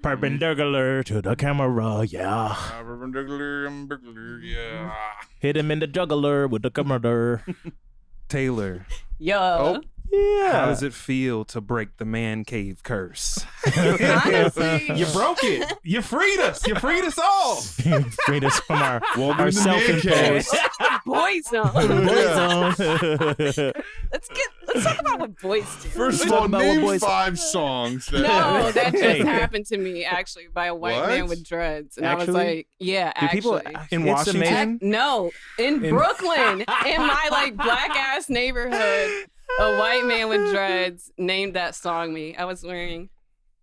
Perpendicular to the camera, yeah. Perpendicular, yeah. Hit him in the jugular with the camera. Taylor, Yo. Yeah. how does it feel to break the man cave curse? Honestly. You broke it. You freed us. You freed us all. Freed us from our Welcome to the self-imposed Boy zone. boy zone. Let's talk about what boys do. First of Talk all, about what name boys- 5 songs. That No, that just Hey. happened to me actually by a white What? man with dreads, and I was Actually? like, "Yeah, Do actually." people In it's Washington? amazing. No, in Brooklyn, in my like black ass neighborhood, a white man with dreads named that song me. I was wearing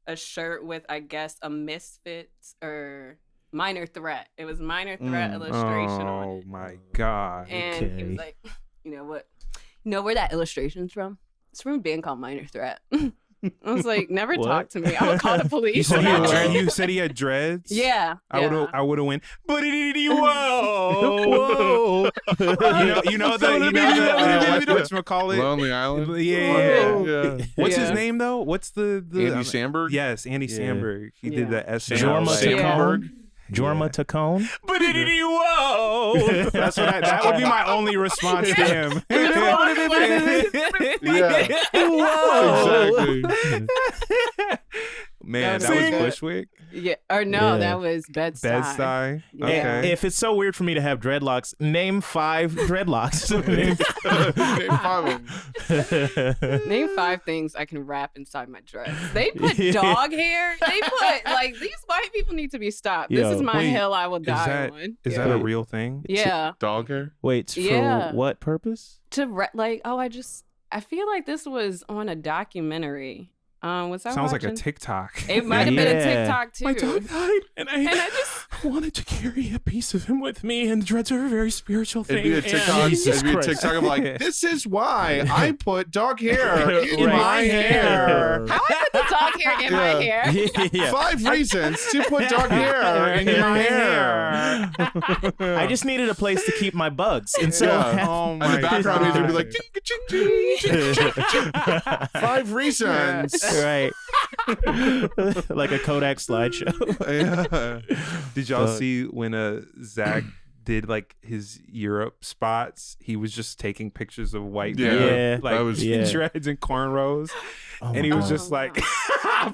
a shirt with, I guess, a Misfits or Minor Threat. It was Minor Threat illustration on Oh it, my God. and he was like, "You know what? You know where that illustration's from? It's from a band called Minor Threat." I was like, "Never What? talk to me. I would call the You police." said he had, Wow. you said he had dreads? Yeah, I would have went, whoa. Whoa. you know whatchamacallit? Lonely Island. Yeah. What's his Yeah. name though? What's the Andy Samberg? Yes, Andy Yeah. Samberg. He Yeah. did the SNL. Jorma like- Tacone. Jorma Tacone. Whoa. That's what that would be my only response to him. Yeah. Whoa. Exactly. Man, that Sing. was Bushwick. yeah, or no, Yeah. that was Bed-Stuy. Bed-Stuy. Yeah. Okay. If it's so weird for me to have dreadlocks, name 5 dreadlocks. Name 5 of them. Name 5 things I can wrap inside my dress. They put dog hair. They put like these white people need to be stopped. Yo, this is my wait, hill I will die that- on. Is yeah. that a real thing? Yeah, Dog hair? Wait, for Yeah. what purpose? I feel like this was on a documentary. Was I Sounds like a watching? TikTok. It might have been a Yeah. TikTok too. My dog died, and And I just wanted to carry a piece of him with me, and dreads are a very spiritual It'd thing. be a TikTok. Jesus It'd be a Christ. TikTok of like, this is why I put dog hair in Right. my hair. how I put the dog hair in my Yeah. hair. Yeah. 5 reasons to put dog hair in your hair. I just needed a place to keep my bugs, and so Yeah. Oh And my the background God. music would be like, ching, ching, ching. 5 reasons. right, like a Kodak slideshow. Yeah. Did y'all Fuck. see when Zach did like his Europe spots? He was just taking pictures of white Yeah. men, Yeah. like That was- Yeah. dreads and cornrows, Oh and he my was God. just like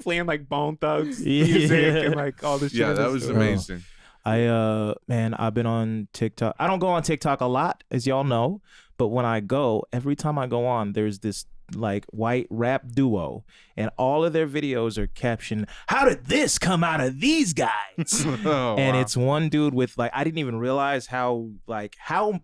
playing like Bone Thugs Yeah. music and like all this shit. Yeah, that was amazing. Man, I've been on TikTok. I don't go on TikTok a lot, as y'all know, but when I go, every time I go on, there's this like white rap duo, and all of their videos are captioned, "How did this come out of these guys?" Oh, And wow. it's one dude with like, I didn't even realize how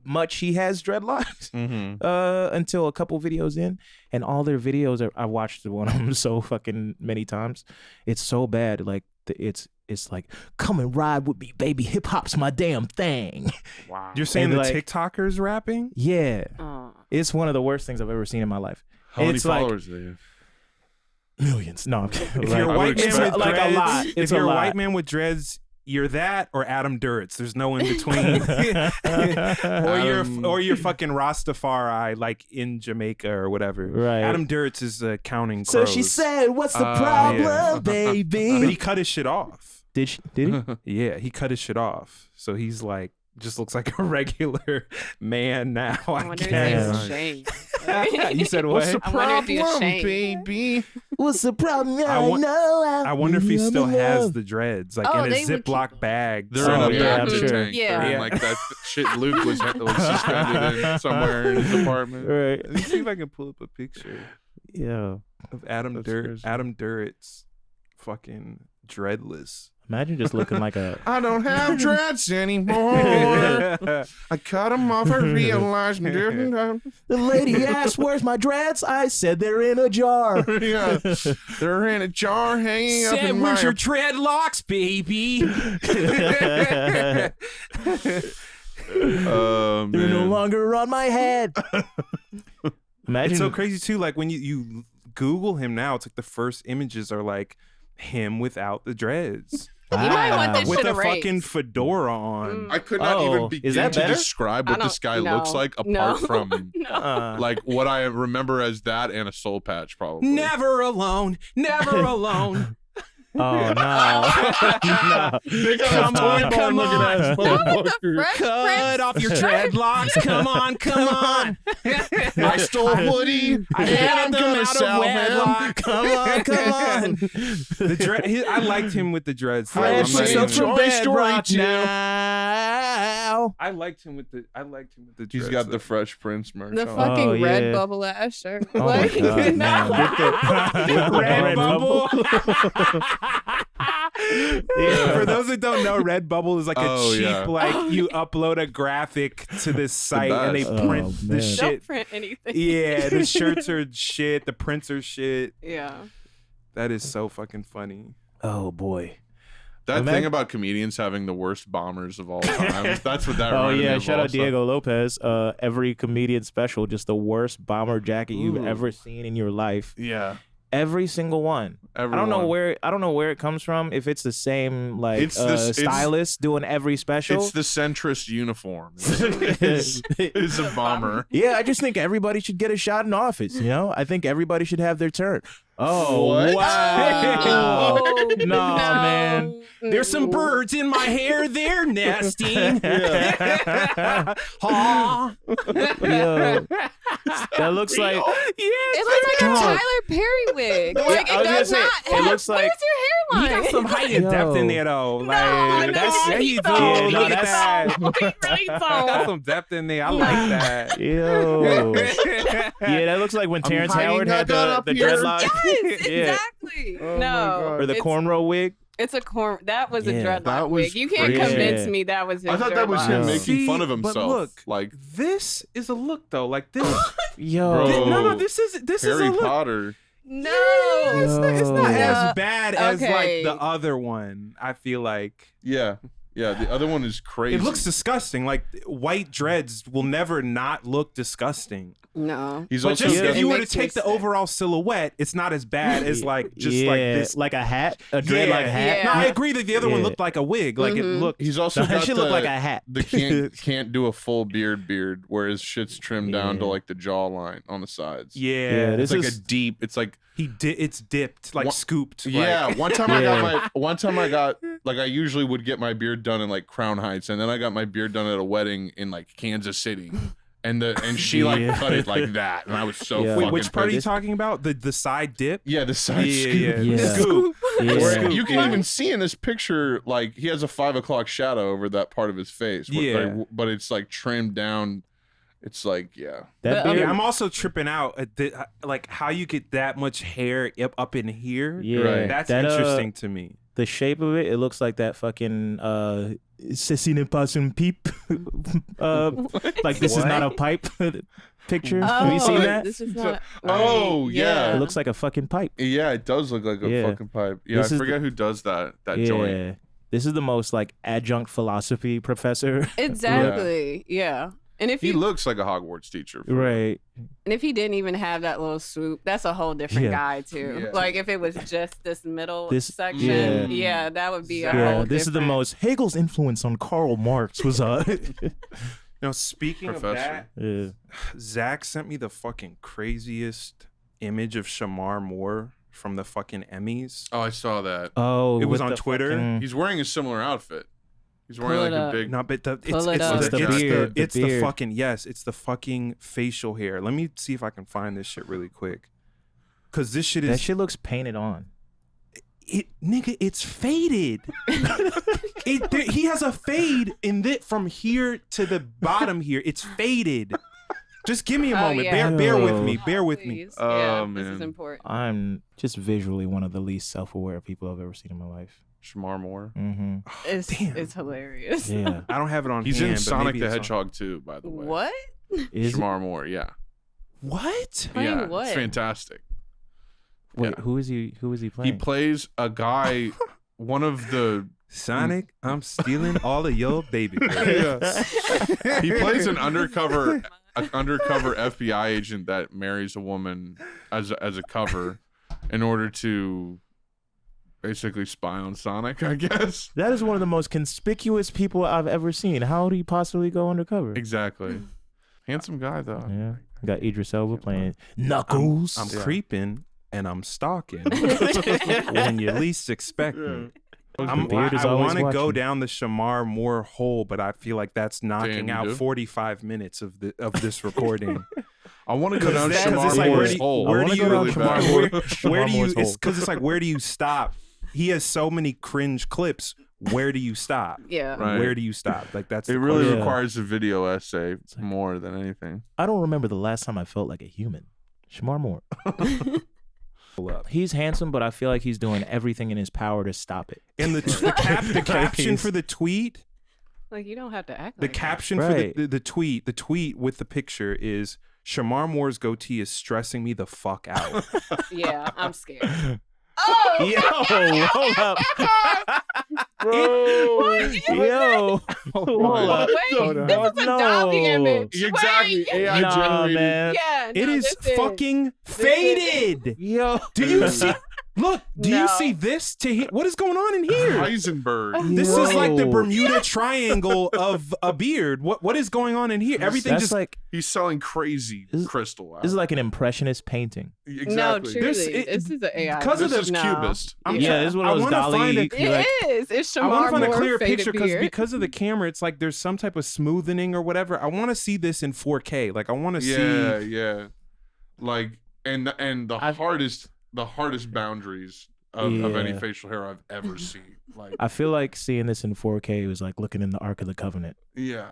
much he has dreadlocks Mhm. until a couple videos in, and all their videos I watched one of them so fucking many times. It's so bad. Like it's like, "Come and ride with me, baby. Hip hop's my damn thing." Wow. You're saying And, the like- TikTokers rapping? Yeah, Oh. it's one of the worst things I've ever seen in my life. How many it's like- followers do they have? Millions. No, I'm kidding. If Like, you're a I white would man expect- with like a dreads, lot. if It's you're a a lot. white man with dreads, you're that or Adam Duritz. There's no in between. or you're fucking Rastafari, like in Jamaica or whatever. Right. Adam Duritz is counting So crows. she said, "What's the Oh, problem, yeah. Oh, baby?" But he cut his shit off. Did he? Yeah, he cut his shit off. So he's like, just looks like a regular man now. I I wonder if guess. he's ashamed. You said what? What's the I wonder if he's problem, ashamed. baby? What's the problem? I wa- know. I wonder if he still I'm in has love. the dreads, like Oh, in a they would Ziploc bag. They're in Oh, a yeah, I'm bacta sure. tank. Yeah. They're in like that shit Luke was suspended in somewhere in his apartment. Right. Let me see if I can pull up a picture Yeah. of Adam That's crazy. Adam Duritz, fucking dreadless. Imagine just looking like a. I don't have dreads anymore. I cut them off. I realized. The lady asked, "Where's my dreads?" I said, "They're in a jar." Yeah, they're in a jar hanging up in my. dreadlocks, baby? Oh They're no man. longer on my head. Imagine. It's so crazy too. Like when you Google him now, it's like the first images are like him without the dreads. You might want this with shit a erased. fucking fedora on. I could not Oh, even is begin that to better? describe what this guy looks like apart from like what I remember as that and a soul patch, probably. Never alone, never alone. Oh no. They got Come a on, toy come bar looking on. ass motherfucker. Fresh Cut Prince. off your dreadlocks. Come on, come on. I stole Woody and I'm gonna sell him. Come on, come on. I liked him with the dreads. though. I'm Fresh not Prince even- from Toy Story 2. now. I liked him with the dreads. He's got the though. Fresh Prince merch The on. fucking Oh, yeah. red bubble ass shirt. Oh my Like, God, man. With the Red Bubble. Yeah. For those that don't know, Redbubble is like a Oh, cheap, yeah. like you upload a graphic to this site and they best. print Oh, the man. shit. don't print anything. Yeah, the shirts are shit. The prints are shit. Yeah. That is so fucking funny. Oh boy. That Well, thing man- about comedians having the worst bombers of all time. That's what that Oh reminded me yeah, of shout out also. Diego Lopez. Every comedian special, just the worst bomber jacket you've Ooh. ever seen in your life. Yeah. Every single one. Everyone. I don't know where it comes from. If it's the same like It's this- it's- stylist doing every special. It's the centrist uniform. It's a bomber. Yeah, I just think everybody should get a shot in office. You know, I think everybody should have their turn. Oh What? wow! Oh, No, man. There's some birds in my hair. They're nesting. Aw. Yo, that looks like. It looks like a Dog. Tyler Perry wig. Like I was it gonna does say, not. it looks like- Where's your You hairline? got some height and depth in there though. Like, no, there he you don't. go. Yeah, no, Look at that's- that. He really Got don't. some depth in there. I like that. Yo. Yeah, that looks like when Terrence hiding Howard that had gun the up here. dreadlocks. Yes, Yeah. exactly. Oh my no, God. Or the it's- cornrow wig. It's a corn. That was a Yeah. dreadlock That was wig. You can't crazy. convince Yeah. me that was his I thought that was him dreadlocks. making See, fun of but himself. look, like This is a look though. Like this. Yo. Bro. No, this is Harry a look. Potter. No, It's not Yeah. as bad as like Okay. the other one. I feel like Yeah. Yeah. The other one is crazy. it looks disgusting. Like white dreads will never not look disgusting. no. He's But also just got- if you were to makes me take the sick. overall silhouette, it's not as bad as like just yeah, like this. like a hat, a dreadlock hat. Yeah. No, I agree that the other one Yeah. looked like a wig. Like it Mhm. looked. He's also That got should the, look like a hat. the can't do a full beard where his shit's trimmed down to Yeah. like the jawline on the sides. Yeah, Yeah, It's this like is- a deep. It's like it's dipped, like Wha- scooped. yeah. like- One time Yeah. I got like I usually would get my beard done in like Crown Heights, and then I got my beard done at a wedding in like Kansas City, and she like Yeah. cut it like that, and I was so Yeah. Wait, fucking which part are you pissed. talking about? The side dip? Yeah, the side Yeah, scoop. yeah, Yeah. The scoop. Yeah. Where you can Yeah. even see in this picture, like he has a 5 o'clock shadow over that part of his face. Yeah. but it's like trimmed down. It's like That But, beard. Yeah, I'm also tripping out at like how you get that much hair up in here. Yeah, Right. That's that, interesting to me. The shape of it looks like that fucking ceci n'est pas une pipe. Like this is not a pipe picture. Have you seen that? This is not. Oh, yeah. It looks like a fucking pipe. Yeah, it does look like a Yeah. fucking pipe. Yeah, This I is forget who does that Yeah. joint. This is the most like adjunct philosophy professor. Exactly. Yeah. And if He you looks like a Hogwarts teacher. for real. Right. and if he didn't even have that little swoop, that's a whole different Yeah. guy too. Yeah. Like if it was just this middle This- section, yeah. yeah, that would be a Yeah, whole this is the different- most Hegel's influence on Karl Marx was Now, speaking Professor. of that, yeah. Zach sent me the fucking craziest image of Shamar Moore from the fucking Emmys. Oh, I saw that. Oh, It was with on the Twitter. fucking- He's wearing a similar outfit. He's wearing Pull like it a up. big. No, but Pull it up. It's the beard, the it's the beard. fucking it's the fucking facial hair. Let me see if I can find this shit really quick. Cause this shit That is shit looks painted on. nigga, it's faded. He has a fade in that from here to the bottom here. It's faded. Just give me a Oh, moment. yeah. Bear with me. Yo. Bear with me. Please. Oh, yeah, this man. is important. I'm just visually one of the least self-aware people I've ever seen in my life. Shemar Moore. Mm-hmm. It's hilarious. Yeah. I don't have it on He's hand, in but Sonic maybe the it's on- Hedgehog too, by the way. What? Is it? Shemar Moore, yeah. What? Playing Yeah, what? it's fantastic. Wait, Yeah. who is he? Who is he He playing? plays a guy, one of the. Sonic, I'm stealing all of your baby. He plays an undercover FBI agent that marries a woman as a cover in order to basically spy on Sonic, I guess. That is one of the most conspicuous people I've ever seen. How would he possibly go undercover? Exactly. Handsome guy though. Yeah. Got Idris Elba playing Knuckles. I'm creeping and I'm stalking when you least expect me. I want to go down the Shemar Moore hole, but I feel like that's knocking out 45 minutes of this recording. I want to go down Because Shemar it's like, Moore's hole. where do you, really where do you, Moore's because it's like, where do you stop? He has so many cringe clips. Where do you stop? Yeah. Right. Where do you stop? Like that's It the really question. requires a video essay more than anything. I don't remember the last time I felt like a human. Shemar Moore. He's handsome, but I feel like he's doing everything in his power to stop it. And the caption for the tweet, Like, you don't have to act the like caption Right. for the tweet with the picture is Shemar Moore's goatee is stressing me the fuck out. that. Yeah, I'm scared. Oh! Yo, hold up. Yo, hold up. Wait, this is a doggy image. Exactly. Wait. AI Nah, generated. man. Yeah, It no, is this fucking faded. Yo, Do you see? Look, do you No. see this? What is going on in here? Heisenberg. This is like the Yo. Bermuda Triangle of a beard. What is going on in here? Everything That's just like He's selling crazy This is- crystal out. this is like an impressionist painting. Exactly. No, truly. There's- This is an AI. because of This is the- Cubist. Yeah, this is one of I those wanna Dolly. find a- It is. It's Shemar I want to find a Moore clear faded picture beard. because of the camera. It's like there's some type of smoothing or whatever. I want to see this in 4K. Like I want to Yeah, see. yeah. Like and the hardest boundaries of any Yeah. facial hair I've ever seen. Like I feel like seeing this in 4K was like looking in the Ark of the Covenant. yeah.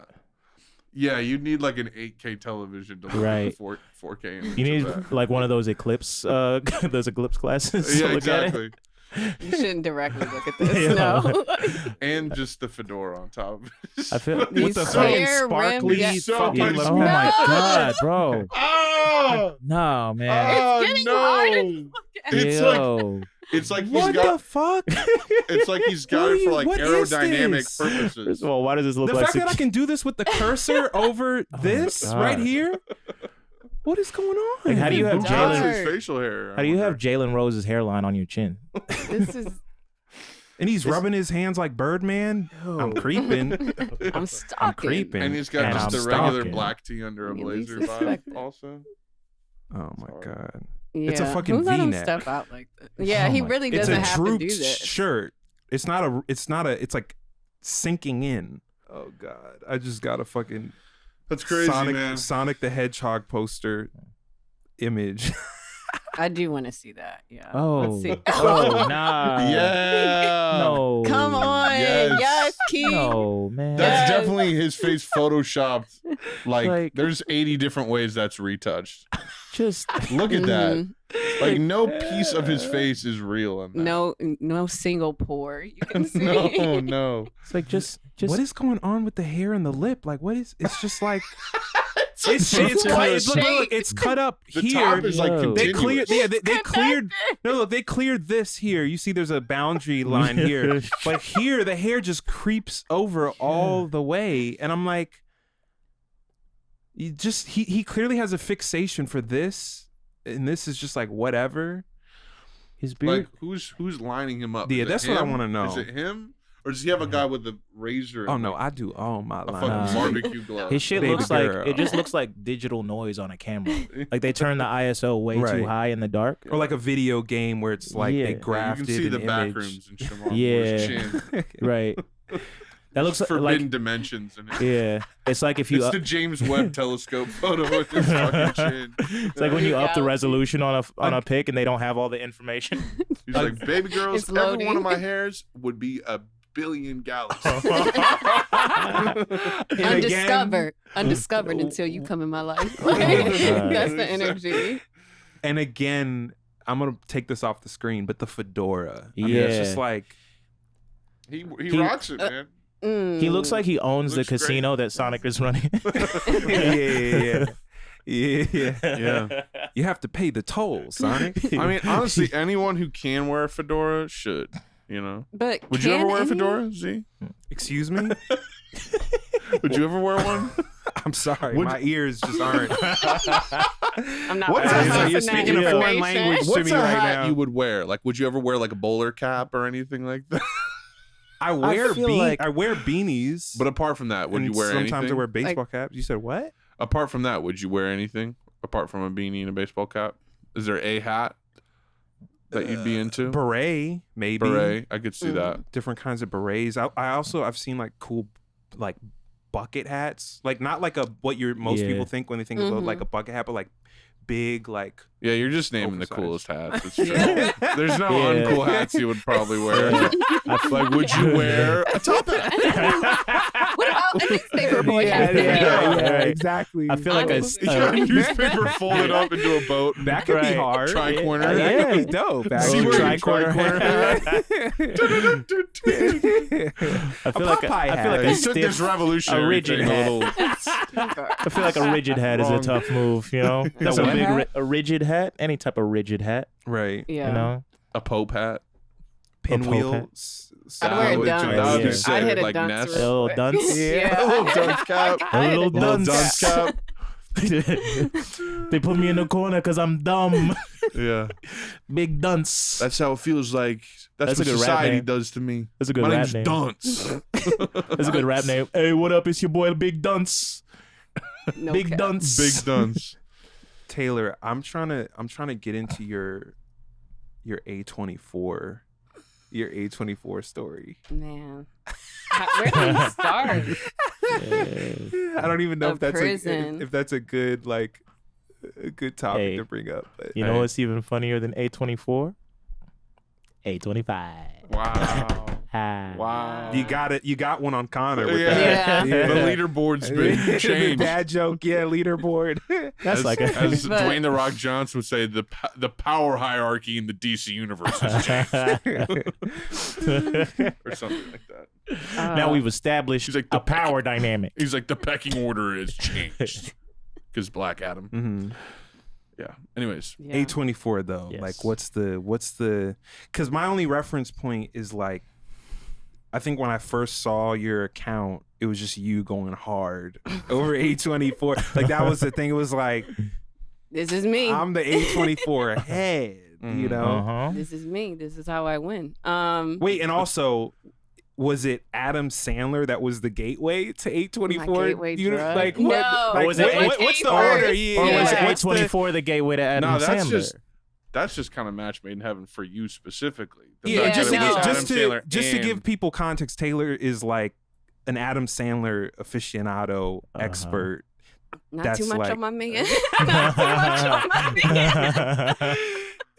Yeah, you'd need like an 8K television to look Right. at 4K image You need of that. like one of those eclipse, those eclipse glasses. Yeah, to look at it. exactly. You shouldn't directly look at this. Yeah. No. And just the fedora on top of it. I feel. With These the fucking hair sparkly rimmed- So fucking much- Oh my No. god, bro! Oh, No, man. oh getting no! harder to look at. It's Yo. It's like he's What the got. fuck? It's like he's got it for like What is aerodynamic this? purposes. First of all, why does this look The like? fact that I can do this with the cursor over this God. right here. What is going on? Like, how do you have Who Jalen- does Jalen? his facial hair? How do you have Jalen Rose's hairline on your chin? This is. And he's rubbing his hands like Birdman. I'm creeping. I'm stalking. I'm creeping. And he's got And just I'm the regular stalking. black tee under a You least blazer vibe. expect it. Also, Oh my Sorry. god. Yeah. It's a fucking Who let him V-neck. step out like that? Yeah, Oh he my- really It's doesn't a have to do drooped this. shirt. It's not a. It's like sinking in. Oh god. I just got a fucking that's crazy, Sonic man. Sonic the Hedgehog poster image. I do want to see that. Yeah. Oh, Let's see. oh, nah. Yeah. No. Come on. Yes. Yes, Keith. No, man. That's Yes. definitely his face photoshopped. Like, Like- there's 80 different ways that's retouched. Just Look at that. Mhm. Like, no piece of his face is real in that. No single pore you can see. no, no. it's like just What is going on with the hair and the lip? Like what is? It's just like it's It's cut, like- look, it's cut up The here. top is like Yo. They continuous. cleared. Yeah, they cleared. No, look, they cleared this here. You see, there's a boundary line here, but here the hair just creeps over all the way, and I'm like, you just he clearly has a fixation for this, and this is just like whatever. his beard. Like, who's lining him up? Yeah, Is it that's what I him? wanna know. Is it him? Or does he have a guy with a razor? Oh and, no, like, I do all my a lines. fucking barbecue glove. His shit Baby looks girl. like it just looks like digital noise on a camera. Like they turn the ISO way Right. too high in the dark. Or like a video game where it's like Yeah. they Yeah, Yeah, you grafted can see the an back image. rooms in Shemar Yeah. Moore's chin. Right. That looks Forbidden like dimensions in it. yeah. It's like if you It's the James Webb telescope photo with his fucking chin. it's like when you up the Galaxy. resolution on a pic and they don't have all the information. He's like, baby girls, It's every loading. one of my hairs would be a billion galaxies. Undiscovered until you come in my life. God. That's the energy. And again, I'm gonna take this off the screen, but the fedora. I mean, it's Yeah. just like he He- rocks it, man. He looks like he owns the Looks great. casino that Sonic is running. yeah. You have to pay the toll, Sonic. I mean, honestly, anyone who can wear a fedora should. You know, But would you ever wear a can fedora, Z? Excuse me. Would you ever wear one? I'm sorry, Would my ears just aren't. I'm not. What's processing You're that speaking a foreign information. language to What's me a right hat now. you would wear? Like, would you ever wear like a bowler cap or anything like that? I wear feel like- I wear beanies. But apart from that, would and you wear sometimes anything? I wear baseball caps. You said what? Apart from that, would you wear anything apart from a beanie and a baseball cap? Is there a hat that you'd be into? Beret, maybe. Beret, I could see that. Different kinds of berets. I've seen like cool like bucket hats. Like not like a what most Yeah. people think when they think about like a bucket hat, but like big like Yeah, you're just naming the Oversized. coolest hats. It's true. Yeah. There's no Yeah. uncool hats you would probably wear. Like, would you wear a top hat? What about a newspaper boy? exactly. I feel like a Newspaper folded up into a boat. that could be Right. hard. Tricorner. That could be dope. Oh, Actually. tricorner. I feel like Popeye I feel like hat. a He took this stiff. revolutionary rigid thing a hat. little. I feel like a rigid hat is a Wrong. tough move. You know, that's a what big hat? a rigid hat. Any type of rigid hat. Right. Yeah. You know. A Pope hat. Pinwheel. hat. I'd wear a That would- dunce. that would be Yeah. sick. I'd hit a Like dunce. Ness. A little quick. dunce? Yeah. A little dunce cap. A little Little dunce. dunce cap. They put me in the corner because I'm dumb. Yeah. Big dunce. That's how it feels like. That's That's a what good rap society name. does to me. That's a good My rap name's name. Dunce. That's a good rap name. Hey, what up? It's your boy Big Dunce. No Big cap. Dunce. Big Dunce. Taylor, I'm trying to get into your A24 story. Man. Where do you start? Yeah. I don't even know A if that's prison. if that's a good topic Hey, to bring up. But You know what's even funnier than A24? A25. Wow. Ah. Wow. you got it. You got one on Connor with Yeah. that. Yeah. The leaderboard's been The changed. dad joke, yeah, leaderboard. That's as, like as But- Dwayne the Rock Johnson would say, the power hierarchy in the DC universe has changed, or something like that. Now we've established He's like a power dynamic. He's like, the pecking order has changed because Black Adam. Mm-hmm. Yeah. Anyways, Yeah. A24 though, Yes. like what's the? Because my only reference point is like, I think when I first saw your account, it was just you going hard over A24. Like that was the thing. It was like This is me. I'm the A24 head, you know. Uh-huh. This is me. This is how I win. Wait, and also, was it Adam Sandler that was the gateway to A24? My gateway drug? Like No. what? Like, Was it what's the came order? first? Yeah, Or was Yeah. what's the- A24 the gateway to Adam no, that's Sandler? just kind of match made in heaven for you specifically. The Yeah, fact just that to it was give, Adam Sandler just to and- give people context, Taylor is like an Adam Sandler aficionado expert. Not That's too much like- on my man. Not too much on my man.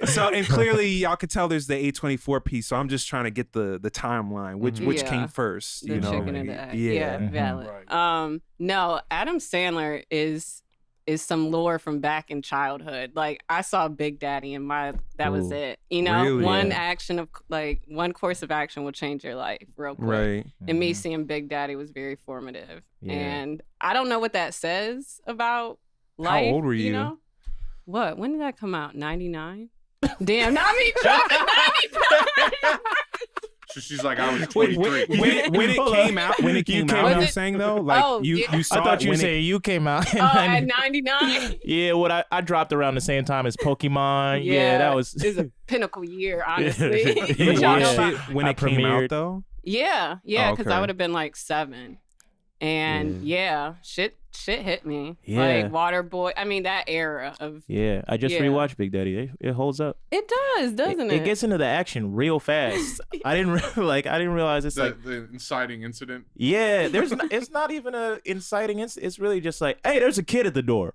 So and clearly y'all could tell there's the A24 piece. So I'm just trying to get the timeline, which Yeah. came first. The You know, chicken and the egg. Yeah, yeah. valid. Right. No, Adam Sandler is some lore from back in childhood. Like I saw Big Daddy and that was Ooh. it. You know, Really? one Yeah. action of like one course of action will change your life real quick. Right. And me seeing Big Daddy was very formative. Yeah. And I don't know what that says about How life. old were you? know? What? When did that come out? 99? Damn, not me dropping 99. So she's like, I was Wait, 23. when it Hold came on. out, when it You came came out, out- I'm saying though, like Oh, you yeah. saw I thought you it were when saying you came out. Oh, at 99? Yeah, what I dropped around the same time as Pokemon. Yeah, that was. It's a pinnacle year, honestly. you But y'all know watched about- it when I it came out premiered. though. Yeah, Oh, because okay. I would have been like 7. And yeah, shit hit me. Yeah. Like Waterboy. I mean, that era of Yeah, I just Yeah. rewatched Big Daddy. It holds up. it does, doesn't it? It gets into the action real fast. I didn't I didn't realize it's like The inciting incident. yeah. It's not even a inciting. It's really just like hey, there's a kid at the door.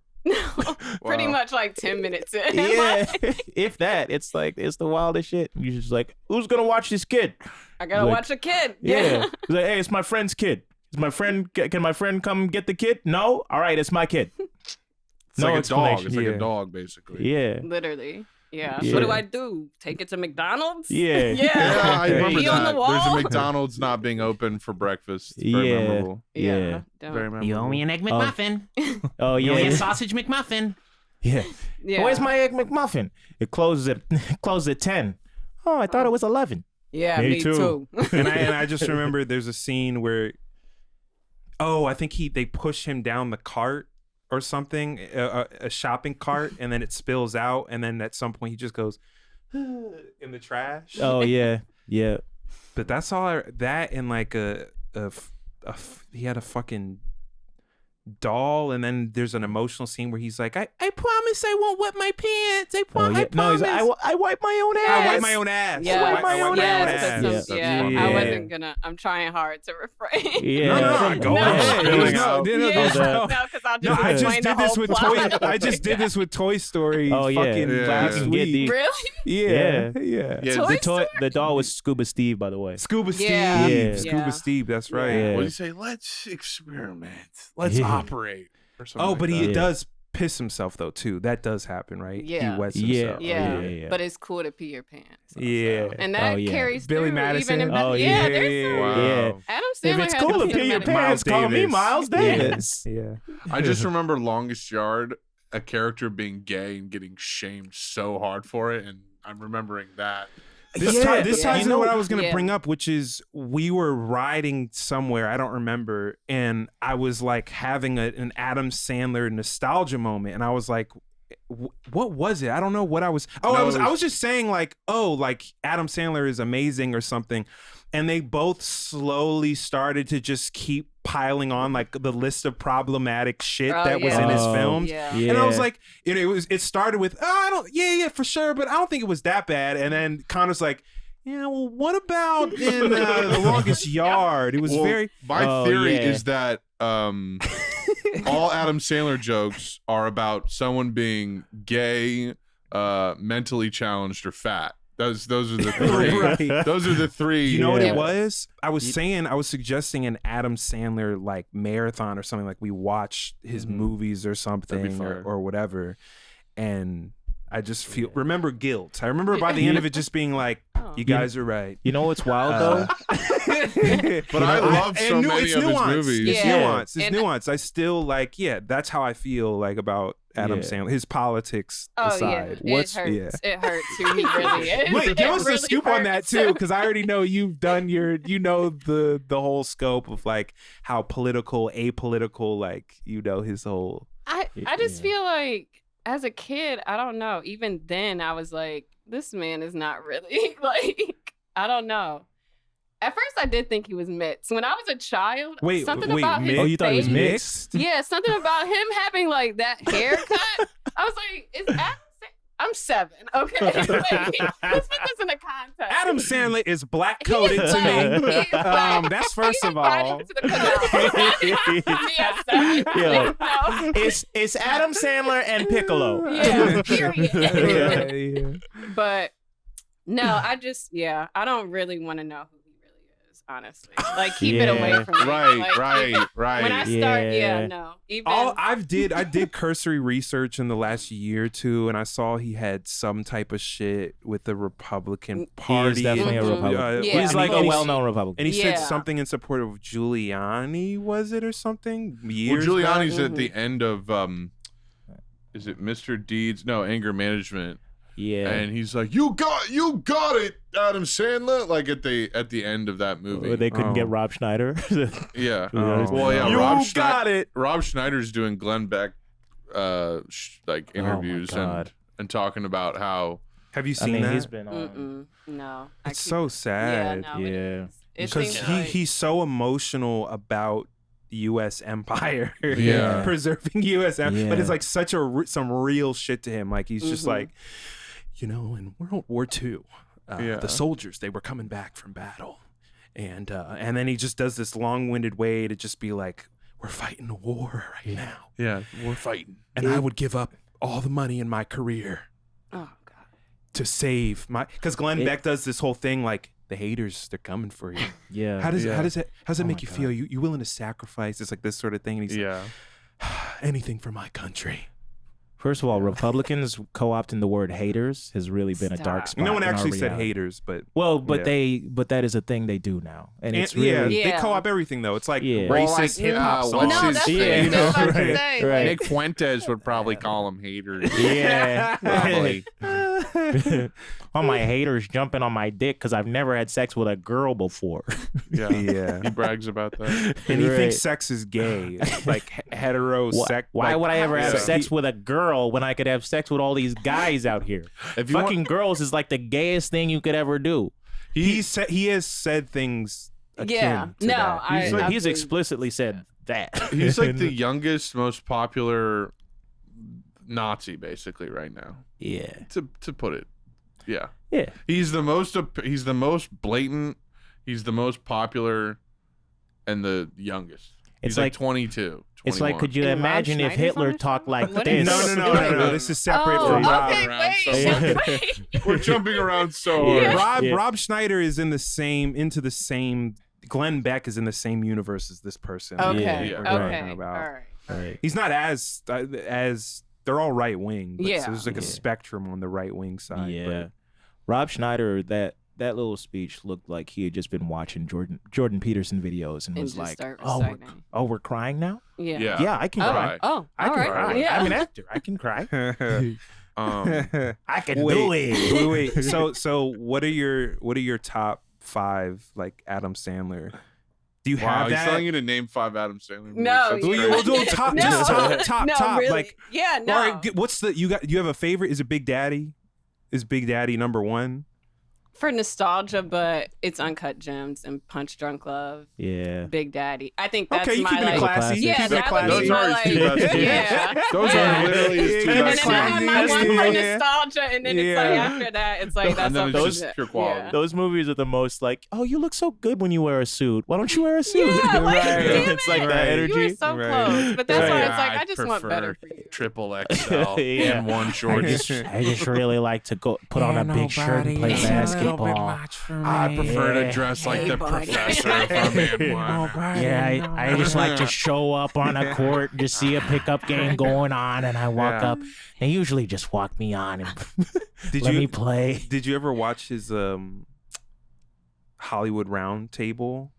Pretty Wow. much like 10 minutes in. Yeah, Like, if that. It's like it's the wildest shit. You're just like who's gonna watch this kid? I gotta Like, watch a kid. Yeah. It's like hey, it's my friend's kid. Is my friend? Can my friend come get the kid? No. All right, it's my kid. It's No like a dog. explanation. It's like Yeah. a dog, basically. Yeah. Literally. Yeah. Yeah. What do I do? Take it to McDonald's? Yeah. Yeah. Yeah, I Okay. remember Pee on that. the wall? There's a McDonald's not being open for breakfast. It's very Yeah. memorable. Yeah. Don't. Very memorable. You owe me an egg McMuffin. Oh You owe me a yeah. sausage McMuffin. Yeah. Yeah. Where's my egg McMuffin? It closes at 10. Oh, I thought it was 11. Yeah, Me me too. too. And I just remember there's a scene where Oh, I think they push him down the cart or something, a shopping cart, and then it spills out, and then at some point he just goes in the trash. Oh yeah, yeah. But that's all. That and like he had a fucking doll, and then there's an emotional scene where he's like, I promise I won't wet my pants. I promise. No, he's like, I wipe my own ass. I wipe my own ass. Yeah, I wipe my own ass. Yeah. I wasn't gonna. I'm trying hard to refrain. Yeah. No, go No. ahead. No, Because I'll just I explain just the did this whole with plot. I just did this with Toy Story. Oh, yeah. Fucking Yeah. last You can get week. these. Really? Yeah. Yeah. Toy The doll was Scuba Steve, by the way. Scuba Steve. Yeah. Yeah. Scuba Steve. That's right. Yeah. What do you say? Let's experiment. Let's Yeah. operate. Or something Oh, but like he that. does piss himself though too. That does happen, right? Yeah. He wets Yeah. himself. Yeah. But it's cool to pee your pants. also. Yeah. And that Oh, yeah. carries Billy through Madison. even in Oh, yeah. yeah. There's some, Wow. Yeah. Adam Sandler If it's has cool to a pee your cinematic- pants, call me Davis. Miles Davis. Yeah. I just remember Longest Yard, a character being gay and getting shamed so hard for it, and I'm remembering that. This ties You into know- what I was going to Yeah. bring up, which is we were riding somewhere, I don't remember, and I was like having an Adam Sandler nostalgia moment, and I was like, what was it? I don't know what I was. Oh, No, I was just saying like, oh, like Adam Sandler is amazing or something. And they both slowly started to just keep piling on like the list of problematic shit Oh, that was in his yeah. films. Yeah. And I was like, it started with, for sure, but I don't think it was that bad. And then Connor's like, yeah, well, what about in The Longest Yard? It was Well, very. My Oh, theory yeah. is that all Adam Sandler jokes are about someone being gay, mentally challenged, or fat. Those are the three. Right. Those are the three. You know what Yeah. it was? I was suggesting an Adam Sandler like marathon or something, like we watch his movies or something fire. or whatever. And I just remember guilt. I remember by the end of it just being like, Oh. you guys are right. You know what's wild though? But I love so many it's of his nuanced. movies. It's Yeah. nuanced. It's And- nuanced. I still like, that's how I feel like about Adam Yeah. Sandler. His politics Oh aside. yeah, it hurts. It hurts who he really is. Wait, It give us really a scoop on that hurts. too, because I already know you've done the whole scope of like how political, apolitical, like his whole. I just Yeah. feel like as a kid, I don't know. Even then, I was like, this man is not really like. I don't know. At first, I did think he was mixed. When I was a child, something about his Oh, you thought he was face- mixed? Yeah, something about him having like that haircut. I was like, is Adam I'm 7, okay? Like, let's put this in a context. Adam Sandler is black coded He is to black. me. He is black. That's first He of riding all. to the canal. Me at 7. Yo. No. It's Adam Sandler and Piccolo. Yeah, period. Yeah. But no, I don't really want to know who he really is, honestly. Like, keep it Yeah. away from me. Like, Right. When I start, Yeah. no. Even I did cursory research in the last year or two, and I saw he had some type of shit with the Republican Party. He is definitely a Mhm. Republican. Yeah. He's like a and he- well-known Republican. And he said Yeah. something in support of Giuliani, was it, or something? Well, Years Giuliani's back? at the end of is it Mr. Deeds? No, Anger Management. Yeah. And he's like, "You got it, Adam Sandler." Like at the end of that movie. Where they couldn't Oh. get Rob Schneider. Yeah. Oh. Well, yeah. You Rob got it. Rob Schneider's doing Glenn Beck, like interviews God. and talking about how. Have you I seen mean, that? he's been on. no. It's so sad. Yeah, no, Yeah. it is. It Because seems like, he's so emotional about U.S. empire, Yeah. preserving U.S. But Yeah. it's like such some real shit to him. Like he's just Mhm. like, in World War II, Yeah. the soldiers, they were coming back from battle, and then he just does this long-winded way to just be like, we're fighting a war right now, Yeah, we're fighting. and I would give up all the money in my career oh god. to save my. Because Glenn It- Beck does this whole thing like, the haters, they're coming for you. Yeah. How does Yeah. that Oh make my you God. feel? You willing to sacrifice? It's like this sort of thing. And he's Yeah. like, anything for my country. First of all, Republicans co-opting the word haters has really been a dark Stop. spot. No one in our actually said reality. haters, but Well, but Yeah. but that is a thing they do now, and it's yeah, really they Yeah. co-op everything though. It's like Yeah. Well, racist like, hip hop songs. what's No, his that's thing? what I was about to Right, say. right. Nick Fuentes would probably call them haters. yeah. Probably. All my haters jumping on my dick because I've never had sex with a girl before. Yeah. He brags about that. And he Right. thinks sex is gay, like hetero sex. Why would I ever have Yeah. sex with a girl when I could have sex with all these guys out here? If you Fucking girls is like the gayest thing you could ever do. He has said things. Yeah. akin to No, that. He's absolutely. explicitly said that. He's like the youngest, most popular Nazi, basically, right now. Yeah. To put it, yeah. Yeah. He's the most blatant. He's the most popular, and the youngest. He's It's like like 22. It's like, 21. could you And Rob imagine if Schneider's Hitler on the talked show? like What this? is- No. This is separate Oh, from Rob. okay, around so wait. much. wait. We're jumping around so Yeah. hard. Rob Schneider is into the same. Glenn Beck is in the same universe as this person. Okay. Yeah. we're Okay. talking about. All right. Right. He's not as they're all right wing. Yeah. So there's like a Yeah. spectrum on the right wing side. Yeah. Rob Schneider, that little speech looked like he had just been watching Jordan Peterson videos and And was just like, start oh, reciting. we're crying now? Yeah. Yeah. Yeah, I can Oh, cry. oh, I all can right. cry. Yeah. I'm an actor. I can cry. I can do it. wait. So what are your top 5 like Adam Sandler? Do you Wow, have he's that? telling you to name 5 Adam Sandler movies. No, That's We'll crazy. do top, No. just top, No, really. like. Yeah, no. All right, what's the you have a favorite? Is it Big Daddy? Is Big Daddy number 1? For nostalgia, but it's Uncut Gems and Punch Drunk Love, Yeah. Big Daddy. I think that's Okay, you my keeping it like. classy. Yeah, You keeping it that would Those be classy. are my his two like. best movies. Yeah. Those Yeah. are literally his 2 And then best I have my movies. one for Yeah. nostalgia, and then it's like Yeah. after that, it's like that's And then it's something just that- pure quality. Yeah. Those movies are the most like, oh, you look so good when you wear a suit. Why don't you wear a suit? Yeah, like, damn It's like it. that energy. You were so Right. close, but that's Right. why it's like I'd I just want better for you. Triple XL Yeah. and one I shorts. just really like to go put on a big shirt and play basketball. I prefer to dress like Hey, the buddy. professor from Man Yeah, I just like to show up on a court, just see a pickup game going on, and I walk Yeah. up. They usually just walk me on and Did let you me play. Did you ever watch his Hollywood Round Table?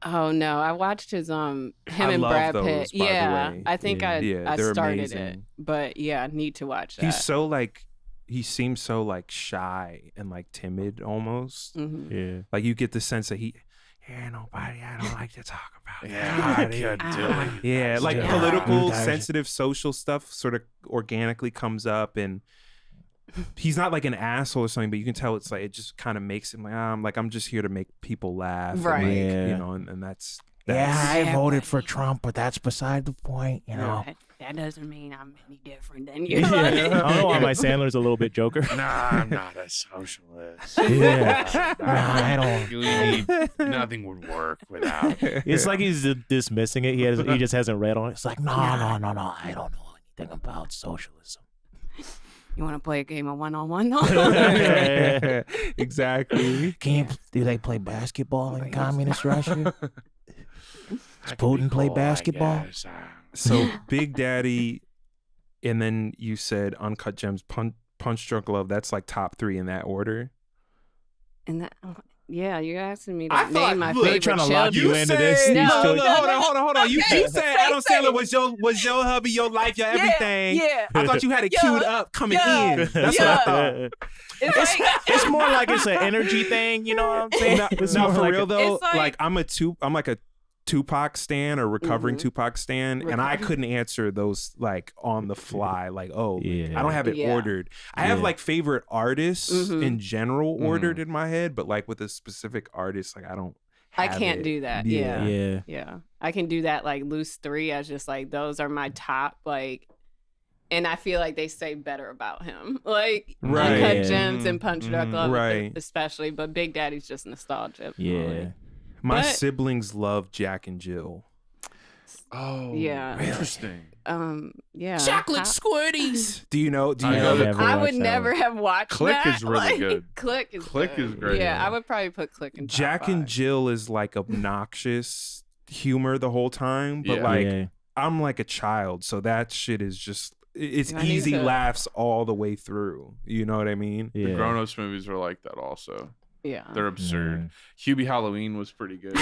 Oh no, I watched his him I and love Brad those, Pitt. by the Yeah, way. I think I Yeah, they're started it, amazing. but yeah, need to watch that. He's so like he seems so like shy and like timid almost. Mhm. Yeah. Like you get the sense that he nobody I don't like to talk about. Yeah, I God, can't do it. Yeah, like Yeah. political, You guys- sensitive, social stuff sort of organically comes up, and he's not like an asshole or something, but you can tell it's like it just kind of makes him like I'm just here to make people laugh, and, Right. like, Yeah. you know, and that's Yeah, I Yeah, voted but- for Trump, but that's beside the point, you know. That doesn't mean I'm any different than you. Yeah. I don't know why my Sandler's a little bit Joker. Nah, I'm not a socialist. Yeah. Nah, I don't. You need, nothing would work without. It's like he's dismissing it. He just hasn't read on it. It's like, no. I don't know anything about socialism. You want to play a game of one-on-one? No. exactly. Do they play basketball in communist Russia? Does Putin play basketball? So Big Daddy, and then you said Uncut Gems, Punch Drunk Love. That's like top 3 in that order. And that, yeah, you're asking me to I name thought- my look, they're favorite trying to lock children. you into this. No, No, no, hold on. You Okay, said Adam Sandler was your hubby, your life, your everything. Yeah. I thought you had it Yeah. queued up coming Yeah. in. That's what I thought. It's like, It's more like it's an energy thing, you know what I'm saying? It's No, more for like real though, it's like- I'm like a Tupac stan or recovering Mhm. Tupac stan, and I couldn't answer those like on the fly. Like, oh, Yeah. I don't have it Yeah. ordered. I have Yeah. like favorite artists Mhm. in general Mhm. ordered in my head, but like with a specific artist, like I don't. I have can't it. do that. Yeah. Yeah. Yeah. I can do that like loose 3 as just like those are my top like, and I feel like they say better about him. Like Right. Uncut Yeah. Gems and Punch Drunk Love Right. especially, but Big Daddy's just nostalgia. Yeah. My But- siblings love Jack and Jill. Oh, Yeah. interesting. Yeah. Chocolate squirties. Do you know? I know that- I watched would that never one. have watched Click that. is really Like, good. Click is Click good. is great. Yeah, I would probably put Click in top Jack and 5. Jill is like obnoxious humor the whole time, but Yeah. like Yeah. I'm like a child, so that shit is just it's I need easy to- laughs all the way through. You know what I mean? Yeah. The grown-ups movies are like that also. Yeah. They're absurd. Hubie Halloween was pretty good.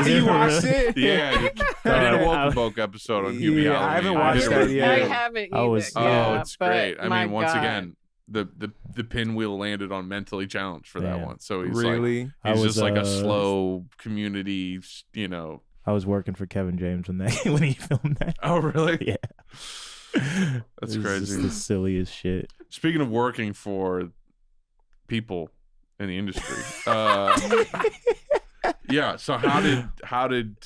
You watched it? Yeah, I did a Woke Boke episode on Hubie Yeah, Halloween. I haven't did watched a that review. yet. I haven't either. I was- Oh, yeah, it's but great. I my mean, once God. again, the pinwheel landed on mentally challenged for that Yeah. one. So he's Really? like, he's I was, just like a slow community, you know. I was working for Kevin James when he filmed that. Oh, really? Yeah. That's It was crazy. just the silliest shit. Speaking of working for people in the industry, yeah. So how did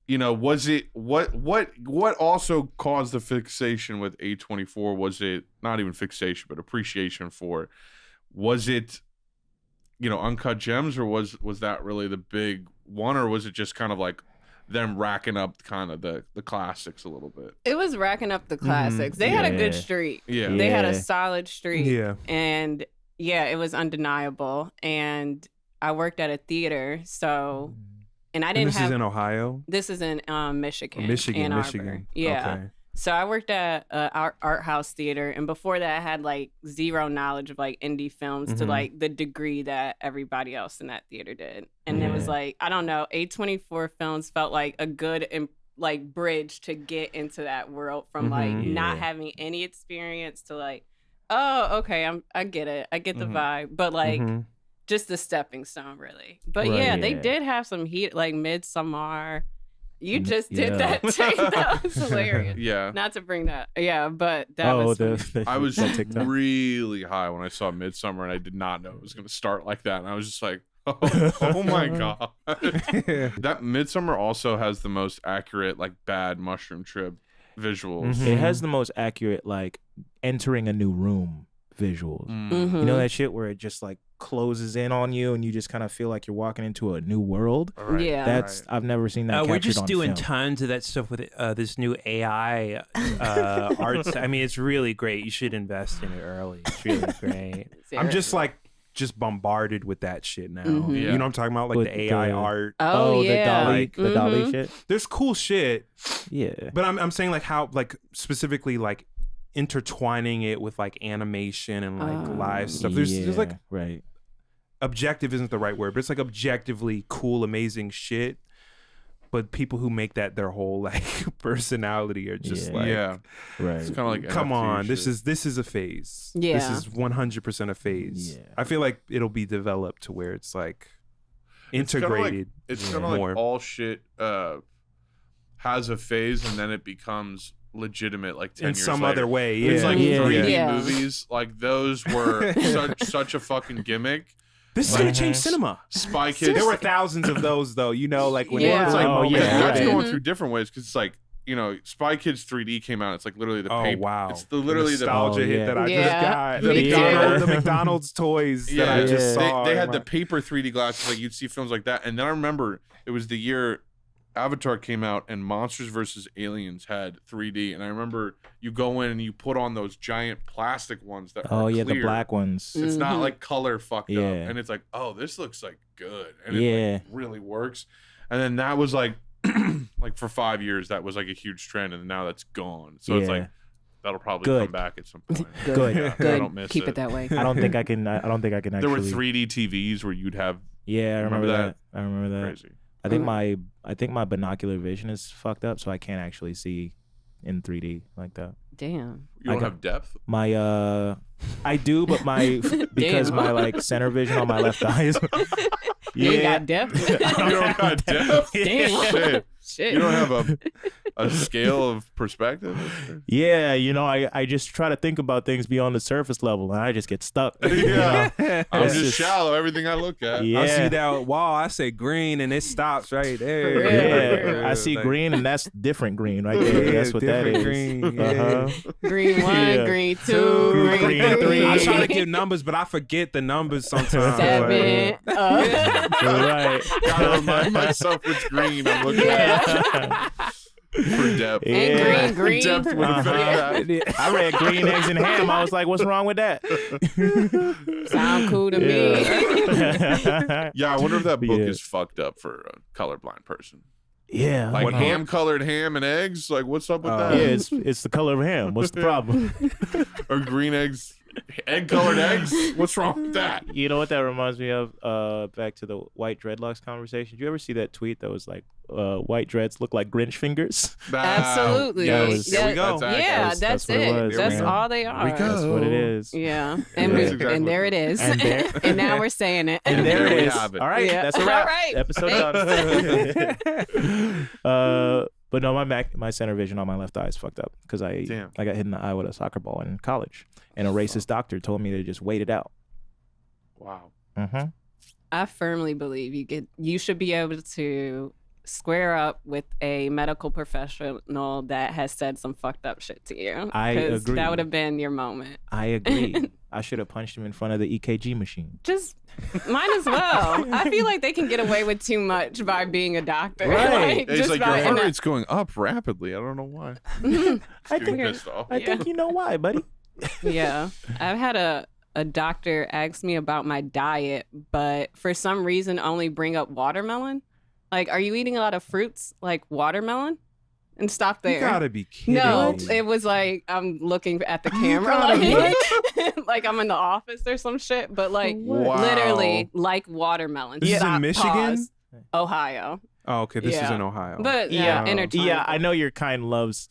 you know? Was it what also caused the fixation with A24? Was it not even fixation, but appreciation for it? Was it, you know, Uncut Gems, or was that really the big one, or was it just kind of like them racking up kind of the classics a little bit? It was racking up the classics. They had a good Yeah. streak. Yeah. They had a Yeah. solid streak. Yeah. And yeah, it was undeniable. And I worked at a theater, so and I And didn't this have is in Ohio? this is in Michigan. Michigan, Ann Arbor. Michigan. Yeah. Okay. So I worked at art house theater, and before that, I had like zero knowledge of like indie films to Mhm. like the degree that everybody else in that theater did. And it was Yeah. like, I don't know, A24 films felt like a good like bridge to get into that world from like Mhm. not Yeah. having any experience to like, oh, okay, I get it, I get the Mhm. vibe, but like Mhm. just the stepping stone, really. But Right, yeah, they yeah. did have some heat, like Midsommar. You Mm, just did yeah. that tape. That was hilarious. Yeah. Not to bring that, yeah, but that was funny. I was that TikTok. really high when I saw Midsummer, and I did not know it was going to start like that. And I was just like, oh my god. That Midsummer also has the most accurate, like, bad mushroom trip visuals. Mhm. It has the most accurate, like, entering a new room visuals. Mm. Mhm. You know that shit where it just like closes in on you and you just kind of feel like you're walking into a new world? Right. Yeah. That's I've never seen that. We're captured just on doing film. tons of that stuff with this new AI arts. I mean, it's really great. You should invest in it early. It's really great. I'm just like bombarded with that shit now. Mhm. Yeah. You know what I'm talking about? Like With the AI the- art. Oh, the yeah. dolly, Like- the dolly Mhm. shit. There's cool shit, Yeah. but I'm saying like how like specifically like intertwining it with like animation and like live stuff. There's like right. objective isn't the right word, but it's like objectively cool, amazing shit. But people who make that their whole like personality are just Yeah. like, Yeah. Right. It's kind of like come NFT on, shit. this is a phase. Yeah. This is 100% a phase. Yeah. I feel like it'll be developed to where it's like It's kinda like- integrated. It's kind of more. like all shit has a phase, and then it becomes legitimate like 10 in years some later. other way. Yeah. It's like Yeah. 3D Yeah. movies. Like those were such a fucking gimmick. This is Like- gonna change cinema. Spy Kids. There were thousands of those though. You know, like when Yeah. it was like Oh, moments- yeah, that's right. going through different ways because it's like, you know, Spy Kids 3D came out. It's like literally the Oh paper. wow! It's literally the nostalgia Oh, hit yeah. that I Yeah. just got. The, Me McDonald's, too. the McDonald's toys that I Yeah. just saw. They in had my- the paper 3D glasses. Like you'd see films like that, and then I remember it was the year Avatar came out, and Monsters vs. Aliens had 3D, and I remember you go in and you put on those giant plastic ones that Oh are yeah, clear. the black ones. It's not Mhm. like color fucked up, Yeah. and it's like, oh, this looks like good, and it Yeah. like, really works. And then that was like, like for 5 years, that was like a huge trend, and now that's gone. So it's Yeah. like that'll probably Good. come back at some point. Good. Yeah, Good. I don't miss Keep it that way. I don't think I can. I don't think I can There actually. were 3D TVs where you'd have Yeah, I remember Remember that. I remember that. crazy. I think my binocular vision is fucked up, so I can't actually see in 3D like that. Damn. You don't got- have depth. My I do, but my because Damn. my like center vision on my left eye is You ain't got depth. You don't got depth. Damn. Shit. Shit. You don't have a scale of perspective. Yeah, you know, I just try to think about things beyond the surface level, and I just get stuck. you Yeah. know? I'm It's just just- shallow. Everything I look at. Yeah. I see that wall. I say green, and it stops right there. For real. Yeah, I see Like, green, and that's different green right there. Yeah, That's what that different is. green, yeah. Uh-huh. Green 1, Yeah. green 2, Green green 3. three. I try to give numbers, but I forget the numbers sometimes. 7. Right. Gotta remind myself which green I'm looking at for depth. Yeah. And green. Depth would have been that. I read green eggs and ham. I was like, what's wrong with that? Sound cool to me. Yeah, I wonder if that book Yeah. is fucked up for a colorblind person. Yeah. Like What ham colored ham and eggs. Like, what's up with Oh. that? Yeah, it's the color of ham. What's the problem? Or green eggs, egg colored eggs. What's wrong with that? You know what that reminds me of? Back to the white dreadlocks conversation. Did you ever see that tweet that was like, white dreads look like Grinch fingers. Absolutely. Yes. There we go. Yeah, that's what it it. was, That's man. all they are. That's what it is. Yeah, and That's exactly and there it is. And there- And now we're saying it. And there There we it is. have it. All right, Yeah. that's a wrap. All right. Episode done. But no, my center vision on my left eye is fucked up because I got hit in the eye with a soccer ball in college, and a racist doctor told me to just wait it out. Wow. Mm-hmm. I firmly believe you should be able to square up with a medical professional that has said some fucked up shit to you. I 'Cause agree. That would have been your moment. I agree. I should have punched him in front of the EKG machine. Just might as well. I feel like they can get away with too much by being a doctor. Right. It's just like by- your heart rate's going up rapidly. I don't know why. I Getting think pissed off. I think you know why, buddy. Yeah. I've had a doctor ask me about my diet, but for some reason only bring up watermelon. Like, are you eating a lot of fruits like watermelon? And stop there. You gotta be kidding No, me. it was like I'm looking at the camera, like I'm in the office or some shit. But like Wow. literally, like watermelon. This is in Stop, Michigan? pause. Ohio. Oh, okay. This is Yeah. in Ohio. But Yeah. interchangeable. Yeah, I know your kind loves,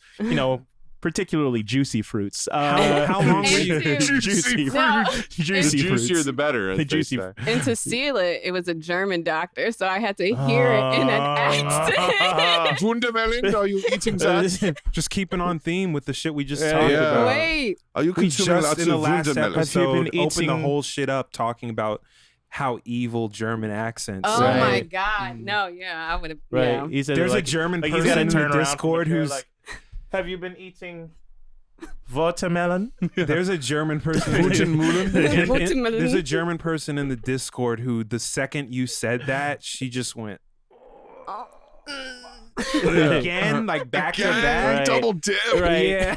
particularly juicy fruits. How long were you? And to- juicy No. juicy The fruits. juicier, the better. As The they juicy say. And to seal it was a German doctor, so I had to hear it in an accent. Wundermelon, are you eating that? Just keeping on theme with the shit we just Yeah. talked Yeah. about. Wait, Are you We consuming just lots in the of last Wundermelon? episode Have you been opened the eating- whole shit up talking about how evil German accents. oh Right. my god, no, yeah, I would have. Right. Yeah. He said There's like, a German like he's person gotta in turn the around Discord from the chair, who's like, have you been eating watermelon? there's a German person. There's a German person in the Discord who the second you said that, she just went again, like back to back. Right. Double dip. Right. Yeah.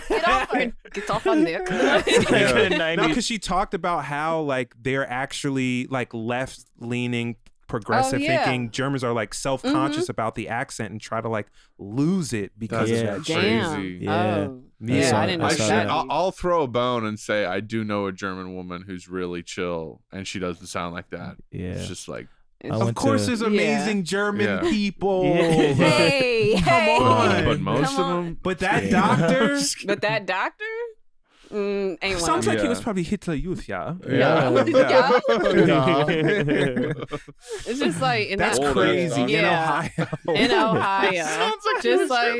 Get off on Nick. No, because she talked about how like they're actually like left leaning progressive Oh, yeah. thinking Germans are like self-conscious about the accent and try to like lose it because That's of that shit. Damn. crazy. Yeah. Oh. Yeah. Yeah, I I didn't I know I saw should. that. I'll throw a bone and say I do know a German woman who's really chill, and she doesn't sound like that. Yeah. It's just like I Of went course, to- there's amazing German Yeah. people. Yeah. Hey, Come hey. on. but most Come of on. them. But that Yeah. doctor But that doctor, ain't one sounds of like he Yeah. was probably Hitler Youth, yeah. Yeah. Yeah. Yeah. It's just like in That's that, Old crazy. ass In Yeah. Ohio. in Ohio. Sounds like just like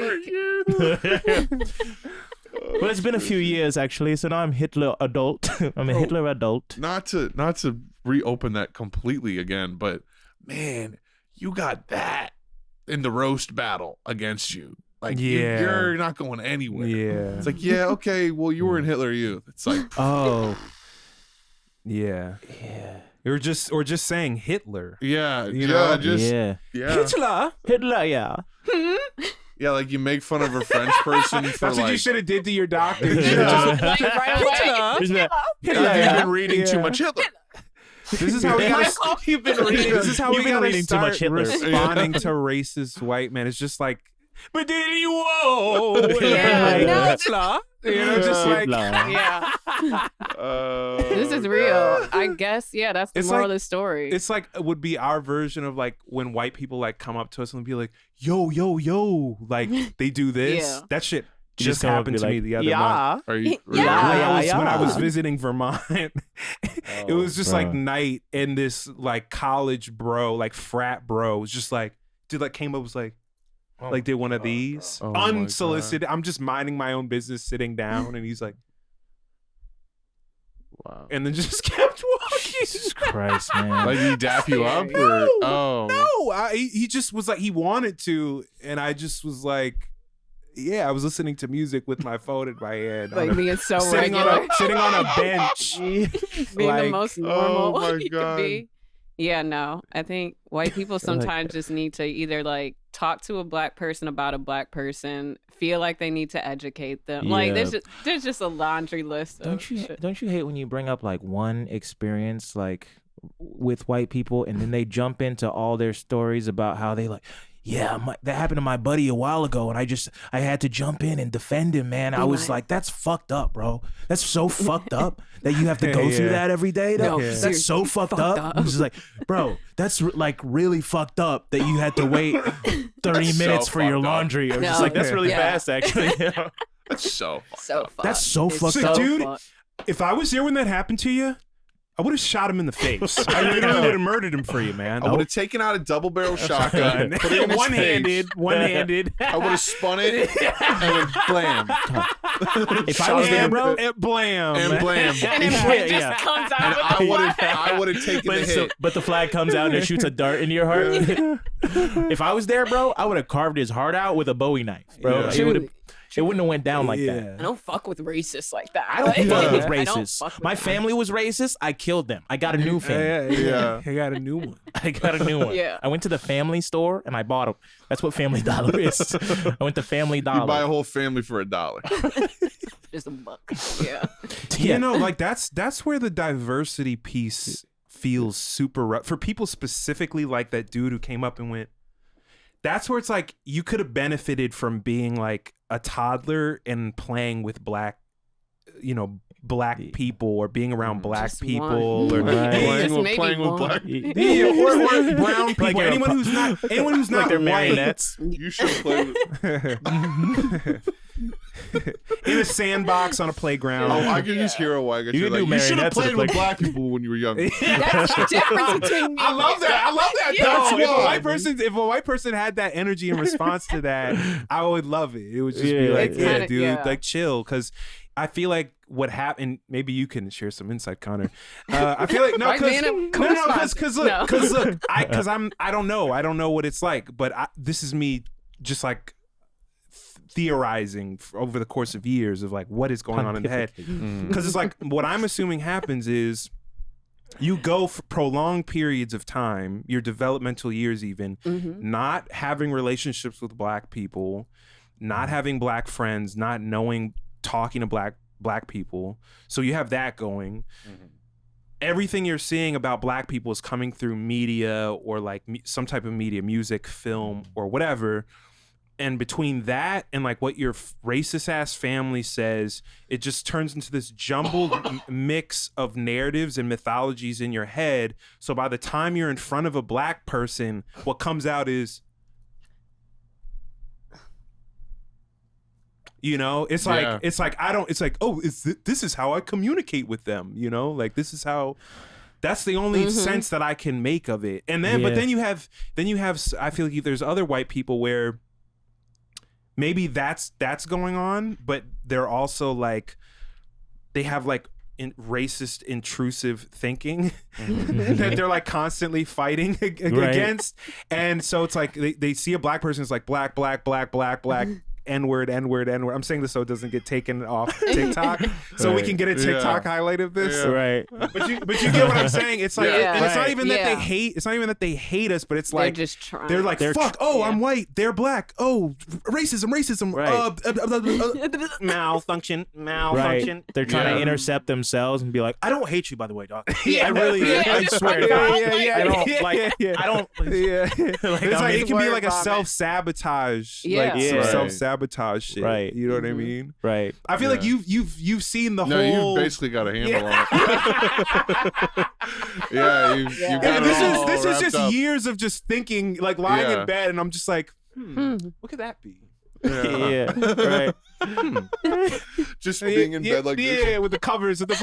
Well, it's been a few years actually, so now I'm Hitler adult. I'm a Hitler adult. not to reopen that completely again, but man, you got that in the roast battle against you. Like Yeah. you're not going anywhere. Yeah. It's like, yeah, okay, well, you were in Hitler Youth. It's like, Oh, Yeah. yeah. Or just saying Hitler. yeah, You yeah, know? just Yeah. Hitler. Hitler, yeah. yeah, like you make fun of a French person for That's like. what you should have did to your doctor. You Yeah. should've just- like right away. Isn't that- Hitler. Have you Yeah. been reading Yeah. too much Hitler? This is how we gotta. You've been reading. This is how you've we been gotta reading too start much Hitler. responding to racist white men. It's just like, but did you whoa? Yeah, Like, no, Hitler. You know, just like. Hitler. Yeah, this is Oh, real. I guess. Yeah, that's the It's moral like- of the story. It's like it would be our version of like when white people like come up to us and be like, yo, yo, yo, like they do this. Yeah. That shit You just come up happened and to be me like, the other month. yeah. Are you? Yeah. When I was yeah. visiting Vermont, it was just like night, and this like college bro, like frat bro, was just like, dude, like came up, was like did one of these Oh my unsolicited. I'm just minding my own business, sitting down, and he's like, Wow. and then just kept walking. Jesus Christ, man. Like he dap you up, or No, oh No, he just was like, he wanted to, and I just was like, yeah, I was listening to music with my phone in my hand, like being so sitting regular, on a bench. being the like, most oh normal my you God. could be. Yeah, no. I think white people sometimes just need to either like talk to a black person about a black person, feel like they need to educate them. Like Yeah. there's just a laundry list of Don't you hate when you bring up like one experience like with white people and then they jump into all their stories about how they like, that happened to my buddy a while ago, and I had to jump in and defend him, man. I was like, that's fucked up, bro. That's so fucked up that you have to go through that every day. Though. No, That's so fucked up. I'm just like, bro, that's like really fucked up that you had to wait 30 minutes for your laundry. I'm just like, that's really fast, actually. That's so fucked. That's so fucked So, up. dude, if I was there when that happened to you, I would have shot him in the face. I literally would have murdered him for you, man. I would have taken out a double barrel shotgun, put it in his face. One-handed. I would have spun it and then blam. If I was there, bro, blam. And blam. And his head just comes out And with the I would have taken the hit. but the flag comes out and it shoots a dart into your heart. If I was there, bro, I would have carved his heart out with a Bowie knife, bro. Yeah. It wouldn't have went down like that. I don't fuck with racists like that. I don't fuck with I don't racists. fuck with My them. family was racist. I killed them. I got a new family. Yeah. I got a new one. I got a new one. Yeah. I went to the family store and I bought them. That's what Family Dollar is. I went to Family You buy a Dollar. whole family for $1. Just a buck. Yeah. Yeah. You know, like that's where the diversity piece feels super rough for people specifically, like that dude who came up and went. That's where it's like you could have benefited from being like a toddler and playing with black people or being around black Just people one. or Right. Just maybe playing with one. black. yeah, or brown people. Like you're a anyone who's not like they're white. marionettes. You should have played with. In a sandbox on a playground. Oh, I can just hear a wag at You you. can do Like, you should have marionettes at played the with play- black people when you were younger. That's the difference between me. I love that. Yeah. That's That's why. if a white person had that energy in response to that, I would love it. It would just be Yeah. like, It's yeah, kinda- dude, yeah. like chill. Because I feel like what happened. Maybe you can share some insight, Connor. I feel like White man of co-sponsor. because No. look, I don't know what it's like, but this is me just like theorizing over the course of years of like what is going on in the head. Because it's like what I'm assuming happens is you go for prolonged periods of time, your developmental years even, not having relationships with black people, not having black friends, not knowing, talking to black people. So you have that going. Everything you're seeing about black people is coming through media or like some type of media, music, film, or whatever. And between that and like what your racist ass family says, it just turns into this jumbled mix of narratives and mythologies in your head. So by the time you're in front of a black person, what comes out is, you know, it's like, Yeah. it's like, this is how I communicate with them, you know, like this is how, that's the only sense that I can make of it. And then, but then you have, I feel like there's other white people where maybe that's going on, but they're also like, they have like racist, intrusive thinking that they're like constantly fighting against. And so it's like they see a black person, it's like black, N-word. I'm saying this so it doesn't get taken off TikTok, so we can get a TikTok highlight of this. Yeah. Right. But you get what I'm saying. It's like, Yeah. and it's not Right. even that Yeah. they hate. It's not even that they hate us, but it's They're like just trying. they're like, fuck. Oh, yeah. I'm white. They're black. Oh, racism. Right. Malfunction. Right. They're trying Yeah. to intercept themselves and be like, I don't hate you, by the way, dog. Yeah. I really, Yeah. I swear to God. Yeah. I don't like. I don't. Yeah. Like, It's I like mean, it can be like a Vomit. self-sabotage. Yeah. Like Yeah. Right. self-sabotage shit. Right. You know what I mean? Right. I feel like Yeah. you've seen the No, whole. you've basically got a handle on it. Yeah, you Yeah, got it all this is wrapped just up. years of just thinking, like lying Yeah. in bed, and I'm just like, what could that be? Yeah. Right. Just being in bed like this. Yeah, with the covers of the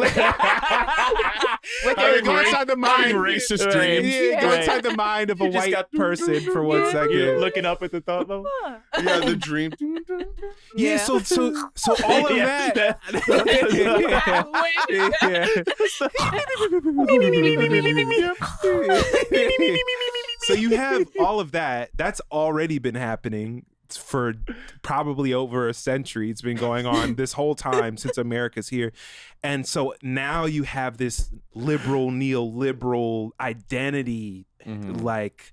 With Go your inside the mind. racist Right. dreams. Yeah, go Right. inside the mind of a You just white got- person for 1 Yeah. second. You're looking up at the thought level. Yeah, the dream. Yeah, so all of Yeah. that. So you have all of that. That's already been happening for probably over a century. It's been going on this whole time since America's here. And so now you have this liberal, neoliberal identity, like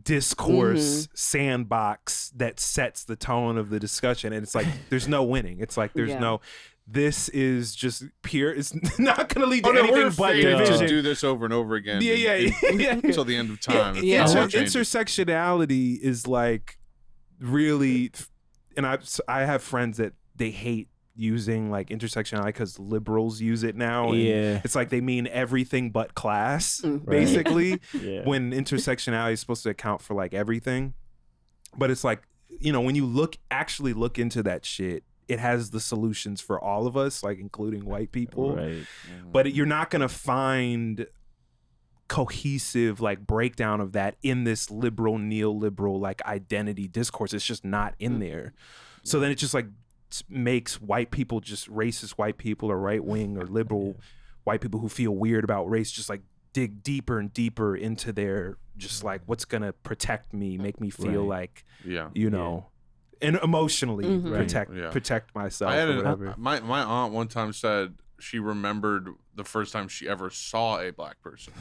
discourse sandbox that sets the tone of the discussion. And it's like, there's no winning. It's like, there's Yeah. no, this is just pure. It's not going to lead to Oh, no, anything we're but fated division. to do this over and over again. Yeah. Until the end of time. Yeah. Intersectionality is like really, and I have friends that they hate using like intersectionality because liberals use it now. And Yeah. it's like they mean everything but class, Mhm. basically. Yeah. When intersectionality is supposed to account for like everything, but it's like, you know, when you actually look into that shit, it has the solutions for all of us, like including white people. Right. But you're not gonna find cohesive like breakdown of that in this liberal neoliberal like identity discourse. It's just not in there. So then it just like makes white people, just racist white people or right wing or liberal white people who feel weird about race, just like dig deeper and deeper into their just like what's gonna protect me, make me feel like you know, and emotionally protect myself. I had or whatever. my aunt one time said she remembered the first time she ever saw a black person.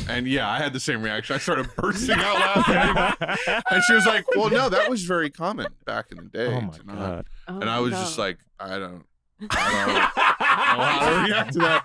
And yeah, I had the same reaction. I started bursting out laughing. And she was like, well, no, that was very common back in the day. Oh my God. And I was just like, I don't know how to react to that.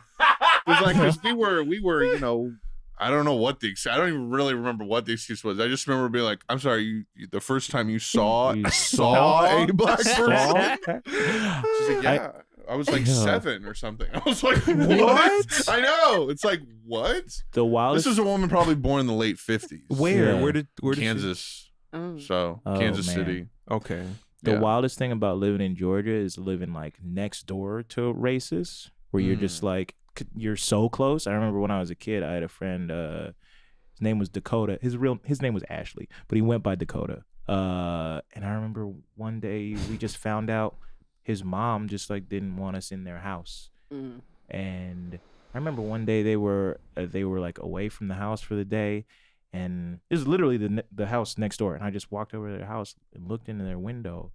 It was like, because we were, you know, I don't know what I don't even really remember what the excuse was. I just remember being like, I'm sorry, the first time you saw a black person? She's like, yeah. I was like 7 or something. I was like, what? I know. It's like, what? The wildest. This is a woman probably born in the late 50s. Where? Yeah. Where did Kansas. Oh. So, Oh, Kansas man. City. Okay. The Yeah. wildest thing about living in Georgia is living like next door to races, where you're just like, you're so close. I remember when I was a kid, I had a friend. His name was Dakota. His name was Ashley, but he went by Dakota. And I remember one day we just found out his mom just like didn't want us in their house. And I remember one day they were like away from the house for the day, and it was literally the house next door. And I just walked over to their house and looked into their window,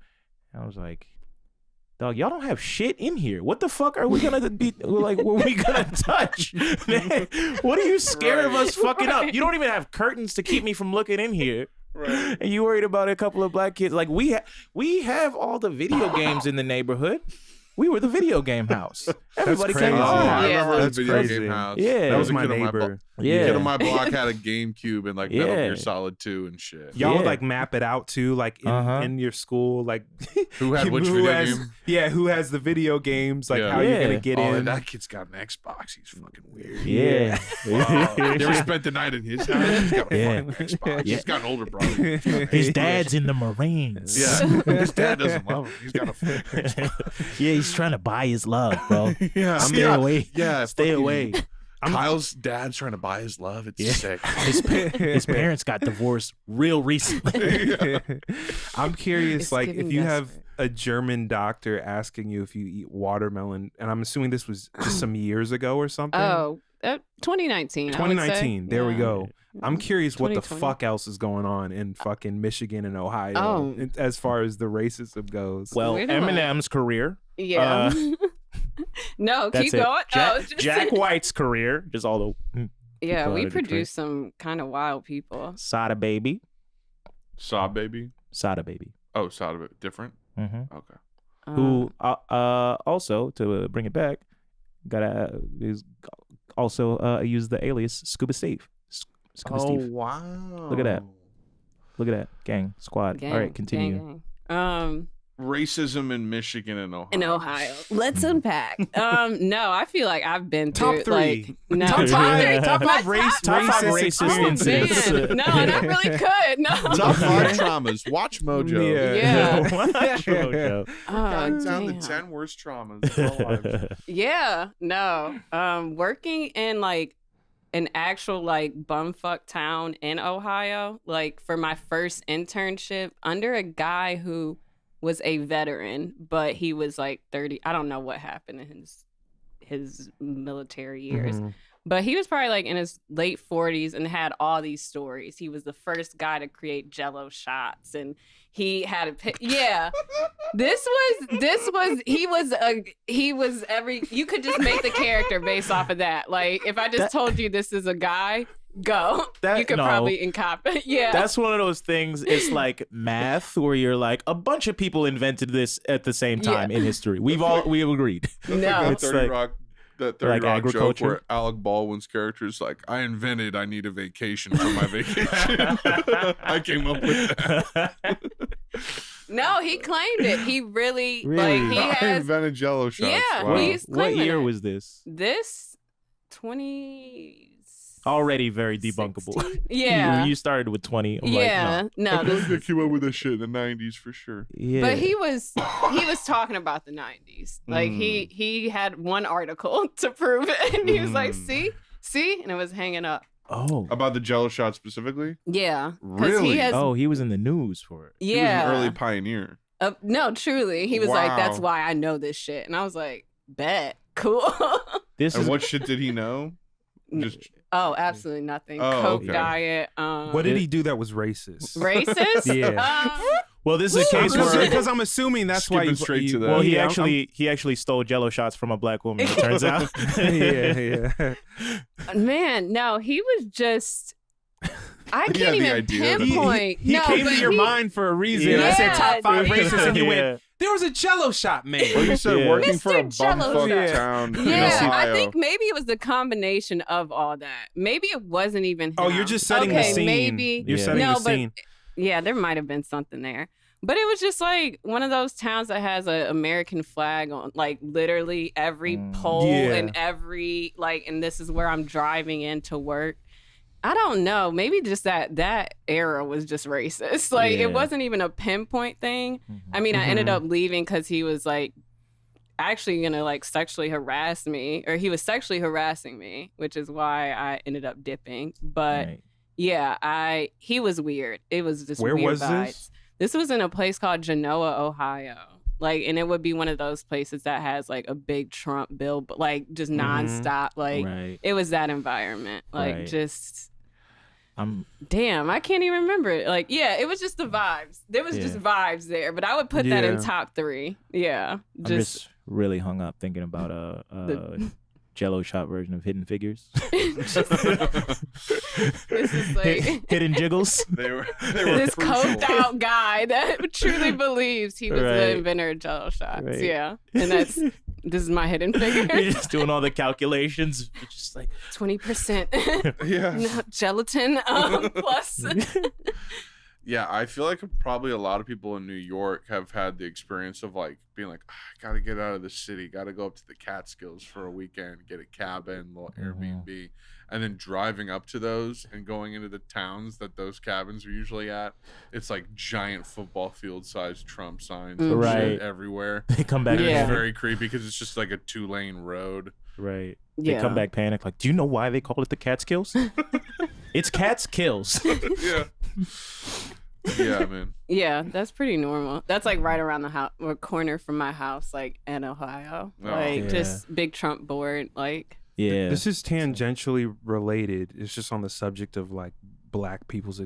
and I was like, dog, y'all don't have shit in here. What the fuck are we gonna be like? What are we gonna touch, man? What are you scared of us fucking up? You don't even have curtains to keep me from looking in here. Right. And you worried about a couple of black kids? Like we have all the video games in the neighborhood. We were the video game house. Everybody came crazy. home. I Yeah. remember That's the video crazy. game house. Yeah. That was a my kid on neighbor. Yeah. Kid on my block had a GameCube and like Metal Yeah. Gear Solid 2 and shit. Y'all would Yeah. like map it out too, like in your school, like Who had which video has, game? Yeah, who has the video games? Like Yeah. how you're gonna Yeah. get Oh, in. that kid's got an Xbox. He's fucking weird. Yeah. You ever spent the night in his house? He's got a Yeah. fucking Xbox. Yeah. He's got an older brother. His dad's in the Marines. Yeah. His dad doesn't love him. He's got a fucking Xbox. Yeah, he's trying to buy his love, bro. Yeah. Stay away. Yeah. Stay fucking- away. Kyle's dad's trying to buy his love. It's Yeah. sick. His parents got divorced real recently. I'm curious, It's like giving if you have desperate. a German doctor asking you if you eat watermelon, and I'm assuming this was just some years ago or something. Oh, 2019. I would say. 2019. There we Yeah. go. I'm curious what the 2020. fuck else is going on in fucking Michigan and Ohio Oh. as far as the racism goes. Well, Where do I- Eminem's career. Yeah. No, That's keep it. going. Jack, Oh, just- Jack White's career. Just all the Yeah, people we out of Detroit. produce some kind of wild people. Sada Baby. Sob baby. Sada Baby. Oh, Sob baby. Different. Mm-hmm. Okay. Who also, to bring it back, is also used the alias Scuba Steve. Scuba Steve. wow. Look at that. Look at that. Gang. Squad. Gang, All right, continue. gang. Racism in Michigan and Ohio. In Ohio. Let's unpack. No, I feel like I've been through Top three. Like, no, Top five. Top My five race. Top five racist racist experiences. incidents. Man. No, that really could. No. Top 5 traumas. Watch Mojo. Yeah. Mojo. Counting down the damn. 10 worst traumas of our lives. Yeah, no. Working in like an actual like bumfuck town in Ohio, like for my first internship under a guy who was a veteran, but he was like 30. I don't know what happened in his military years. Mhm. But he was probably like in his late 40s and had all these stories. He was the first guy to create Jello shots, and he had a yeah. He was every. You could just make the character based off of that. Like if I just told you this is a guy, Go. You could probably encop it. Yeah. That's one of those things. It's like math where you're like, a bunch of people invented this at the same time in history. We've agreed. That's No. like It's that 30 like- Rock. That 30 like Rock joke agriculture. where Alec Baldwin's character is like, I need a vacation from my vacation. I came up with that. No, he claimed it. He really, Really? like, he I has invented Jello shots. Yeah, Wow. he's What claiming year it. was this? This 20. Already very debunkable. 16? Yeah. You started with 20. I'm Yeah. like, No, I this think I came up with this shit in the 90s for sure. yeah. But he was talking about the 90s. Like he had one article to prove it, and he was like, see, and it was hanging up. Oh. About the Jello shot specifically? Yeah, 'cause Really? He has, Oh, he was in the news for it. He was yeah, an early pioneer. no, truly, he was like, that's Wow. why I know this shit, and I was like, bet, cool. This And is what shit did he know? Just Oh, absolutely nothing. Oh, Coke okay. diet. What did he do that was racist? Racist? Yeah. well, this is a case where Because I'm assuming that's why Skipping straight to that. well, he Yeah, actually stole Jello shots from a black woman. It turns out. yeah. Man, no, he was just. I He can't had the even idea. pinpoint. He no, came but to your mind for a reason. I said Yeah, top 5 dude. racists, and you Yeah. went, there was a Jello shot, man. well, you said Yeah. working for a Mr. Jello bumfuck shot. town in Yeah, Ohio. I think maybe it was the combination of all that. Maybe it wasn't even him. Oh, you're just setting okay, the scene. Maybe. You're Yeah. setting No, the but- scene. Yeah, there might have been something there. But it was just like one of those towns that has an American flag on like literally every pole Yeah. and every like, and this is where I'm driving into work. I don't know. Maybe just that era was just racist. Like Yeah. it wasn't even a pinpoint thing. I mean, I ended up leaving because he was like actually gonna like sexually harass me, or he was sexually harassing me, which is why I ended up dipping. But Right. yeah, he was weird. It was just Where weird was vibes. this? This was in a place called Genoa, Ohio. Like, and it would be one of those places that has like a big Trump bill, but like just nonstop. Like Right. it was that environment. Like Right. just I'm damn, I can't even remember it. Like, yeah, it was just the vibes. There was just vibes there, but I would put that in Yeah. top 3. Yeah, I'm just really hung up thinking about The- Jello shot version of Hidden Figures. this is like Hidden Jiggles. They were this crucial. coked out guy that truly believes he was Right. the inventor of Jello shots. Right. Yeah, and this is my hidden You're figure. just doing all the calculations. You're just like 20% Yeah. gelatin plus. Yeah, I feel like probably a lot of people in New York have had the experience of like being like, I gotta get out of the city, gotta go up to the Catskills for a weekend, get a cabin, little Airbnb, and then driving up to those and going into the towns that those cabins are usually at. It's like giant football field sized Trump signs and Right. shit everywhere. they come back. And Yeah. it's very creepy because it's just like a 2-lane road. Right. They Yeah. come back panic. Like, do you know why they call it the Catskills? It's Catskills. Yeah. Yeah, man. Yeah, that's pretty normal. That's like right around the house, or corner from my house, like in Ohio. Oh. Like Yeah. just big Trump board. Like Yeah. This is tangentially related. It's just on the subject of like black people's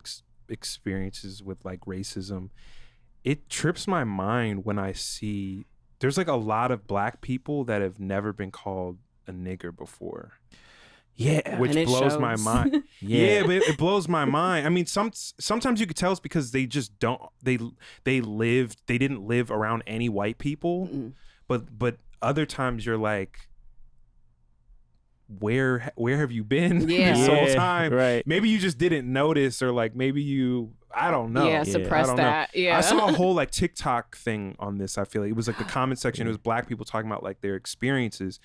experiences with like racism. It trips my mind when I see there's like a lot of black people that have never been called a nigger before, yeah. which and it blows my shows. mind. Yeah. But it blows my mind. I mean, sometimes you could tell it's because they just don't. They didn't live around any white people, Mm. but other times you're like, where have you been Yeah. this whole time? Right. Maybe you just didn't notice, or like maybe you, I don't know. yeah, I suppress don't know. that. Yeah. I saw a whole like TikTok thing on this. I feel like it was like the comment section. It was black people talking about like their experiences,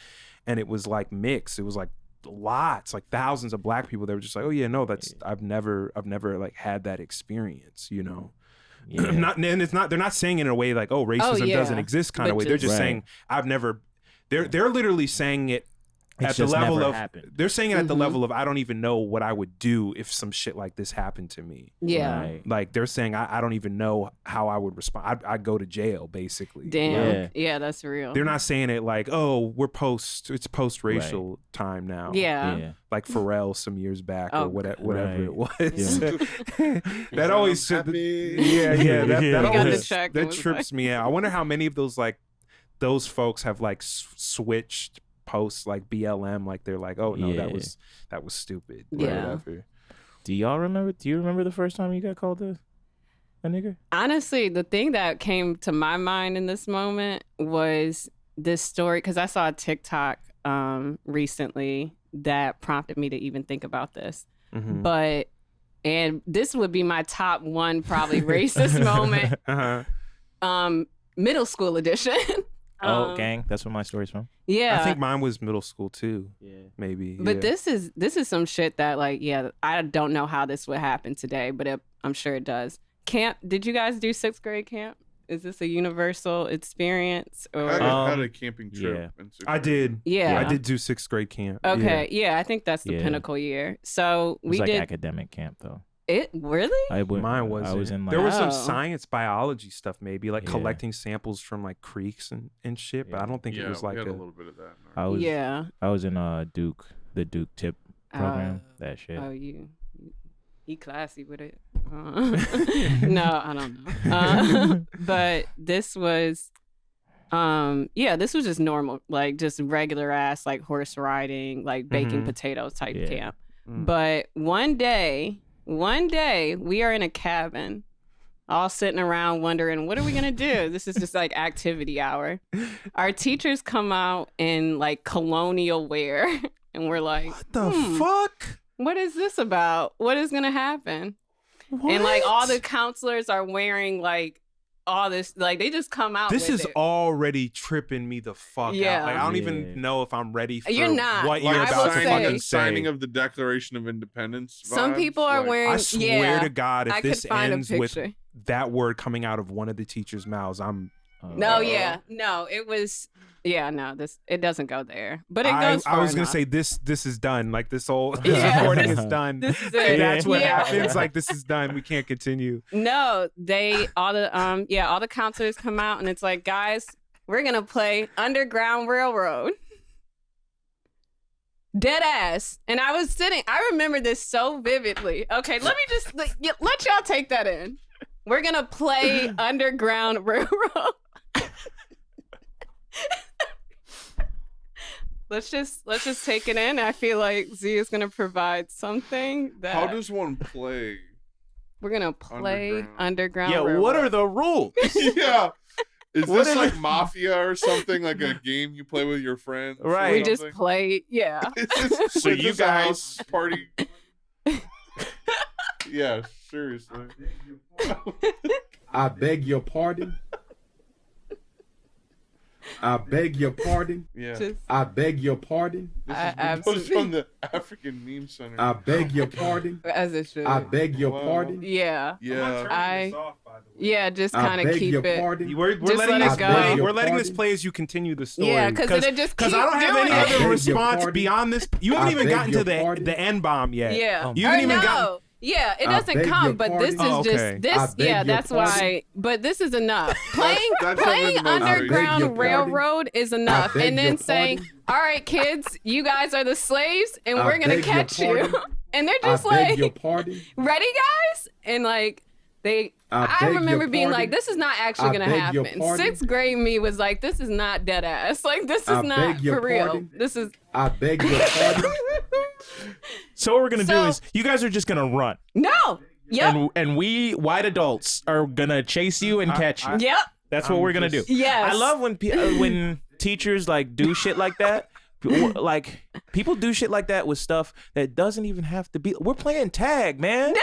and it was like mixed. It was like lots, like thousands of black people. They were just like, oh yeah, no, that's I've never like had that experience, you know. Yeah. And it's not. They're not saying it in a way like, oh, racism yeah. doesn't exist kind of But way. They're just- just Right. saying I've never. They're literally saying it It's at the just level never of. happened. They're saying it at the Mhm. level of I don't even know what I would do if some shit like this happened to me. yeah. Right. Like they're saying I don't even know how I would respond. I'd go to jail basically. Damn. Yeah. Yeah. That's real. They're not saying it like, oh, it's post-racial time now. Yeah. Yeah. Like Pharrell some years back Oh, or whatever right. it was. Yeah. That always Happy. yeah, Yeah. that He got the always check and that was trips me out. I wonder how many of those folks have like switched posts like BLM, like they're like, oh no, Yeah. that was stupid. or Yeah. whatever. Do y'all remember? Do you remember the first time you got called a nigger? Honestly, the thing that came to my mind in this moment was this story, because I saw a TikTok recently that prompted me to even think about this. Mhm. And this would be my top one probably racist moment. Middle school edition. Gang. That's where my story's from. Yeah. I think mine was middle school too. Yeah. Maybe. But yeah. this is some shit that, like, yeah, I don't know how this would happen today, but I'm sure it does. Camp, did you guys do 6th grade camp? Is this a universal experience? Or I had a camping trip. yeah. In 6th I grade. did. Yeah. I did do 6th grade camp. Okay, yeah, I think that's the Yeah. pinnacle year. So It was we like did academic camp though. it. Really? Mine was. I was in like. There was some Oh. science biology stuff, maybe like Yeah. collecting samples from like creeks and shit. But Yeah. I don't think Yeah, it was we like had a. a little bit of that. I was. Yeah. I was in the Duke tip program. That shit. Oh, he classy with it. No, I don't know. But this was, this was just normal, like just regular ass, like horse riding, like baking Mhm. potatoes type Yeah. camp. Mm. But one day we are in a cabin, all sitting around wondering, what are we gonna do? This is just like activity hour. Our teachers come out in like colonial wear, and we're like, What the fuck? what is this about? What is gonna happen? And like all the counselors are wearing like all this, like they just come out. This with is it. already tripping me the fuck Yeah. out. Like I don't Yeah. even know if I'm ready for You're not. what Like you're I about will to say- fucking signing say. of the Declaration of Independence. Some vibes, people are like- wearing. I swear yeah, to God, if I this could find ends a with picture. that word coming out of one of the teachers' mouths, I'm. No, it was. Yeah, no, it doesn't go there, but it goes. I was far gonna enough. say this is done. Like this whole Yeah. recording is done. This is If it. that's what Yeah. happens. Like this is done. We can't continue. No, all the counselors come out and it's like, guys, we're gonna play Underground Railroad. Dead ass. And I remember this so vividly. Okay, let me just let y'all take that in. We're gonna play Underground Railroad. Let's just take it in. I feel like Z is gonna provide something that How does one play? we're gonna play Underground. Underground Yeah. Railroad. What are the rules? Yeah. Is What this is like it? Mafia or something? Like a game you play with your friends? or Right. we just something? play, yeah. Is this, So is you this a guys- house party? Yeah, seriously. I beg your pardon. I beg your pardon. Yeah. Just I beg your pardon. This I is absolutely- from the African Meme Center. I beg your pardon. as it should. I beg your Wow. pardon. Yeah. Yeah. Just I kind of beg keep your it. pardon. We're Just letting let this it go. play. Your We're letting this pardon? play as you continue the story. Yeah, because it'll just Because keep I don't have doing any I other beg your response pardon. beyond this. You haven't I even beg gotten your to pardon. the N bomb yet. Yeah. You haven't Or even no. gotten. Yeah, it I doesn't beg come, your but this is pardon. Oh, okay. just this. I beg Yeah, your that's pardon. why. But this is enough. Playing That's playing the most I beg Underground your pardon. Railroad is enough, beg and then your saying, pardon. "All right, kids, you guys are the slaves, and I we're gonna beg your catch you." pardon. And they're I just beg like, your pardon. "Ready, guys?" And like they. I beg remember your being pardon. like, "This is not actually I gonna beg your happen." pardon. 6th grade me was like, "This is not dead ass. Like this is I not beg your for real. pardon. This is." I beg your pardon. So what we're gonna do So- is you guys are just gonna run, No. Yep. and we white adults are gonna chase you and catch you. Yep. That's what we're gonna do. Yes. I love when teachers like do shit like that. Like people do shit like that with stuff that doesn't even have to be. We're playing tag, man.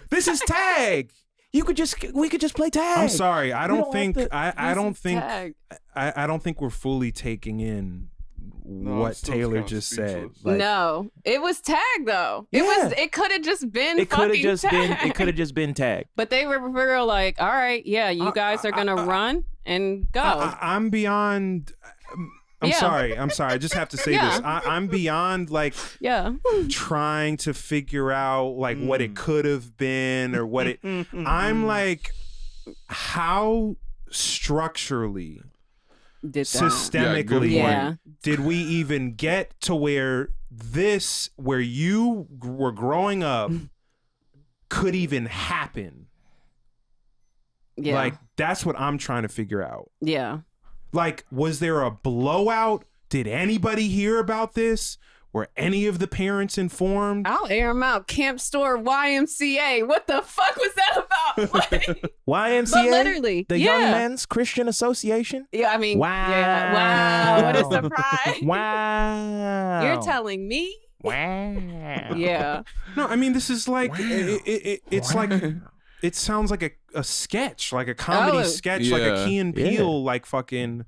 This is tag. We could just play tag. I'm sorry. I We don't don't think. have to- I don't think. Tag. I don't think we're fully taking in I'm what still Taylor kinda just said. speechless. Like, No, it was tag though. Yeah. It could have just been. It could have fucking just tag. been. It could have just been tag. But they were real like, all right, yeah, you guys are gonna run and go. I'm beyond. I'm Yeah. sorry. I'm sorry. I just have to say Yeah. this. I'm beyond like yeah. trying to figure out like what it could have been or what it. I'm like, how structurally, Did that. systemically, Yeah. did we even get to where you were growing up could even happen? Yeah. Like that's what I'm trying to figure out. Yeah. Like, was there a blowout? Did anybody hear about this? Were any of the parents informed? I'll air them out. Camp Store YMCA. What the fuck was that about? Like, YMCA? but literally. The yeah. Young Men's Christian Association? Yeah, I mean, Wow. yeah. Wow. What a surprise. Wow. You're telling me? Wow. Yeah. No, I mean, this is like, it's like, it sounds like a sketch, like a comedy sketch, like a Key and Peele, like fucking.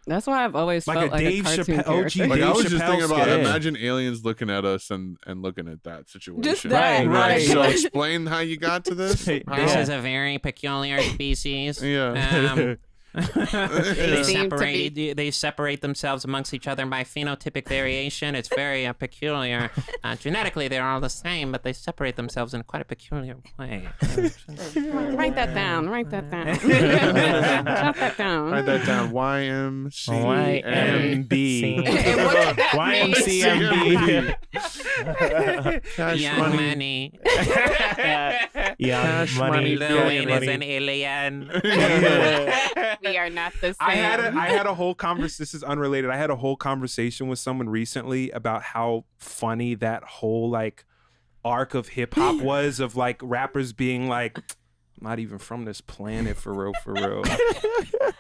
That's why I've always Like felt a Dave like a cartoon Chappelle- OG character. Like I was just Chappelle thinking about sketch. imagine aliens looking at us and looking at that situation. Just that, right. So explain how you got to this. This How? is a very peculiar species. Yeah. They seem to they separate themselves amongst each other by phenotypic variation. It's very peculiar. Genetically, they're all the same, but they separate themselves in quite a peculiar way. Write that down. Write that down. Jot that down. Write that down. YMCA. YMB. And what did that mean? YMCMB. Cash Young money. money. Young Cash money. money. Lil Young Wayne is money. an alien. We are not the same. I had a whole conversation. This is unrelated. I had a whole conversation with someone recently about how funny that whole like arc of hip hop was, of like rappers being like, "I'm not even from this planet for real, for real."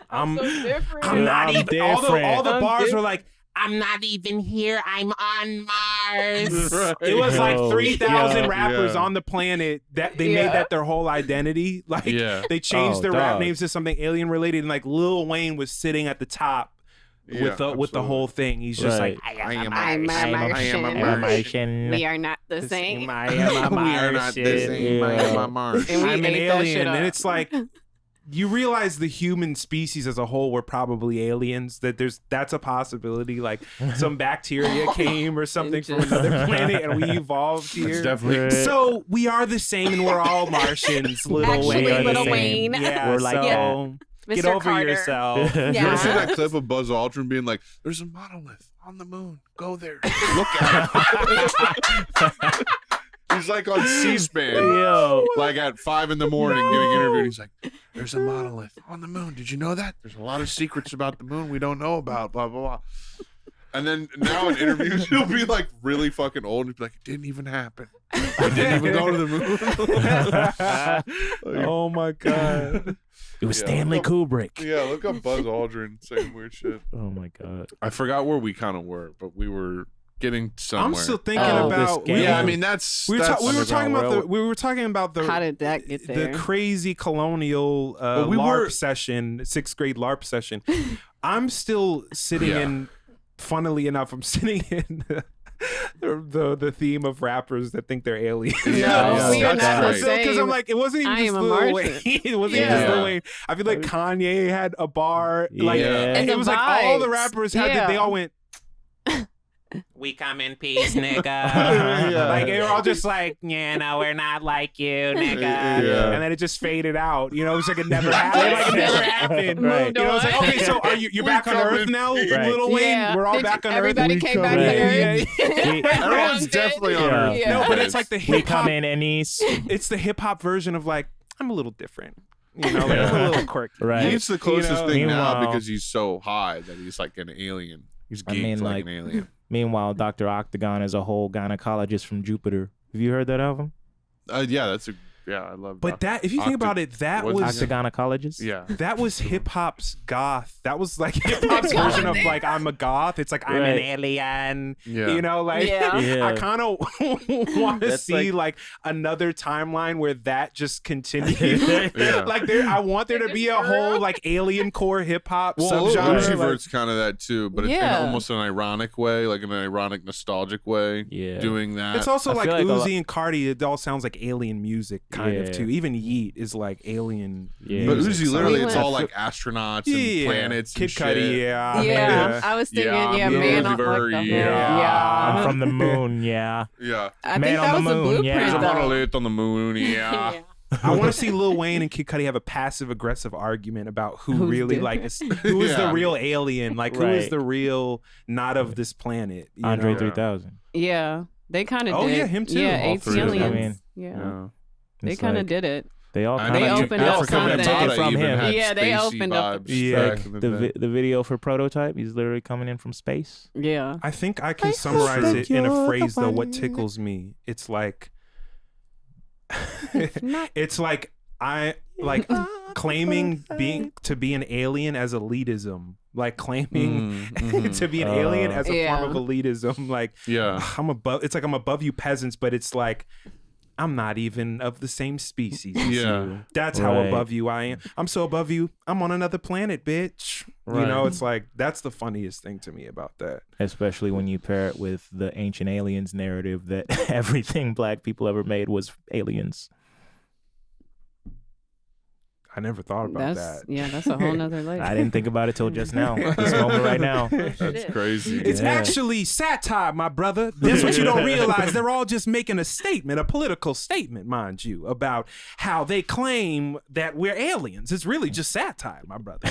I'm so different. I'm not I'm even. All the I'm bars different. were like, I'm not even here. I'm on Mars. it was like Yo, 3,000 yeah, rappers yeah. on the planet that they made that their whole identity. Like Yeah. they changed Oh, their rap dog. names to something alien related, and like Lil Wayne was sitting at the top with the whole thing. He's just Right. like, I'm a I'm a Martian. Martian. We are not the same. I am a We are not the Martian. same. I am a Mars. And we I'm an ate that shit alien, up. and it's like you realize the human species as a whole were probably aliens. That's a possibility. Like some bacteria came or something from another planet, and we evolved here. It's definitely. So we are the same, and we're all Martians. Little Actually, Wayne. Little same. Wayne. Yeah, We're like so get Mr. over Carter. yourself. You ever see Yeah. that clip of Buzz Aldrin being like, "There's a monolith on the moon. Go there. Look at it." He's like on C-SPAN, Yo. like at 5 a.m. getting interviewed. He's like, "There's a monolith on the moon. Did you know that? There's a lot of secrets about the moon we don't know about." Blah blah blah. And then now in interviews, he'll be like really fucking old and be like, "It didn't even happen. I didn't even go to the moon." Oh my god. It was Yeah. Stanley Kubrick. Yeah, look up Buzz Aldrin saying weird shit. Oh my god. I forgot where we kind of were, but we were getting somewhere. I'm still thinking Oh, about. this game. Yeah, I mean that's We were talking about Underground the How did that get the there? crazy colonial we LARP were- session, 6th grade LARP session. I'm still sitting Yeah. in. Funnily enough, I'm sitting in the theme of rappers that think they're aliens. No, we are That's not the right. same. Because I'm like, it wasn't even I just am a Lil Martian. Wayne. It wasn't Yeah. just Lil Wayne. I feel like Kanye had a bar. Like, Yeah. And it the was like all the vibes. rappers had. Yeah. They all went. We come in peace, nigga. Yeah. Like they were all just like, yeah, no, we're not like you, nigga. Yeah. And then it just faded out. You know, it was like it never happened. Like it never happened. Right. You know, it's like, okay, so you're back on come Earth in now, peace. Little Wayne? Yeah. We're all Did back on Earth. everybody We came come back in. to Yeah. Earth. Everyone's definitely on Yeah. Earth. Yeah. No, but it's like the We hip come hop. in, Anise. It's the hip hop version of like, I'm a little different. You know, like, I'm a little quirky. Right. He's the closest You know, thing now meanwhile- because he's so high that he's like an alien. He's I geeked mean, like like- an alien. Meanwhile, Dr. Octagon is a whole gynecologist from Jupiter. Have you heard that album? Yeah, I love. But that, if you think about it, that what's was his- Octagonologist? Yeah. that was hip hop's goth. That was like hip hop's version of like I'm a goth. It's like I'm an Right. alien. Yeah. You know, like Yeah. Yeah. I kind of want to That's see like another timeline where that just continues. Yeah. Like I want there to be a whole like alien core hip hop Well, subgenre. Uzi like- Vert's kind of that too, but it's in Yeah. almost an ironic way, like an ironic, nostalgic way. Yeah. Doing that. It's also I like feel like a Uzi lot- and Cardi. It all sounds like alien music, kind of Yeah. too. Even Yeet is like alien. Yeah. but music. Uzi, So- literally, We it's went- all like astronauts and Yeah. planets Kid and Cudi, shit. yeah. Yeah, I was thinking, Yeah, yeah, Bill man on like Cosby, the whole, yeah. I'm from the moon, yeah. Yeah. I Man think on that the was the moon, blueprint. yeah. There's a though. monolith on the moon. Yeah. Yeah. I want to see Lil Wayne and Kid Cudi have a passive aggressive argument about who Who's really different? like who is the Yeah. real alien, like who is Right. the real not of this planet. You Andre know? 3000. Yeah, they kind of Oh, yeah, yeah, him too. Yeah, All eight three of them. aliens. I mean, yeah. Yeah. They It's kind of like- did it. They all I kind know They of opened up something. took it from even him. had Yeah, they spacey opened up vibes Yeah. back in the day. The video for Prototype, he's literally coming in from space. Yeah. I think I can summarize it in a phrase though. What tickles me? It's like, it's like claiming to be an alien as elitism. Like claiming to be an alien as a form of elitism. Like, Yeah. I'm above. It's like I'm above you peasants, but it's like I'm not even of the same species as Yeah. you. That's how Right. above you I am. I'm so above you. I'm on another planet, bitch. You know, it's like that's the funniest thing to me about that. Especially when you pair it with the ancient aliens narrative that everything black people ever made was aliens. I never thought about that. Yeah, that's a whole nother layer. I didn't think about it till just now. This moment right now. That's crazy. It's Yeah. actually satire, my brother. That's what you don't realize. They're all just making a statement, a political statement, mind you, about how they claim that we're aliens. It's really just satire, my brother.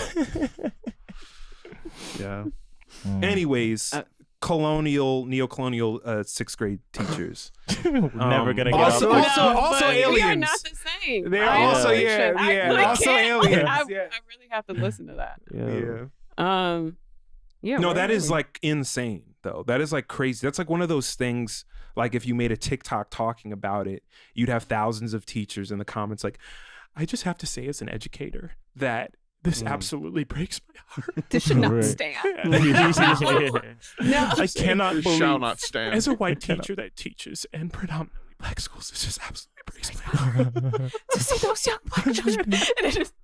Yeah. Anyways, neocolonial 6th grade teachers. We're never gonna get also, off. also but aliens. We are not the same. They're I also, really yeah, should. I yeah, really also can't. aliens, I yeah. really have to listen to that. Yeah. Yeah. No, where that are is we? like insane, though. That is like crazy. That's like one of those things, like if you made a TikTok talking about it, you'd have thousands of teachers in the comments like, I just have to say as an educator that this absolutely breaks my heart. This should not Right. stand. No, I cannot This believe, shall not stand. as a white teacher that teaches in predominantly black schools, it just absolutely breaks my heart. To see those young black children. And it just,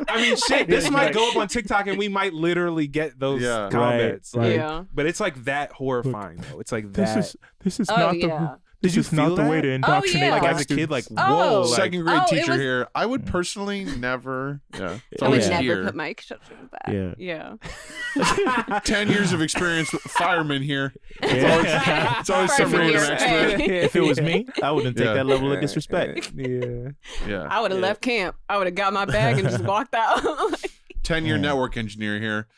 I mean, shit, this might go up on TikTok and we might literally get those Yeah. comments. Right. Like, Yeah. But it's like that horrifying, though. It's like that. This is oh, not yeah. Did you feel the way that? to indoctrinate yeah. Like black as a kid, like, students. whoa. Oh. Like, Second grade it teacher was- here. I would personally never. Yeah. It's I would always never here. put my children back. Yeah. Yeah. 10 years of experience with firemen here. Yeah. It's always some Freshman random year. expert. Hey. If it was me, I wouldn't take Yeah. that level of disrespect. Yeah. Yeah. I would have left camp. I would have got my bag and just walked out. 10-year Yeah. network engineer here.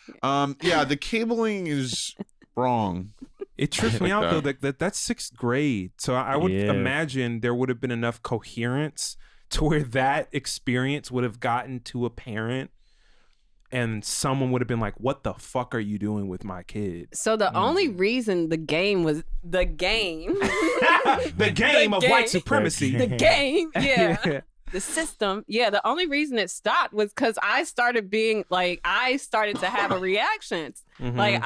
Yeah, the cabling is wrong. It trips me Like out, though, that. that's 6th grade. So I would Yeah. imagine there would have been enough coherence to where that experience would have gotten to a parent and someone would have been like, what the fuck are you doing with my kid? So the only reason the game was the game, The game of game. white supremacy. the game, yeah. The system, yeah. The only reason it stopped was because I started to have a reaction. Mhm. Like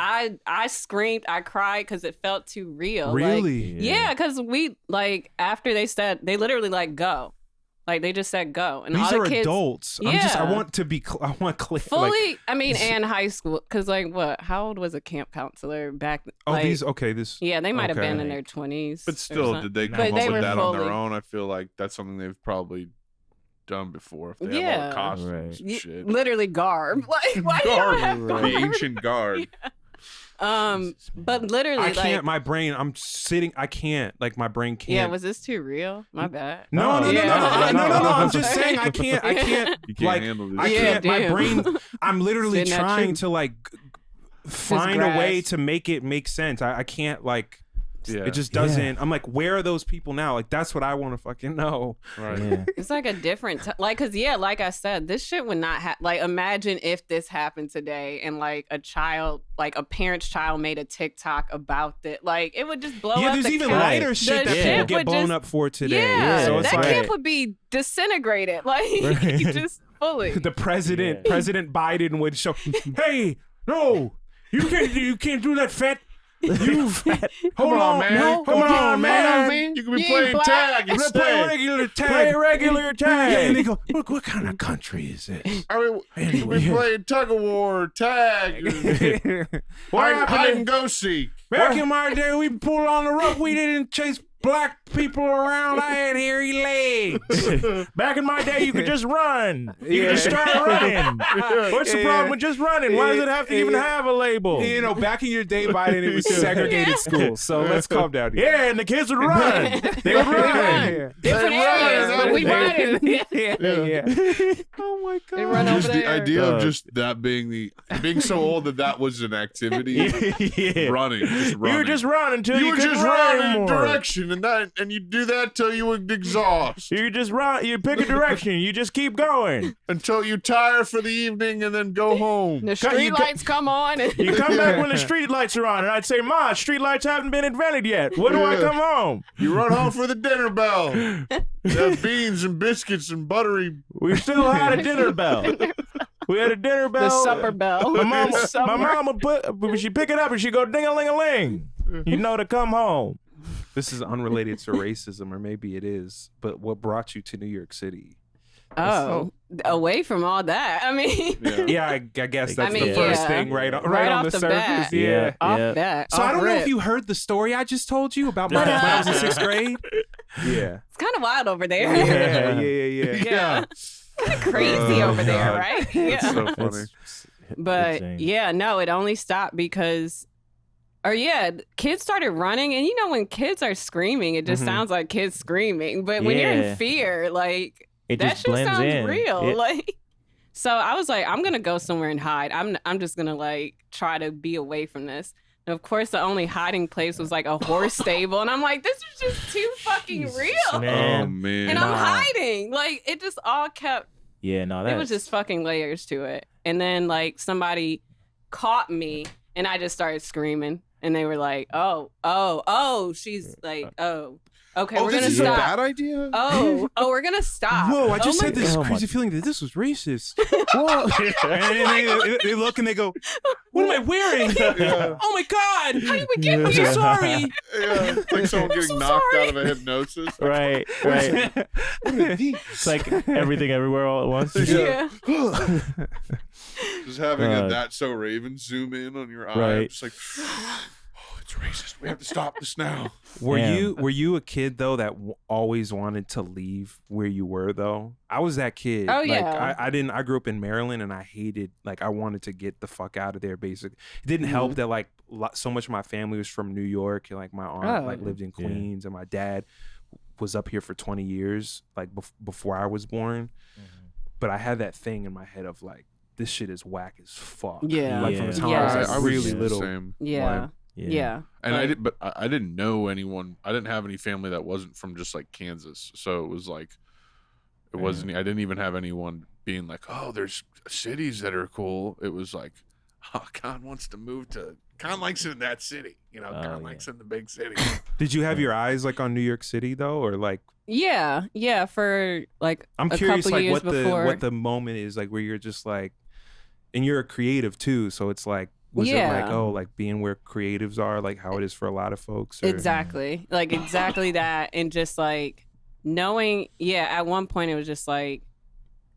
I screamed, I cried because it felt too real. Like, Really? yeah, because we after they said they literally go, like they just said go, and These all are the kids adults. I Yeah. want to be, I want clear. fully. Like, I mean, and high school, because like what? How old was a camp counselor back? oh, like, this. Yeah, they might have okay. been in their 20s. But still, did they come But up they with were that on their fully- own? I feel like that's something they've probably done before. If they have all Yeah. the costumes Right. and shit. Literally garb. Like why do y'all have The garb? ancient guard. But literally, I like, can't, my brain, I'm sitting, I can't, like my brain can't. yeah, was this too real? My bad. No, Yeah. I'm just saying I can't You can't like handle this. I Yeah, can't. My damn. brain. I'm literally Sitting at trying you. to like find a way grasp. to make it make sense. I can't like. Yeah. It just doesn't. I'm like, where are those people now? Like that's what I want to fucking know. Right. Yeah. It's like a different like, cause yeah, like I said, this shit would not like. Imagine if this happened today, and like a child, like a parent's child, made a TikTok about it. Like it would just blow up. Yeah, there's the even camp. lighter shit The that shit people get would blown just- up for today. Yeah, So it's that like camp would be disintegrated. Like just fully. the president, Yeah. President Biden would show. Hey, no, you can't do that, fat. You hold on, man. no, Hold on, man. You could be You playing black. tag Let's play instead. regular tag. Play regular tag. Yeah, and they go, what kind of country is this? I mean, Anyway. we played tug of war, tag, What hide happened? and go seek. Back in my day, we pulled on the rope. We didn't chase black people around. I had hairy legs. Back in my day, you could just run. You Yeah. could just start running. What's the Yeah. problem with just running? Why does it have to even Yeah. have a label? You know, back in your day, Biden, it was segregated schools. So let's calm down here. Yeah, and the kids would run. They would run. Different areas, but we riding. Yeah. Oh my They run over Just the there. idea of just that being so old that was an activity. Yeah. Running, just running. You were just running until You you were couldn't just run running in anymore. direction, and and you do that till you exhaust. You just run. You pick a direction. You just keep going until you tire for the evening and then go home. The street lights come on. And you come back when the street lights are on, and I'd say, "Ma, street lights haven't been invented yet. When do I come home?" You run home for the dinner bell. There's beans and biscuits and buttery. We still had a dinner bell. We had a dinner bell. The supper bell. My mom would she'd pick it up and she'd go ding-a-ling-a-ling. You know to come home. This is unrelated to racism, or maybe it is, but what brought you to New York City? Oh, away from all that. I mean, yeah, I guess that's the yeah. first thing right on off the the surface. bat. Yeah. Off that. So off I don't know rip. if you heard the story I just told you about when I was in 6th grade. Yeah. It's kind of wild over there. Yeah. Kind of crazy over there, right? That's so funny. But yeah, no, it only stopped because, kids started running, and you know when kids are screaming, it just sounds like kids screaming. But when you're in fear, like it that just shit blends sounds in. real. Like, so I was like, I'm gonna go somewhere and hide. I'm just gonna like try to be away from this. And of course, the only hiding place was like a horse stable, and I'm like, this is just too fucking real. Man. Oh man. And I'm hiding. Like it just all kept. Yeah, no, It was just fucking layers to it. And then like somebody caught me and I just started screaming and they were like, oh, she's like, oh, okay, we're this gonna is stop. a bad idea. Oh, we're gonna stop. Whoa, I just my had this God. crazy feeling that this was racist. Whoa. And they look and they go, what am I wearing? Oh my God. How you would get I'm here? so sorry. Yeah, it's like someone getting so knocked sorry. out of a hypnosis. right. It's like everything everywhere all at once. Yeah. Just having a That's So Raven zoom in on your eye. Right. Just like, it's racist. We have to stop this now. Were Damn. you a kid though that always wanted to leave where you were though? I was that kid. Oh, Like, yeah. I grew up in Maryland and I hated, like, I wanted to get the fuck out of there. Basically, it didn't help that like so much of my family was from New York, and like my aunt like lived in Queens, and my dad was up here for 20 years, like before I was born. But I had that thing in my head of like, this shit is whack as fuck. Yeah. Like from the time Yes. I was I like, was really the little. same. Yeah. Yeah. And I didn't know anyone. I didn't have any family that wasn't from just like Kansas. So it was like, it wasn't. I didn't even have anyone being like, oh, there's cities that are cool. It was like, oh, Con wants to move to. Con likes it in that city. You know, Con likes it in the big city. Did you have your eyes like on New York City though, or like? Yeah. For like I'm a curious, couple like years what before. the moment is like where you're just like, and you're a creative too, so it's like, was it Yeah. like, oh, like being where creatives are, like how it is for a lot of folks? Or? Exactly. Like exactly that. And just like knowing, at one point it was just like,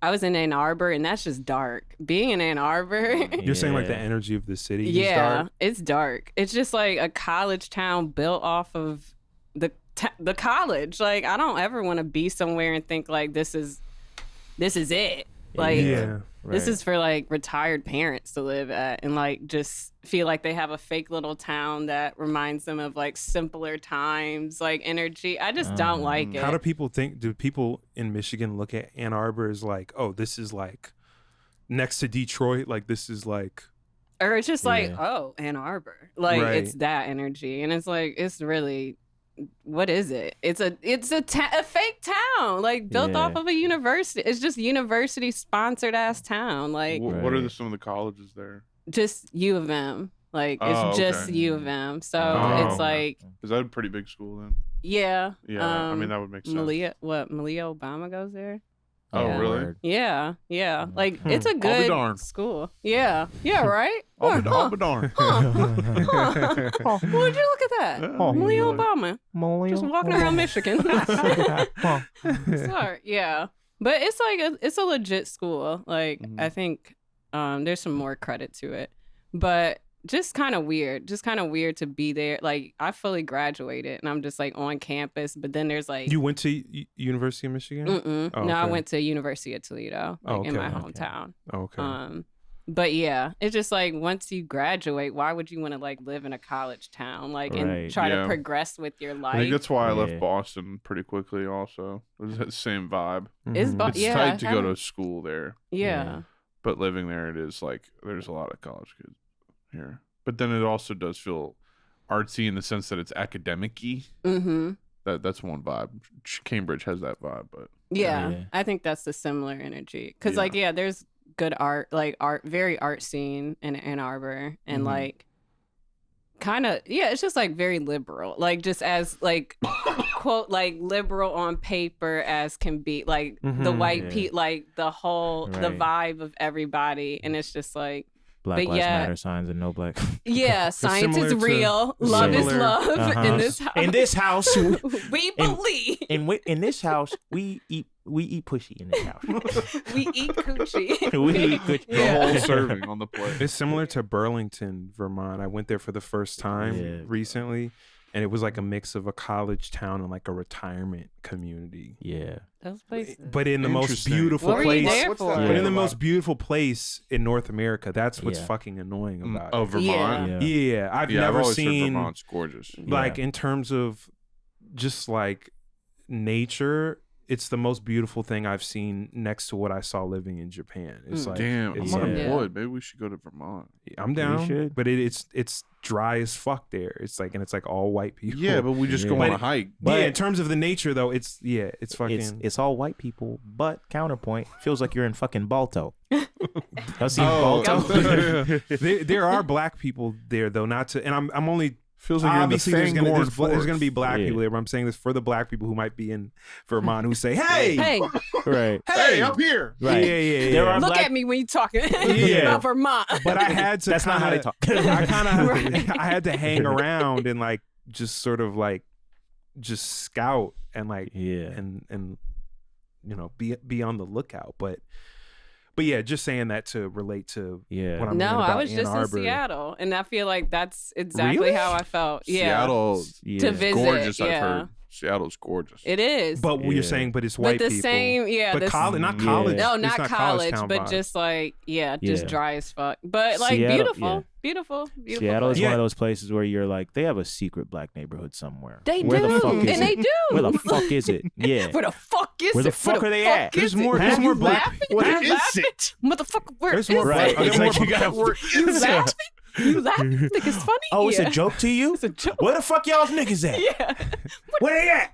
I was in Ann Arbor and that's just dark. Being in Ann Arbor. You're saying like the energy of the city is Yeah, dark? it's dark. It's just like a college town built off of the college. Like I don't ever want to be somewhere and think like this is it. Like this is for like retired parents to live at and like just feel like they have a fake little town that reminds them of like simpler times, like energy. I just don't like it. How do people think? Do people in Michigan look at Ann Arbor as like, oh, this is like next to Detroit? Like this is like, or it's just like, oh, Ann Arbor. Like Right. it's that energy, and it's like it's really. What is it? It's a fake town, like built off of a university. It's just university sponsored ass town, like What are some of the colleges there? just U of M. Like it's just okay. U of M. So Oh. it's like Is that a pretty big school then? yeah. Yeah, I mean that would make sense. Malia Obama goes there. Oh, Yeah. really? Yeah. Like it's a I'll be good darned. school. Yeah, right. I'll be darned. Would you look at that? Oh, Malia really? Obama. Just walking around Michigan. Sorry, yeah. But it's like it's a legit school. Like I think there's some more credit to it. But just kind of weird to be there. Like I fully graduated and I'm just like on campus, but then there's like you went to University of Michigan? Oh, no, I okay. went to University of Toledo, like in my hometown. Okay. But yeah, it's just like once you graduate, why would you want to like live in a college town, like and try to progress with your life? I think that's why I left Boston pretty quickly. Also, it was that same vibe. It's It's tight to go to school there. Yeah. But living there, it is like there's a lot of college kids here. But then it also does feel artsy in the sense that it's academic-y. Mm-hmm. That's one vibe. Cambridge has that vibe, but Yeah, I think that's the similar energy. Because like, there's good art, like very art scene in Ann Arbor, and like, kind of, it's just like very liberal, like just as like quote like liberal on paper as can be, like the white like the whole the vibe of everybody, and it's just like. Black Lives Matter signs and no black. Yeah, science is real. Love is love. In this house. In this house, we believe. In this house, we eat pussy. In this house, we eat coochie. We eat coochie. the whole serving on the plate. It's similar to Burlington, Vermont. I went there for the first time recently, and it was like a mix of a college town and like a retirement community. Yeah. Those places. But in the most beautiful what place. Were you there for? But in the most beautiful place in North America. That's what's fucking annoying about it. Oh, Vermont? Yeah. I've never always seen heard Vermont's gorgeous. Like in terms of just like nature, it's the most beautiful thing I've seen next to what I saw living in Japan. It's like damn, it's I'm like, unemployed. Maybe we should go to Vermont. I'm down, but it's dry as fuck there. It's like all white people. Yeah, but we just go on a hike. But in terms of the nature though, it's fucking it's all white people. But counterpoint, feels like you're in fucking Balto. Y'all seen Balto? there are black people there though. Not to, and I'm only. Feels like obviously there's going to be black people there, but I'm saying this for the black people who might be in Vermont who say, "Hey, right, hey, up here, right, yeah. Look at me when you talking about Vermont." But I had to. That's not how they talk. I had to hang around and like just sort of like just scout and like and you know be on the lookout, but yeah, just saying that to relate to what I'm No, about I was Ann just Arbor. in Seattle, and I feel like that's exactly Really? how I felt. Yeah, Seattle to visit. Gorgeous. I've heard Seattle's gorgeous. It is. But what you're saying, but it's white but the people. same, But college, not college. No, It's not college, town but vibes. just like just dry as fuck. But like Seattle, beautiful. Seattle is place. one of those places where you're like, they have a secret black neighborhood somewhere. They Where do, the fuck is and it? they do. Where the fuck is it? Yeah. Where the fuck is it? Where the fuck are they at? There's more black. What is it? Motherfucker, where There's is more it? black. It's like you gotta You laughing? You laughing? You think it's funny? Oh, it's a joke to you? It's a joke. Where the fuck y'all's niggas at? Yeah. Where they at?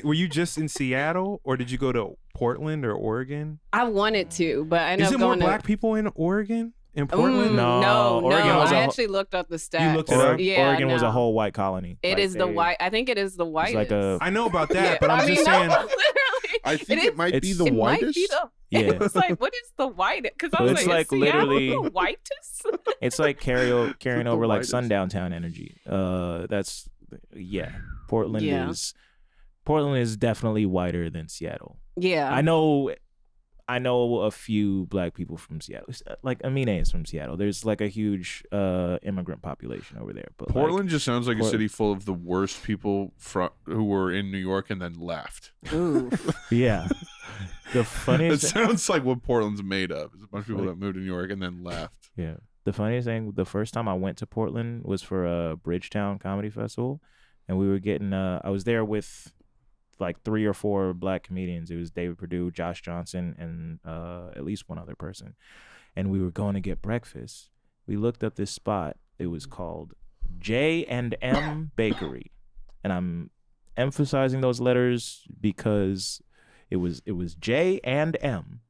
Were you just in Seattle or did you go to Portland or Oregon? I wanted to, but I ended Is up it more going black people in Oregon? In Portland? No, Oregon was I a- actually looked up the stats. You looked it up? Yeah, Oregon was no. a whole white colony. It Like, is the they- white. I think it is the It's whitest. like a I know about that, but I I'm mean, just no, saying. literally. I think it might be the It might whitest. be the. Yeah. It's like, what is the whitest? Because I Well, was it's like, like is Seattle literally- the whitest? it's like carrying over like whitest. sundown town energy. That's Portland is definitely whiter than Seattle. Yeah. I know a few black people from Seattle. Like Amine is from Seattle. There's like a huge immigrant population over there. But Portland just sounds like a Port- city full of the worst people who were in New York and then left. Ooh. yeah. The It funniest sounds like what Portland's made of. It's a bunch of people that moved to New York and then left. Yeah. The funniest thing, the first time I went to Portland was for a Bridgetown Comedy Festival, and we were getting I was there with like 3 or 4 black comedians. It was David Perdue, Josh Johnson, and at least one other person. And we were going to get breakfast. We looked up this spot. It was called J&M Bakery. And I'm emphasizing those letters because it was J and M.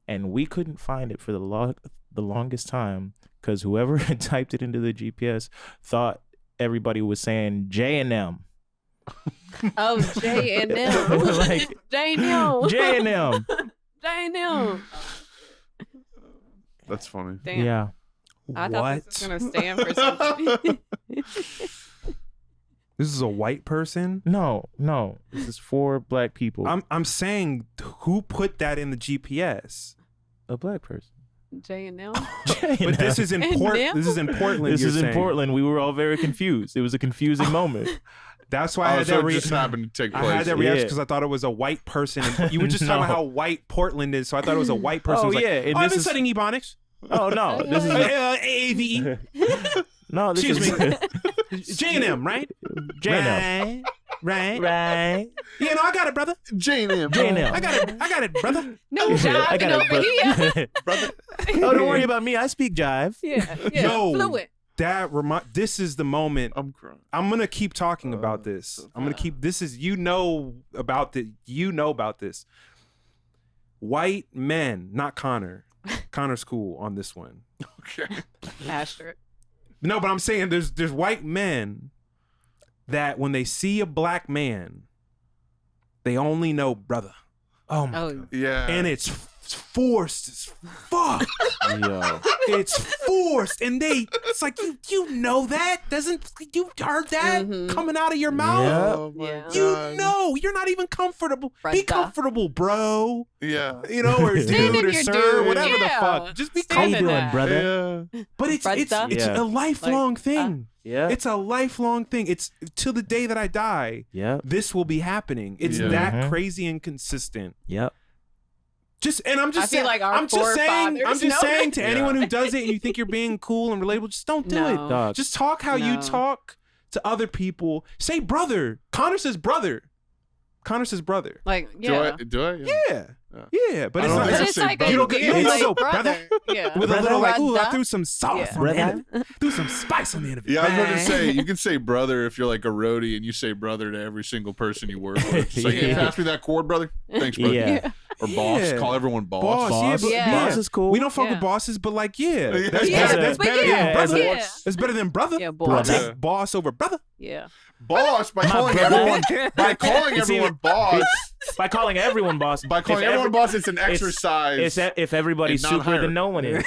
And we couldn't find it for the longest time because whoever had typed it into the GPS thought everybody was saying J&M. Oh, J&M. Like, J&M. J&M. J&M. That's funny. Damn. Yeah. I thought this was going to stand for something. This is a white person? No. This is 4 black people. I'm saying who put that in the GPS? A black person. J&M. But this is in Portland. This is in Portland. This is in saying. Portland. We were all very confused. It was a confusing moment. That's why I had so that it just happened to take place. I had that reaction Yeah. because I thought it was a white person. And you were just talking No. about how white Portland is, so I thought it was a white person. Oh, I was like, yeah, and I've this been is- studying Ebonics. Oh no. This is AAVE. no. This Excuse is me. J&M, right? J&M. Right. Right. Yeah, no, I got it, brother. J&M. J&M. I got it, brother. No I jiving got over it, here. brother. Oh, don't worry about me. I speak jive. Yeah. Yo. Fluid. This is the moment. I'm crying. I'm gonna keep talking about this. I'm gonna keep. This is about this. White men, not Connor. Connor's cool on this one. Okay. Asterisk. No, but I'm saying there's white men that when they see a black man, they only know brother. Oh my Oh, Yeah. And it's forced as fuck. Yo. It's forced, and it's like you know that you heard that coming out of your mouth. Oh my Yeah. God. You know you're not even comfortable. Be Brotha. comfortable, bro. Yeah. You know, or Stand dude, in or your sir, dude. whatever the Yeah. fuck. Just be Stand How you in comfortable. doing, that. brother? Yeah. But it's Brotha. a lifelong thing. Yeah. It's a lifelong thing. It's till the day that I die. Yep. This will be happening. It's Yeah. that crazy and consistent. Yep. I'm just I feel saying, like our I'm just saying, forefathers know saying to that. anyone who does it and you think you're being cool and relatable, just don't do it. No. Dog. Just talk how you No. talk to other people. Say brother. Connor says brother. Connor says brother. Like, yeah. Do I? Yeah. Yeah. But I it's don't not think But like, I it's say like brother. You don't get- you don't like go, brother. brother? Yeah. with a little like, ooh, I Brother. threw some sauce Yeah. on the end Brother. of it. Threw some spice on the end of it. Yeah, I was going to Man. say, you can say brother if you're like a roadie and you say brother to every single person you work with. Just like, hey, Yeah. pass me that cord, brother. Thanks, brother. Yeah. Or boss. Yeah. Call everyone boss. Boss, Boss. yeah, but, Yeah. Boss is cool. We don't fuck Yeah. with bosses, but like, yeah, Yeah. that's Yeah, better. That's but better yeah, than brother. yeah. That's better than brother. Yeah, But I'll boss. take boss over brother. Yeah. Boss by calling brother. everyone boss. By calling everyone boss. By calling If everyone every- boss, it's an exercise. It's if everybody's And not super, her. then no one is.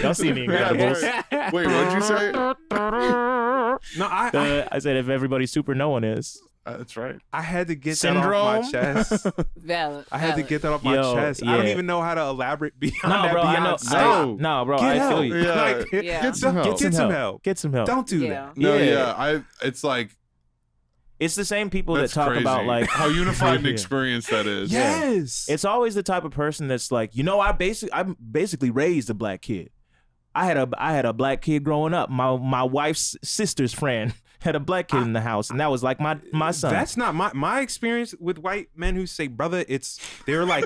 Y'all see me, Yeah, Incredibles. right. Wait, what'd you say? No, I said if everybody's super, no one is. That's right. I had to get that off my Syndrome? chest. Valid. I had to get that off my Yo, chest. I don't yeah. even know how to elaborate beyond No, that. bro, I know. beyond stop. No, bro, Get I help. feel you. Yeah. Like, Yeah. Get some help. Get some help. Get some help. Don't do Yeah. that. No, Yeah. yeah. It's like It's the same people that's that talk crazy. about like how unified an Yeah. experience that is. Yes. It's always the type of person that's like, I'm basically raised a black kid. I had a black kid growing up. My wife's sister's friend had a black kid in the house, and that was like my son. That's not my experience with white men who say brother. They're like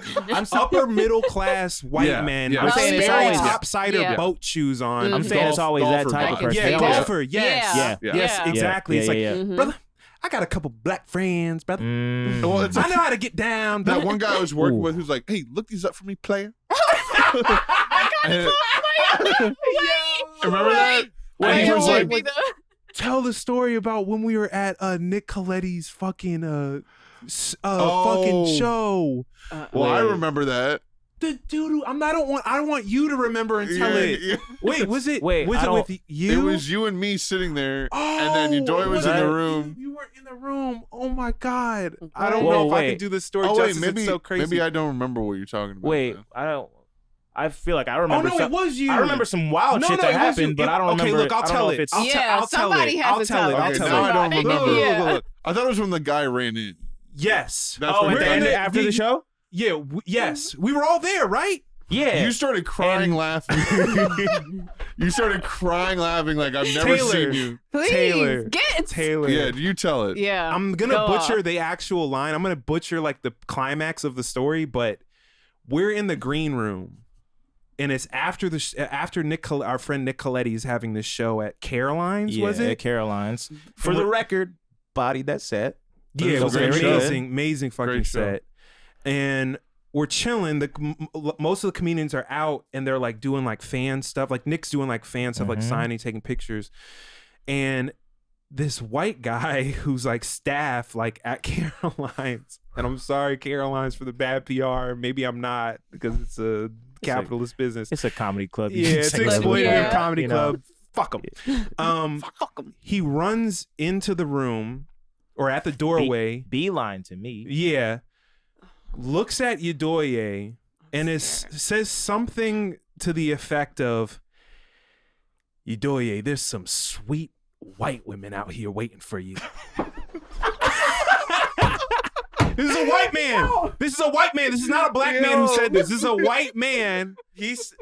upper middle class white Yeah, men yeah. with I'm saying it's very always- topsider Yeah. boat shoes on. I'm saying it's always that golfer type of vibes. person. Yeah, They always- golfer. Yes. Yeah. Yeah. Yes, Yeah. exactly. Yeah, It's yeah, like, yeah. brother, I got a couple black friends, brother. Well, it's I like know how to get down. that brother. one guy I was working Ooh. with who's like, "Hey, look these up for me, player." And- Remember that? And he was like, Tell the story about when we were at Nick Coletti's fucking Oh. fucking show. "Well, I remember that." The dude who I don't want you to remember and tell it. Yeah. Wait, was it Wait, was I it don't- with you? It was you and me sitting there, Oh, and then Yedoye was in that- the room. You weren't in the room. Oh my god. I don't Whoa, know if I wait. can do this story Oh wait, justice. maybe It's so crazy. maybe I don't remember what you're talking about. Wait, then. I feel like I Oh remember. no, it was you. I remember some wild No, shit no, that it was you. happened, but I don't Okay, remember. look, I'll I don't tell know it. if it's. I'll Yeah, tell somebody it. has I'll to tell tell it. it. I'll Okay, tell now it. I don't Look, remember. look, look, look. I thought it was when the guy ran in. Yes. That's Oh, what at the it end was. after the show. Yeah. Yes. We were all there, right? Yeah. You started crying, laughing. You started crying, laughing like I've never Taylor. seen you. Please Taylor. get. Taylor. Yeah, you tell it. Yeah. I'm gonna Go butcher off. the actual line. I'm gonna butcher like the climax of the story, but we're in the green room, and it's after our friend Nick Coletti is having this show at Caroline's. Yeah, Was it? at Caroline's. For the record, bodied that set. Yeah, it So was very amazing fucking Great show. set. And we're chilling. Most of the comedians are out, and they're like doing like fan stuff. Like Nick's doing like fan stuff, like signing, taking pictures. And this white guy who's like staff, like at Caroline's, and I'm sorry, Caroline's, for the bad PR. Maybe I'm not, because it's a capitalist business. It's a comedy club. You Yeah, can it's say an whatever you exploitative want, comedy you know? club. Fuck him. He runs into the room or at the doorway. Beeline to me. Yeah. Looks at Yedoye and says something to the effect of, Yedoye, there's some sweet white women out here waiting for you. This is a white man. This is a white man. This is not a black man who said this. This is a white man.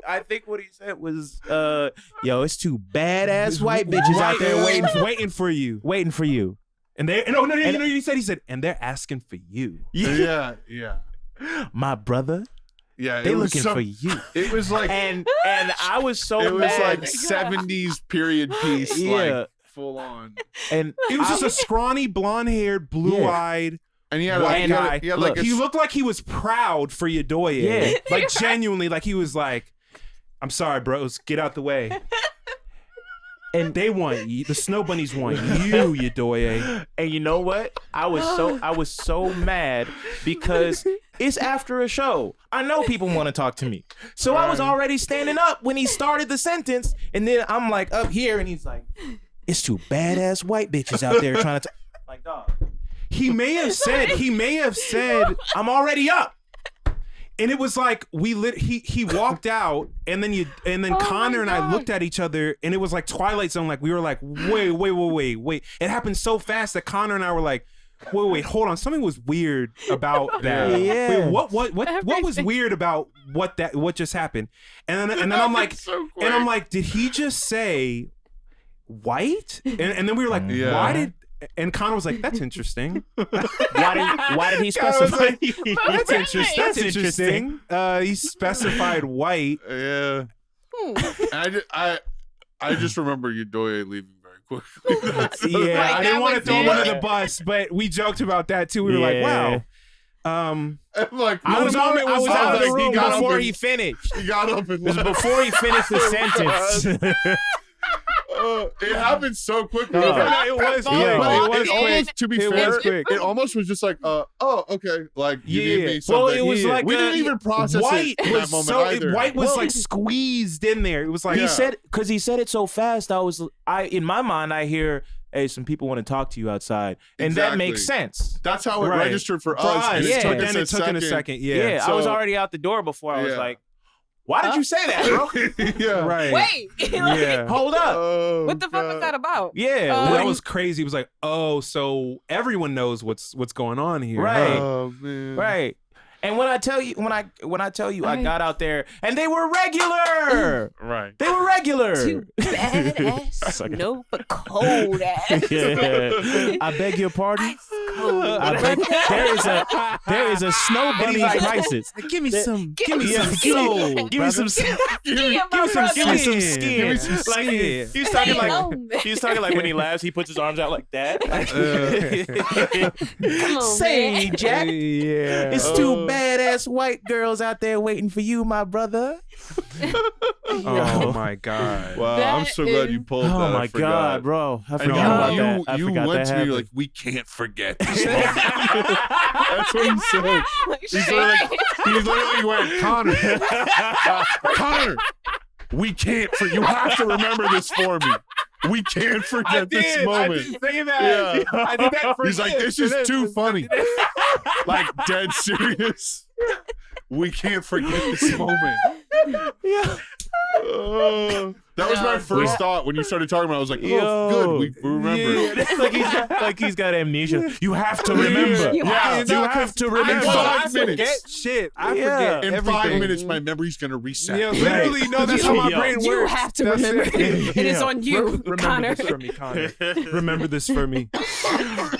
I think what he said was, yo, it's two badass white bitches out there waiting for you. waiting for you. And they you know he said, and they're asking for you. Yeah. My brother. Yeah, They it was looking for you. It was like And I was so it was mad. like 70s period piece, Yeah. like full on. And It was just a scrawny, blonde-haired, blue-eyed And he had white guy. he had like He looked like he was proud for Yedoye. Yeah. Like genuinely, like he was like, "I'm sorry, bros, get out the way." And they want you. The snow bunnies want you, Yedoye. And you know what? I was so mad because it's after a show. I know people want to talk to me. So I was already standing up when he started the sentence, and then I'm like up here and he's like, "It's two badass white bitches out there trying to talk." Like, dog. He may have said, I'm already up. and it was like he walked out, and then Connor and I looked at each other, and it was like Twilight Zone. Like we were like, wait. It happened so fast that Connor and I were like, wait, hold on. Something was weird about that. Yeah. Wait, what was weird about what just happened? And then I'm like, did he just say white? And then we were like, Yeah. why did? And Connor was like, "That's interesting." Why did he specify? That's interesting. He specified white. Yeah. I just remember Yedoye leaving very quickly. Yeah, Like, I didn't that want to was throw him it. under the bus, but we joked about that too. We were like, Yeah. "Wow." I'm like, I was out of the room got before up he finished. He got up and It was before he finished the sentence. it happened so quickly. No. It was quick. Yeah. But It was quick. almost, to be It fair, was quick. it almost was just like, oh, okay, like you Yeah. gave me something. Well, it was like we didn't even process White it in that was moment so either. white was Well, like squeezed in there. It was like He said, because he said it so fast, in my mind, I hear, "Hey, some people want to talk to you outside," and that Exactly. makes sense. That's how it Right. registered for For us. us, and yeah. it took but then it took in a second. Yeah, I was So- already out the door before I was Yeah. like, "Why did you say that, bro?" yeah. Right. Wait, like, Yeah. Hold up. Oh, what the fuck was that about? Yeah, Well, what that do was crazy. It was like, oh, so everyone knows what's going on here. Right. huh? Oh man. right. And when I tell you, I got out there and they were regular. Right. They were regular. Too badass, no, but cold ass. Yeah. I beg your pardon. Ice cold. I beg, there is a snow bunny crisis. Give me some. Give me Yeah, some give me- soul, give me some Give Give me some skin. Give me some Like, skin. he's talking like Hey, he's talking like when he laughs, he puts his arms out like that. Come on, Say, man. Jack, Yeah. it's two badass white girls out there waiting for you, my brother. Oh my God. Wow, That I'm so glad you is- pulled that. Oh I my forgot. God, bro! I And forgot about that. I you forgot went that to me happened. like, we can't forget this moment. That's what he said. Like, He's shit. literally went, Connor, we can't you have to remember this for me. We can't forget this moment. I did say that. Yeah. I did that for He's like, this is too funny. Like, dead serious. We can't forget this moment. Yeah. That was my Yeah. first thought when you started talking about it. I was like, oh, Yo. good. We remember. Yeah. like he's got amnesia. You have to remember. You have You have to In remember. 5 forget minutes. shit. I Yeah. forget In everything. 5 minutes, my memory's going to reset. Yeah, literally, no, that's how my Yo. brain works. You have to That's remember. it. It is on you, Remember Connor. this for me, Connor. Remember this for me.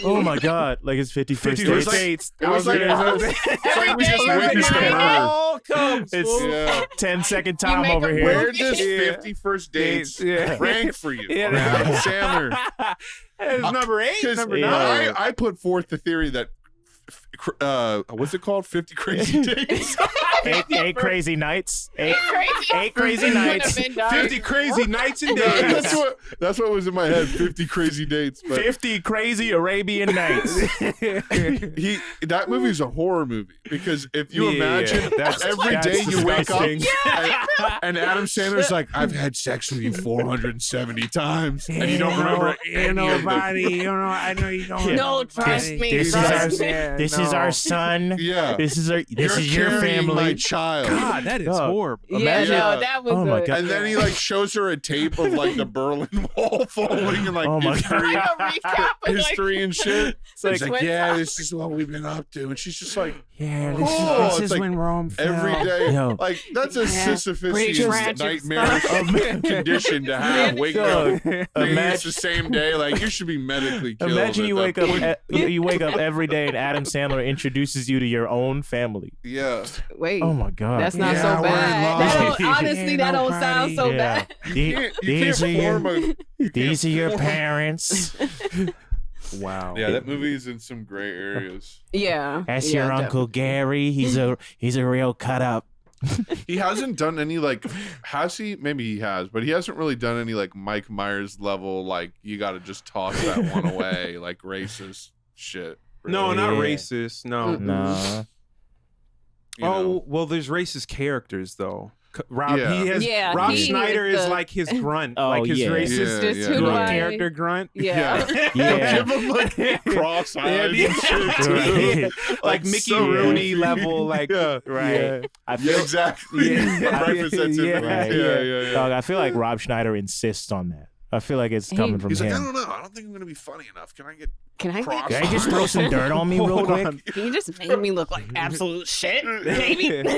Oh my God! Like it's 51st 50 date. dates. It was like, it's like we just witnessed a murder. all comes. It's Yeah. 10-second time make over a here. Where movie. does Yeah. 51st dates Yeah. rank for you? Yeah. On Adam Sandler. It's number 8, 'Cause, number yeah. 9. I put forth the theory that, what's it called? 50 Crazy Days? Eight crazy nights. Eight crazy Could've nights. been dark. 50 crazy nights and days. that's what was in my head. 50 Crazy Dates. But 50 crazy Arabian nights. that movie is a horror movie because if you Yeah, imagine that's every day you wake up disgusting. and Adam Sandler's like, I've had sex with you 470 times and you don't remember any of them. I know you don't. No, trust me. This is trust our me. this is our son. Yeah. This is You're your carrying my family. child. God, that is Dog. horrible. Yeah, Imagine- no, that was Oh my a- God. And then he like shows her a tape of like the Berlin Wall falling and like Oh my history, Like a recap of, like, history and shit. It's like, He's like, Twin yeah, Towers. this is what we've been up to. And she's just like, Yeah, Cool. this It's is like when Rome fell. every day. Yo. Like that's a Yeah. Pretty Sisyphusian tragic nightmare condition to have. Wake up, thinking it's the same day. Like you should be medically killed. Imagine at you that wake up point. you wake up every day and Adam Sandler introduces you to your own family. Yeah. Wait. Oh my god. That's not Yeah, so we're bad. lost. That don't, honestly, that don't sound so Yeah. bad. You These can't are form a. These are your parents. Wow. Yeah, that movie is in some gray areas. Yeah. That's yeah, your Uncle Gary. He's a real cut up. He hasn't done any like, has he? Maybe he has, but he hasn't really done any like Mike Myers level. Like you got to just toss that one away, like racist shit. No, really. not Yeah. racist. No. Nah. You know? Oh well, there's racist characters though. Rob, Yeah. he has. Yeah, Rob he Schneider is is the- like his grunt, Oh, like his yeah. racist Yeah, Just yeah, who yeah. do I- character grunt. Yeah. Yeah. Give him like cross eyes Yeah, and shit too. Right. like Mickey so Rooney level, like Yeah. Right. Yeah. I Yeah, feel exactly. Yeah. Breakfast at Yeah. Tiffany's. Right. Yeah. Dog, I feel like Rob Schneider insists on that. I feel like it's coming from He's like, I him. don't know. I don't think I'm gonna be funny enough. Can I get Can I cross? Can I just throw some dirt on me real Hold quick? on. Can you just make me look like absolute shit, baby?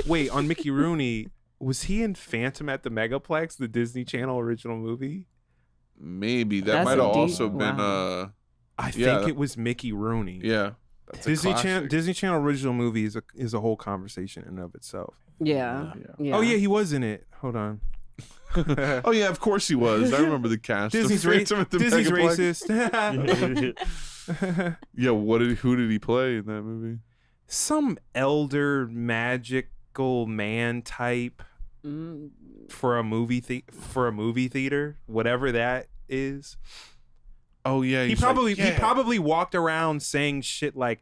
Wait, on Mickey Rooney, was he in Phantom at the Megaplex, the Disney Channel original movie? Maybe that That's might a have deep- also been wow. I Yeah. think it was Mickey Rooney. yeah. That's a Disney Channel classic. Disney Channel original movie is a whole conversation in and of itself. Yeah. Yeah. Oh yeah, he was in it. Hold on. Oh yeah, of course he was. I remember the cast. of Disney's, Phantom at the Disney's Megaplex. racist. Yeah, who did he play in that movie? Some elder magical man type Mm. for a movie theater, whatever that is. Oh yeah, He he's probably like, he probably walked around saying shit like,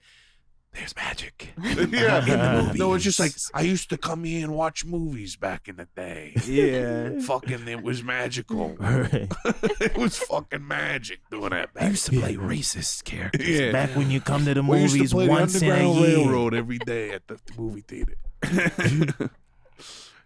"There's magic." yeah. No, it's just like I used to come here and watch movies back in the day. Yeah. Fucking, it was magical. Right. It was fucking magic doing that back. I used to play racist characters. Yeah. Back when you come to the We used movies to play once the in a Underground year. Railroad every day at the movie theater.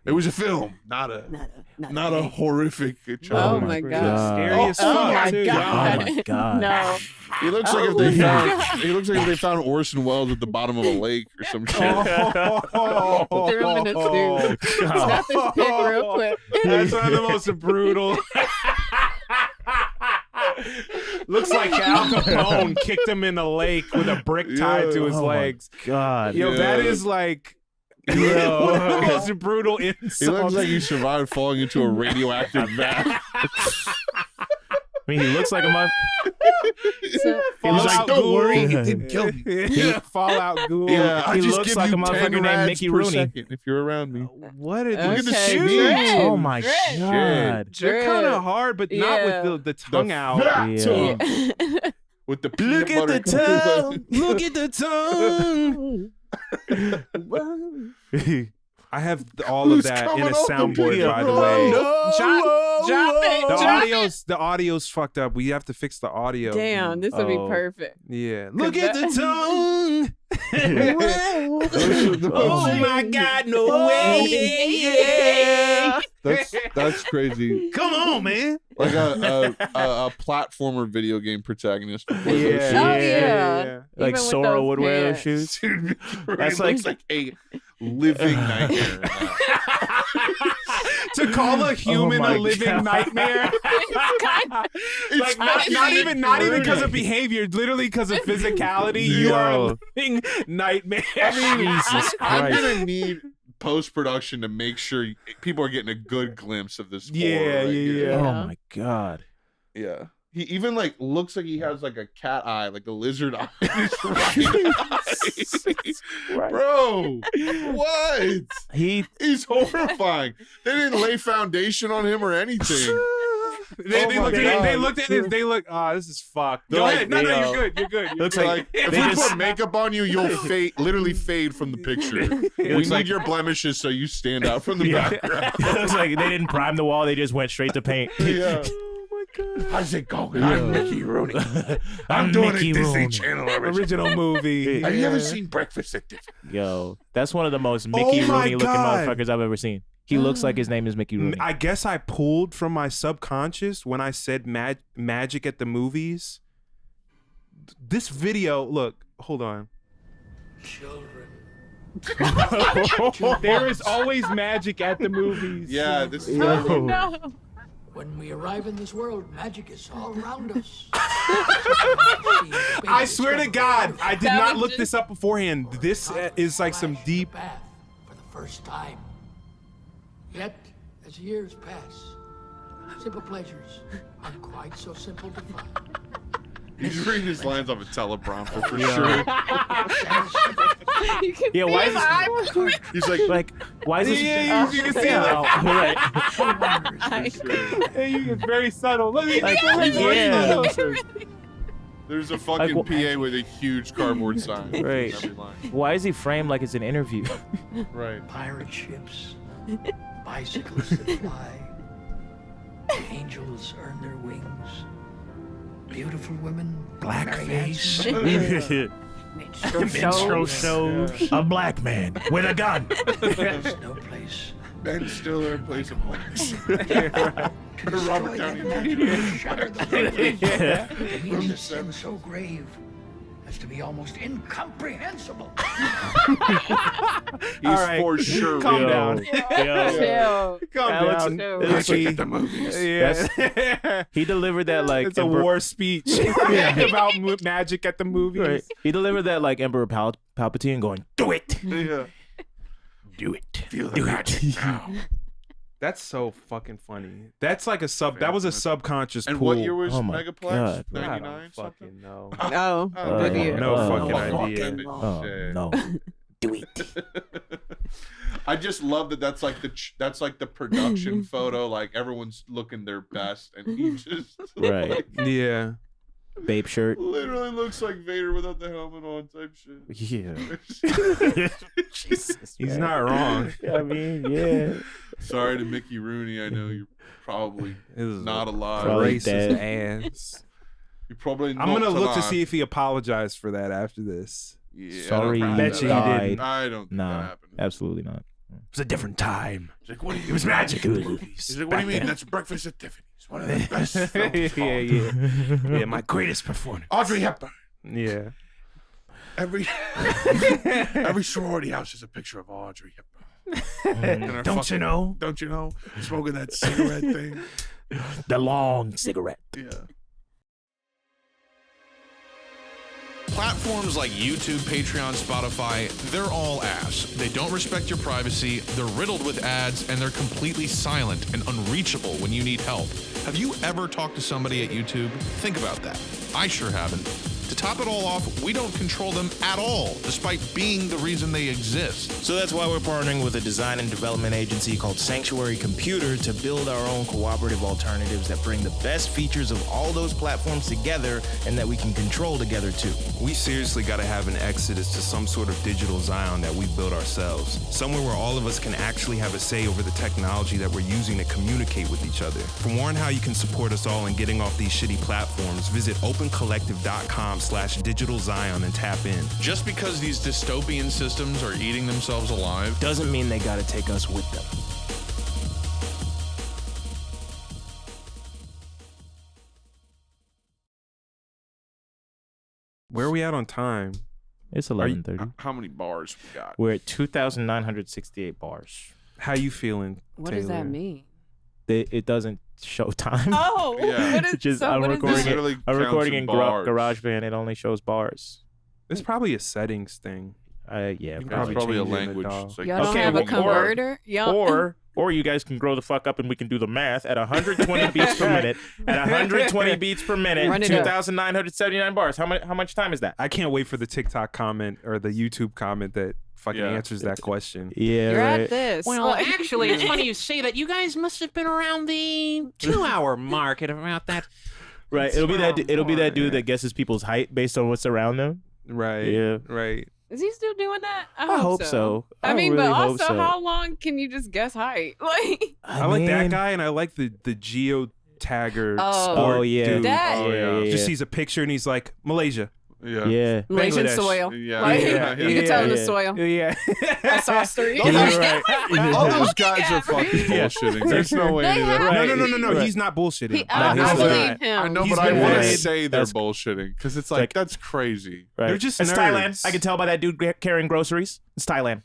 It was a film, not a horrific Oh child. my god. Scary as Oh fuck, my too. god. Oh my God. No. He looks like if they found. He looks like if they found Orson Welles at the bottom of a lake or some shit. Threw him in a suit. Snap his pic real quick. That's one of the most brutal. Looks like Al Capone kicked him in the lake with a brick tied to his Oh my legs. God. Yo, Yeah. that is like. Yo, it's a brutal insult. He looks like he survived falling into a radioactive vat. I mean, he looks like a mother. He was like, "Don't worry, it didn't kill me." Yeah, Fallout Ghoul. Yeah, I He just looks give like you a 10 motherfucker named rads Mickey per Rooney. second if you're around me. What did Okay, at the Dread. shoes. Oh my Dread. God. They're kind of hard, but not with the tongue out. Yeah. With the peanut Look at butter the tongue. Look at the tongue. I have all of that in a soundboard, by the way. The audio's fucked up. We have to fix the audio. Damn, this would be Oh. perfect. Yeah. Look at at the tongue. Oh my God, no way. That's crazy. Come on, man. Like a platformer video game protagonist. Oh, yeah. Like Even with Sora those would wear those pants. shoes. That's like a living nightmare. To call a human my a living God. nightmare. Like not even because of behavior, literally because of physicality. You are a Yo. living nightmare. Jesus I'm Christ. gonna need post production to make sure people are getting a good glimpse of this. Yeah, horror right yeah, here. yeah. Oh my God. Yeah. He even like looks like he has like a cat eye, like a lizard eye. in his right eye. Bro, what? He's horrifying. They didn't lay foundation on him or anything. They my looked at God. it. They looked at it. They look. Oh, this is fucked. They're Go like, ahead. No, yo. you're good. You're good. You're Looks good. Like if They we just- put makeup on you, you'll literally fade from the picture. We looks need like- your blemishes so you stand out from the Yeah. background. It looks like they didn't prime the wall. They just went straight to paint. Yeah. Oh my God. How's it going? I'm Mickey Rooney. I'm doing Mickey a Disney Rooney. Channel original. Original movie. Have you ever Yeah. seen Breakfast at Tiffany's? Yo, that's one of the most Mickey Oh my Rooney looking God. motherfuckers I've ever seen. He looks like his name is Mickey Rooney. I guess I pulled from my subconscious when I said magic at the movies. This video, look, hold on. Children There is always magic at the movies. Yeah, this is Oh, no. When we arrive in this world, magic is all around us. I swear to God, I did That not was look just- this up beforehand. This is like some deep. Path for the first time. Yet, as years pass, simple pleasures aren't quite so simple to find. He's reading his lines off a teleprompter for sure. You can Yeah, see why his is eyes. He's like, why is this? Yeah, you can see that. Right. It's very subtle. Let me. Yeah. there's a fucking Like, PA with a huge cardboard sign. Right. Every line. Why is he framed like it's an interview? Right. Pirate ships, bicycles that fly, angels earn their wings, beautiful women, Blackface. Minstrel shows. A black man with a gun. There's no place Ben Stiller plays a blacks. to destroy that magic and shatter the world. It means a sin so grave as to be almost incomprehensible. He's All right. for sure. Calm real. down. Chill. Calm Alex, down. chill. it's Look like- at the movies. Yeah. He delivered that like It's a Emperor- war speech about magic at the movies. Right. He delivered that like Emperor Palpatine going, "Do it, Yeah. do it, Feel the do magic it." now. That's so fucking funny. That's like a sub. That was a subconscious And pool. what year was Oh my Megaplex? God. I 99 don't something? fucking know. Oh, Oh, good yeah. year. No Oh, fucking oh, idea. Oh Shit. no, do it. I just love that. That's like the production photo. Like everyone's looking their best, and he just Right. like, Yeah. Babe shirt. literally looks like Vader without the helmet on, type shit. Yeah. Jesus, He's man. not wrong. I mean, yeah. Sorry to Mickey Rooney. I know you're probably This is not alive. Probably racist dead. ass. You're probably. I'm gonna not look to alive. see if he apologized for that after this. Yeah, Sorry, I don't Bet think you that he happened. didn't. I don't think that Nah, happened. absolutely not. It was a different time. He's like, what do you? It was magic in the movies. He's like, what do you mean? That's Breakfast at Tiffany's. One of the best films. yeah. Yeah, my greatest performance. Audrey Hepburn. Yeah. Every sorority house is a picture of Audrey Hepburn. And her Don't you fucking- know? Don't you know? Smoking that cigarette thing. The long cigarette. Yeah. Platforms like YouTube, Patreon, Spotify, they're all ass. They don't respect your privacy, they're riddled with ads, and they're completely silent and unreachable when you need help. Have you ever talked to somebody at YouTube? Think about that. I sure haven't. To top it all off, we don't control them at all, despite being the reason they exist. So that's why we're partnering with a design and development agency called Sanctuary Computer to build our own cooperative alternatives that bring the best features of all those platforms together and that we can control together too. We seriously got to have an exodus to some sort of digital Zion that we build ourselves. Somewhere where all of us can actually have a say over the technology that we're using to communicate with each other. For more on how you can support us all in getting off these shitty platforms, visit opencollective.com/digital Zion and tap in. Just because these dystopian systems are eating themselves alive, Doesn't mean they gotta take us with them. Where are we at on time? It's you- 11:30. How many bars we got? We're at 2,968 bars. How you feeling? What does that Taylor? mean? It doesn't show time. Oh, Yeah. what is, Just so I'm what is recording this? it. Literally I'm counts recording in bars. GarageBand. It only shows bars. It's probably a settings thing. Yeah, You can That's probably probably a change it in the language. DAW. It's like, Y'all don't Okay, have a well, converter? Y'all, or you guys can grow the fuck up and we can do the math at 120 beats per minute. At 120 beats per minute, Run it up. 2,979 bars. How much time is that? I can't wait for the TikTok comment or the YouTube comment that fucking Yeah. answers that question. Yeah, you're right. at this. Well, Like- actually, it's funny you say that. You guys must have been around the 2-hour mark at about that. Right. It'll be that dude that guesses people's height based on what's around them. Right. Yeah. Right. Is he still doing that? I hope so. I mean, really but hope also, so. how long can you just guess height? Like, I like that guy and I like the geo tagger Oh. sport Oh yeah. dude. That- Oh, yeah. Just sees a picture and he's like, Malaysia. Yeah. Yeah. Malaysian Bangladesh. soil. Yeah. Like, Yeah. you can tell in the soil. Yeah. I saw a story. All those, Right. all those guys are fucking bullshitting. There's no way. They that- have- No. He's not bullshitting. I he's believe not. him. I know, He's but I been want to right. say they're That's- bullshitting because it's like that's crazy. Right. They're just It's nerds. Thailand. I can tell by that dude carrying groceries. It's Thailand.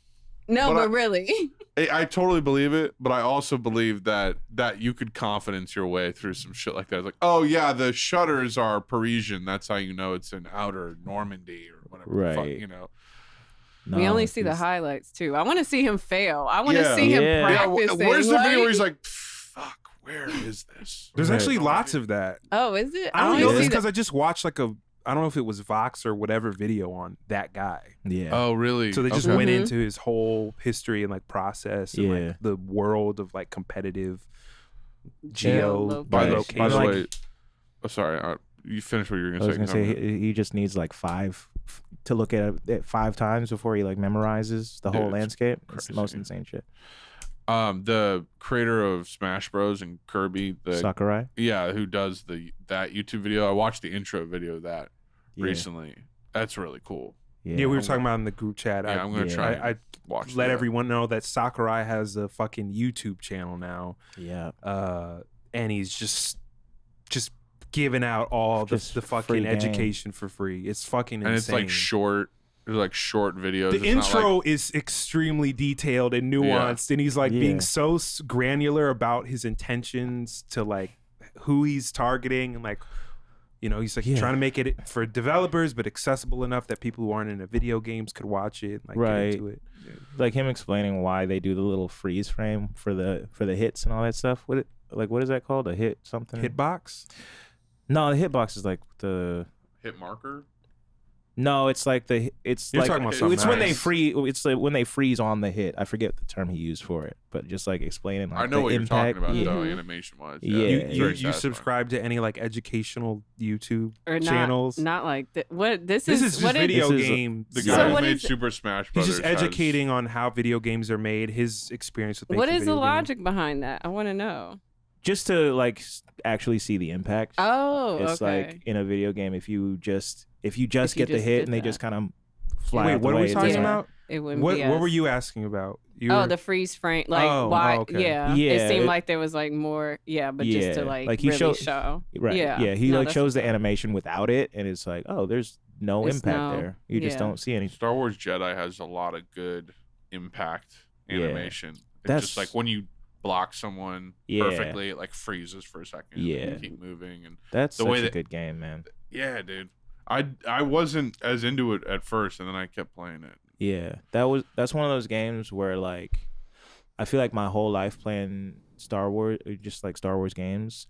No, But but really. I totally believe it, but I also believe that you could confidence your way through some shit like that. It's like, oh yeah, the shutters are Parisian. That's how you know it's in outer Normandy or whatever. The fuck, Right. you know. We No, only see the he's- highlights too. I want to see him fail. I want to Yeah. see him Yeah. practicing. Where's the video like- where he's like, fuck, where is this? There's Right. actually lots of that. Oh, is it? I don't only know if see it's the- because I just watched like I don't know if it was Vox or whatever video on that guy. Yeah. Oh, really? So they just Okay. went Mhm. into his whole history and like process and Yeah. like the world of like competitive Geolocation. By the location. Like- way, oh, sorry, you finished what you were I gonna was say. gonna say he just needs like 5 to look at it 5 times before he like memorizes the Dude, whole it's landscape. It's the most crazy. insane shit. The creator of Smash Bros and Kirby, Sakurai. who does that YouTube video. I watched the intro video of that Yeah. recently. That's really cool. Yeah, we were talking about in the group chat. Yeah, I'm gonna yeah. try. I and watch. let that. everyone know that Sakurai has a fucking YouTube channel now, Yeah. and he's just giving out all the Just fucking free game. education for free. It's fucking and it's insane. like short. There's like short videos. The It's not intro like- is extremely detailed and nuanced, and he's like Yeah. being so granular about his intentions to like who he's targeting, and like, you know, he's like Yeah. trying to make it for developers but accessible enough that people who aren't into video games could watch it, like Right. get into it. Like him explaining why they do the little freeze frame for the hits and all that stuff. What is that called? A hit something? Hitbox. No, the hitbox is like the. hit marker. No, it's like it's You're like talking about something it's when they else. it's like when they freeze on the hit. I forget the term he used for it, but just like explaining. Like, I know the what impact. you're talking about, Yeah. though, animation wise. Yeah. You it's you, very you satisfying. subscribe to any like educational YouTube or channels? Not like that. What this This is? is just what video This is- game. The So guy who what made is it? Super Smash He's Brothers. just educating on how video games are made, his experience with making What is the video games. logic behind that? I want to know. Just to like actually see the impact. Oh, It's okay. like in a video game, if you just get the hit did and they that. just kind of fly. Wait, out the what are way, we it's talking like- about? It wouldn't What be what us. were you asking about? You Oh, were- the freeze frame. Like Oh, why? okay. Yeah. Yeah. It seemed like there was like more. Yeah, but just to Yeah, like like he really showed- show. Right. Yeah. He No, like that's shows the what's up. animation without it, and it's like, oh, there's no It's impact no- there. You just yeah. don't see any. Star Wars Jedi has a lot of good impact Yeah. animation. It's That's- just like when you block someone Yeah. perfectly, it like freezes for a second. And Yeah. you keep moving, and That's the such way a that- good game, man. yeah, dude. I wasn't as into it at first, and then I kept playing it. Yeah, that's one of those games where like I feel like my whole life playing Star Wars, just like Star Wars games,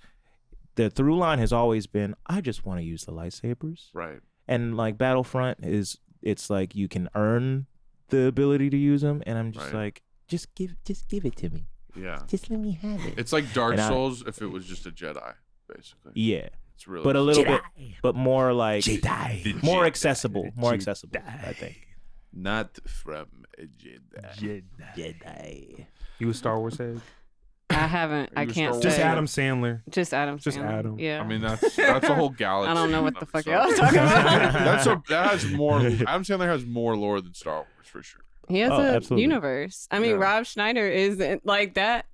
the through line has always been I just want to use the lightsabers. Right. And like Battlefront it's like you can earn the ability to use them, and I'm just Right. like just give it to me. Yeah. Just let me have it. It's like Dark And I- Souls if it was just a Jedi, basically. Yeah, It's really but a little bit, but more like Jedi. more accessible, I think. not from a Jedi. Jedi. You a Star Wars head? I haven't. I You can't Star say. Just Adam Sandler. Just Adam. Just Sandler. Adam. Yeah. I mean, that's a whole galaxy. I don't know in what and the of fuck itself. y'all talking about. that has more. Adam Sandler has more lore than Star Wars for sure. He has Oh, a absolutely. universe. I mean, Yeah. Rob Schneider is like that.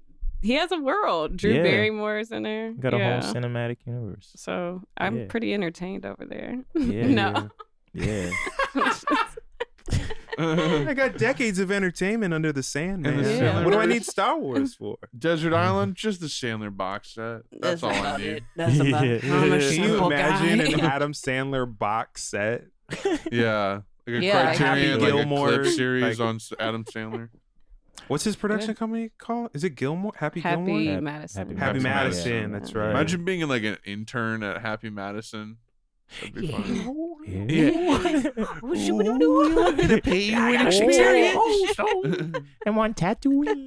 He has a world. Drew Yeah. Barrymore's in there. Got a yeah. whole cinematic universe. So I'm Yeah. pretty entertained over there. Yeah, no. Yeah. I got decades of entertainment under the sand, man. And the Yeah. What do I Sandlerverse. need Star Wars for? Desert Island, just the Sandler box set. That's all I about need. it. That's about it. I'm a Can you simple imagine guy. an Adam Sandler box set? Yeah, like a Yeah, like Criterion, Happy like Gilmore, a clip series like- on Adam Sandler. What's his production company called? Is it Gilmore? Happy Happy Gilmore? Madison. Happy Happy Madison. Madison. That's right. Imagine being like an intern at Happy Madison. That'd be fun. Gonna pay you an experience and one Tatooine.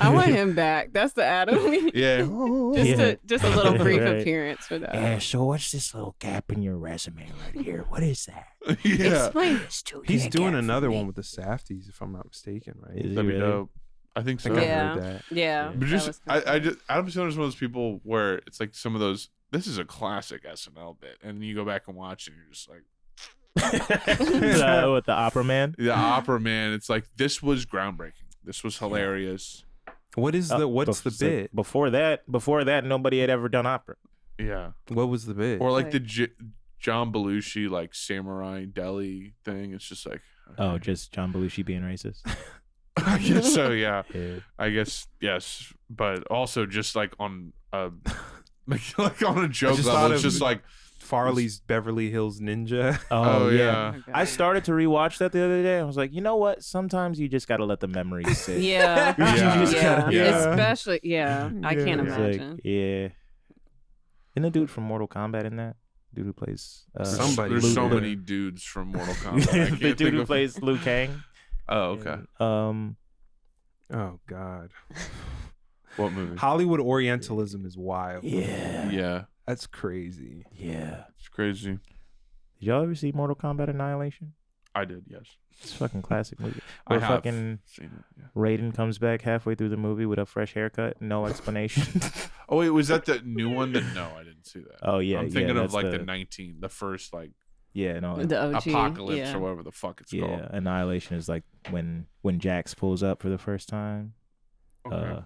I want him back. That's the Adam. Yeah. Just a little brief Right. appearance for that. Yeah, so what's this little gap in your resume right here? What is that? Yeah. Explain this to He's me doing again for another me. one with the Safties, if I'm not mistaken, right? Is he That'd be really? dope. I think so. I think I Yeah. heard that. Yeah. But that just was I just Adam Sandler is one of those people where it's like some of those. This is a classic SNL bit, and you go back and watch it, and you're just like With the opera man. the opera man. It's like this was groundbreaking. This was hilarious. What is the what's the bit? Before that, nobody had ever done opera. Yeah. What was the bit? Or like the John Belushi like samurai deli thing. It's just like Oh, just John Belushi being racist. I guess so. Yeah. Yeah. I guess yes, but also just like on like on a joke just thought level, it's of- just like Farley's Beverly Hills Ninja. Oh, yeah. Oh, God. I started to rewatch that the other day. I was like, you know what? Sometimes you just gotta let the memories sit. Yeah. Yeah. Yeah. Especially, I can't It's like, imagine. yeah. Isn't the dude from Mortal Kombat in that? Dude who plays Somebody. There's so Luke- many dudes from Mortal Kombat. I can't the dude think who of- plays Liu Kang. Oh, okay. And, Oh God. What movie? Hollywood Orientalism is wild. yeah, Yeah, That's crazy. yeah. it's crazy. Did y'all ever see Mortal Kombat Annihilation? I did, yes. It's a fucking classic movie. I Where have fucking seen it. Yeah. Raiden comes back halfway through the movie with a fresh haircut, no explanation. Oh wait, was that the new one? No, I didn't see that. Oh yeah, I'm thinking of that's like the first like yeah, no, The OG. apocalypse yeah. or whatever the fuck it's yeah. called. Annihilation is like when Jax pulls up for the first time. Okay.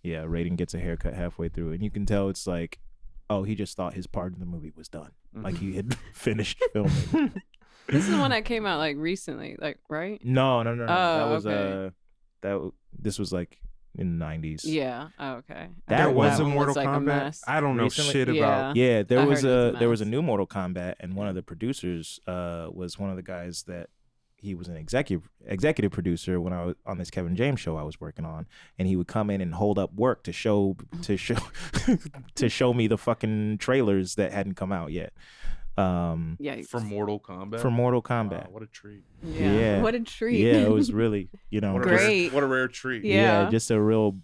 Yeah, Raiden gets a haircut halfway through, and you can tell it's like, oh, he just thought his part in the movie was done, like he had finished filming. This is the one that came out like recently, like right? No. That was okay. this was like in the 90s. Yeah. Oh, okay. That There was one a one Mortal like a Kombat. mess. I don't know Recently? shit Yeah. about. Yeah, there I was heard it was a a mess. new Mortal Kombat, and one of the producers was one of the guys that he was an executive producer when I was on this Kevin James show I was working on, and he would come in and hold up work to show to show me the fucking trailers that hadn't come out yet. Yikes. For Mortal Kombat. For Mortal Wow, Kombat. what a treat. Yeah. What a treat. Yeah, it was really, you know, What a Great. what a rare treat. Yeah. just a real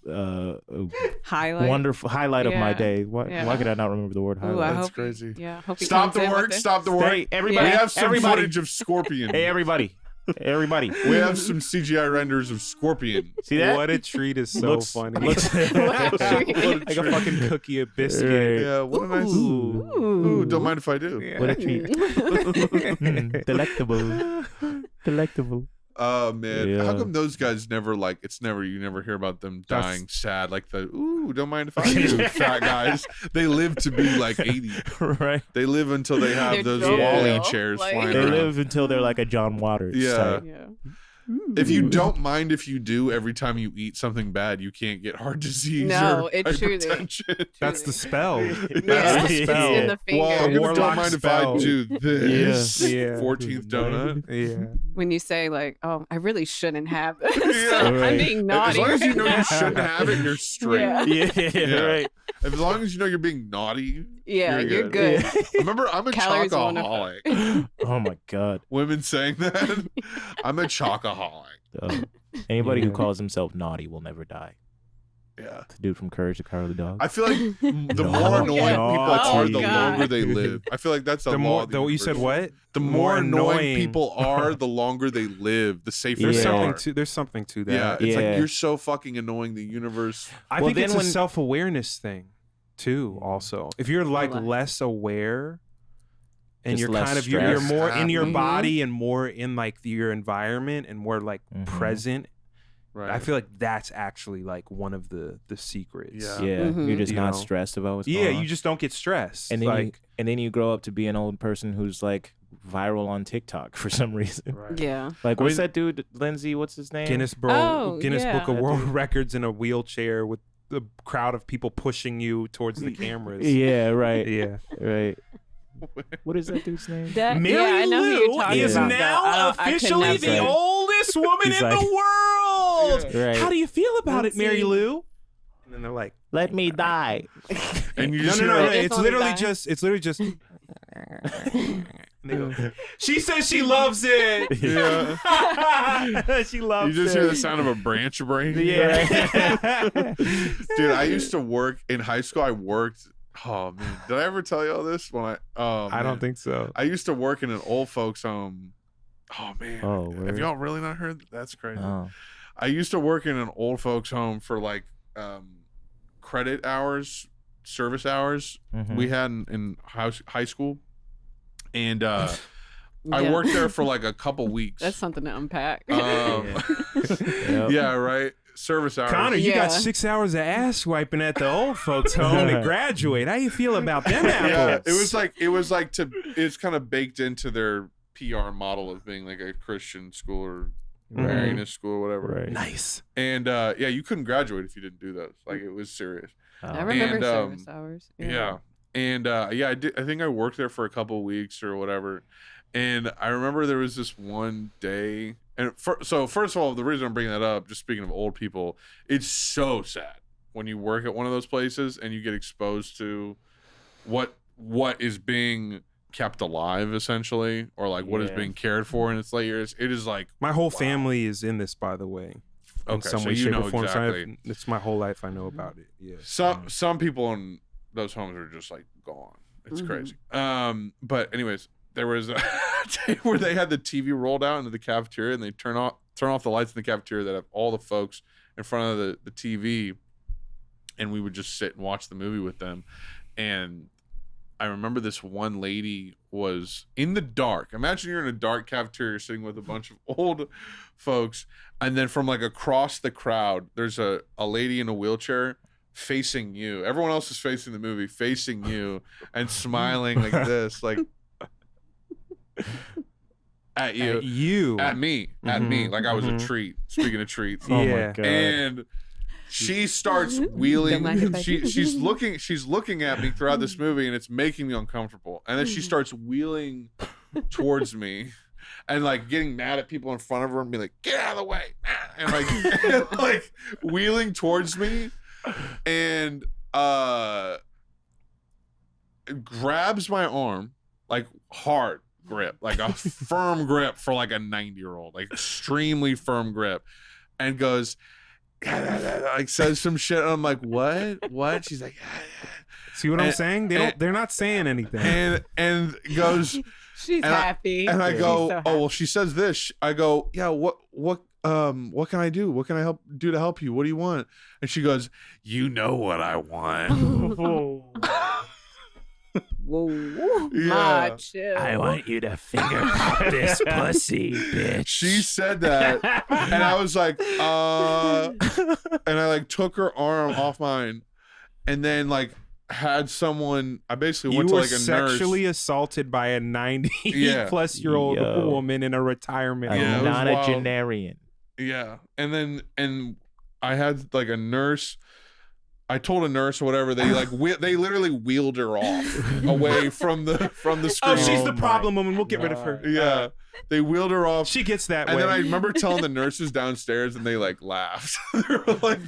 Highlight. wonderful highlight of my Yeah. day. Why Yeah. could I not remember the word Ooh, I highlight? That's hope crazy. Yeah. Hope he Stop comes the in with work. it. Stop the work. Hey, everybody, We have some everybody. footage of Scorpion. Hey, everybody. Everybody. We have some CGI renders of Scorpion. See that? What a treat is so Looks- funny. looks- What a treat. Like a fucking cookie, a biscuit. Yeah, what a nice. Ooh. Ooh, don't mind if I do. What a treat. Delectable. Delectable. Oh man, Yeah. how come those guys never like? It's never you never hear about them That's- dying sad like the ooh. Don't mind if I do. Fat guys. They live to be like 80. Right. They live until they have They're those jovial, Wall-E chairs like- flying They around. live until they're like a John Waters. Yeah. type. Yeah. If you don't mind if you do every time you eat something bad, you can't get heart disease No, or it's truly. hypertension. That's the spell. Yeah, That's the it's spell. in the Well, I'm finger. gonna don't Warlock mind if spell. I do this. Yeah. 14th donut. Yeah. When you say like, "Oh, I really shouldn't have this. Yeah. I'm Right. being As naughty." long as you right know now." you shouldn't have it, you're straight. Yeah. Yeah, right. As long as you know you're being naughty, Yeah, you're you're good. good. Remember, I'm a Calories won't chocoholic. Oh my God. Women saying that. I'm a chocoholic. Anybody who Yeah. calls himself naughty will never die. Yeah. The dude from Courage the Cowardly Dog. I feel like the No. more annoying people are, the Oh, God. longer they live. I feel like that's a The law. more, of the you said universe. what? The more annoying people are, the longer they live, the safer There's they something are. to. There's something to that. Yeah, it's Yeah. like you're so fucking annoying. The universe. I Well, think then it's a when- self-awareness thing, too. Also, if you're like Like- less aware, and Just you're less kind of you're stressed. more in your Mhm. body and more in like your environment and more like Mhm. present. Right. I feel like that's actually like one of the secrets. Yeah. Yeah, Mhm. you're just You not know. stressed about what's Yeah, going on. you just don't get stressed. and then like you grow up to be an old person who's like viral on TikTok for some reason. Right. Yeah. Like I what's mean- that dude, Lindsay? What's his name? Guinness Oh, Guinness yeah. Book of That World dude. Records in a wheelchair with the crowd of people pushing you towards the cameras. Yeah, right. Yeah. Right. What is that dude's name? That, Mary yeah, I know who you're Lou talking is about. now I could officially never- the oldest woman He's in like- the world. Right. How do you feel about Let's it, Mary see. Lou? And then they're like, Let me die. And you no, just no, hear no, no. a- It's It's only literally die. just. It's literally just. And they go, she says she loves it. Yeah. She You loves just it. hear the sound of a branch breaking. Yeah. Dude, I used to work in high school. I worked. Oh man, did I ever tell you all this? When I don't think so. I used to work in an old folks home. Oh man, Oh, have word. y'all really not heard? That's crazy. Oh. I used to work in an old folks home for like credit hours, service hours we had in high school, and I worked there for like a couple weeks. That's something to unpack. Yeah, right. Service hours. Connor, you got 6 hours of ass wiping at the old folks home to graduate. How you feel about them apples? Yeah, it's kind of baked into their PR model of being like a Christian school or Marianist school or whatever. Right. Nice. And you couldn't graduate if you didn't do those. Like, it was serious. I remember service hours. Yeah. And I think I worked there for a couple of weeks or whatever. And I remember there was this one day. And so first of all, the reason I'm bringing that up, just speaking of old people, it's so sad when you work at one of those places and you get exposed to what is being kept alive, essentially, or like what is being cared for in its late years. It is like, my whole family is in this, by the way. In some way, shape, or form. Exactly. So it's my whole life. I know about it. Yeah. Some people in those homes are just like gone. It's crazy. But anyways, there was a day where they had the TV rolled out into the cafeteria, and they turn off the lights in the cafeteria that have all the folks in front of the TV, and we would just sit and watch the movie with them. And I remember this one lady was in the dark. Imagine you're in a dark cafeteria sitting with a bunch of old folks, and then from like across the crowd, there's a lady in a wheelchair facing you. Everyone else is facing the movie, facing you, and smiling like this, like at you, at me, like I was a treat. Speaking of treats, oh my God. And she starts wheeling. She's looking at me throughout this movie, and it's making me uncomfortable. And then she starts wheeling towards me, and like getting mad at people in front of her, and be like, "Get out of the way!" And like wheeling towards me, and grabs my arm, like hard grip, like a firm grip for like a 90-year-old, like extremely firm grip, and goes, like says some shit. And I'm like, what? She's like, see what I'm saying? They're not saying anything. And goes, she's happy. And I go, so oh well, she says this. I go, yeah, what can I do? What can I do to help you? What do you want? And she goes, you know what I want. Whoa, Yeah. chill. I want you to finger pop this pussy, bitch. She said that, and I was like, and I like took her arm off mine, and then like had someone. I basically went to like a sexually nurse. assaulted by a 90-plus-year-old woman in a retirement home. Yeah, Not a wild. generian. Yeah, and I had like a nurse. I told a nurse or whatever. They like they literally wheeled her off away from the screen. Oh, she's the problem woman. We'll get rid of her. Yeah, they wheeled her off. She gets that And way. then I remember telling the nurses downstairs, and they like laughed. they're like,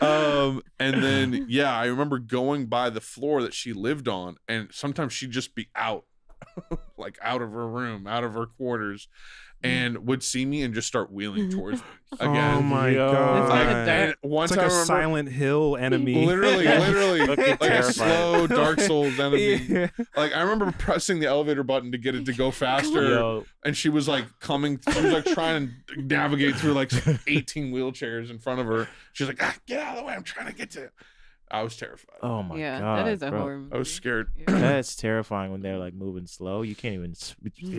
and then I remember going by the floor that she lived on, and sometimes she'd just be out, like out of her room, out of her quarters, and would see me and just start wheeling towards me again. Oh my God. And one It's time like I a remember, Silent Hill enemy. literally, like a terrifying. slow Dark Souls enemy. Yeah. Like I remember pressing the elevator button to get it to go faster, Yo. and she was like she was like trying to navigate through like 18 wheelchairs in front of her. She's like, get out of the way! I'm trying to get to it. I was terrified. Oh my yeah, God. that is a bro. horror movie. I was scared. That's terrifying when they're like moving slow. You can't even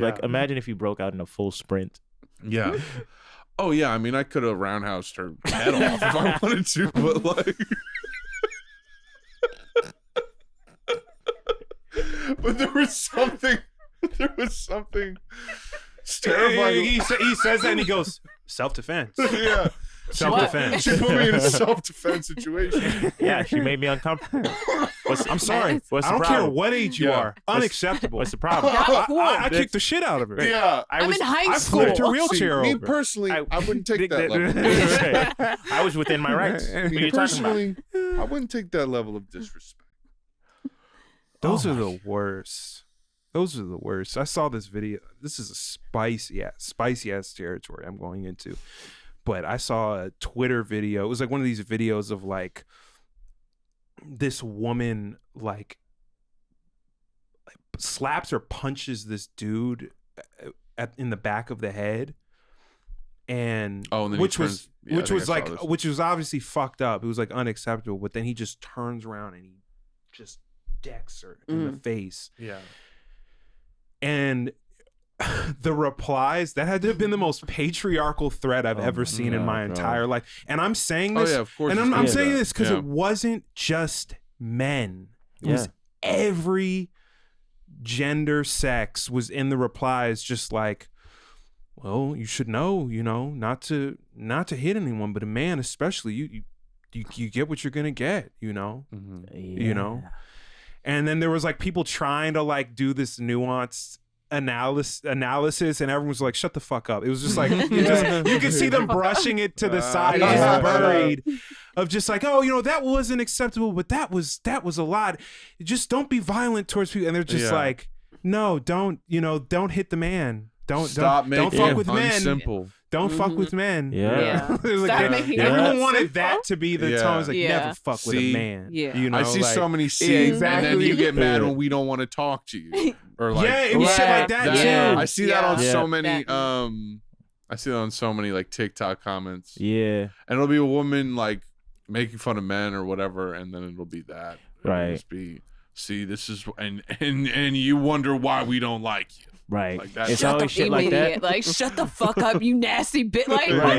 like imagine if you broke out in a full sprint. Yeah. Oh yeah. I mean, I could have roundhoused her head off if I wanted to, but like. But there was something. Terrifying. He says that and he goes, self-defense. Yeah. Self-defense. She put me in a self-defense situation. Yeah, she made me uncomfortable. I'm sorry. What's I the don't care problem? what age you are. Unacceptable. What's the problem? I kicked the shit out of her. Yeah. I'm in high I school. flipped her wheelchair Me over. personally, I wouldn't take that level. I was within my rights. What are you talking about? Personally, I wouldn't take that level of disrespect. Those are the worst. Those are the worst. I saw this video. This is a spicy ass territory I'm going into. But I saw a Twitter video. It was like one of these videos of like this woman like slaps or punches this dude in the back of the head, and then which he was turns, yeah, I think I saw like this. which was obviously fucked up. It was like unacceptable. But then he just turns around and he just decks her in the face. Yeah. And the replies, that had to have been the most patriarchal thread I've ever seen in my entire life. And I'm saying this, of course. and it's I'm gonna saying be this because that. it wasn't just men. It was every gender, sex was in the replies, just like, well, you should know, not to hit anyone, but a man especially, you get what you're gonna get, you know. And then there was like people trying to like do this nuanced analysis, and everyone was like, shut the fuck up. It was just like you could see them brushing it to the side, just buried, of just like, oh, that wasn't acceptable, but that was a lot. Just don't be violent towards people. And they're just like, no, don't hit the man. Don't fuck with men. Simple. Don't fuck with men. Everyone Everyone wanted that to be the tone. It's like, never fuck with a man. I see so many scenes, and then you get mad when we don't want to talk to you. Or like, it was shit like that too. I see that on so many. I see that on so many like TikTok comments. Yeah, and it'll be a woman like making fun of men or whatever, and then it'll be that. It'll just be, see, this is and you wonder why we don't like you. Right. Like that. It's always shit like that. Like, shut the fuck up, you nasty bitch. Like, where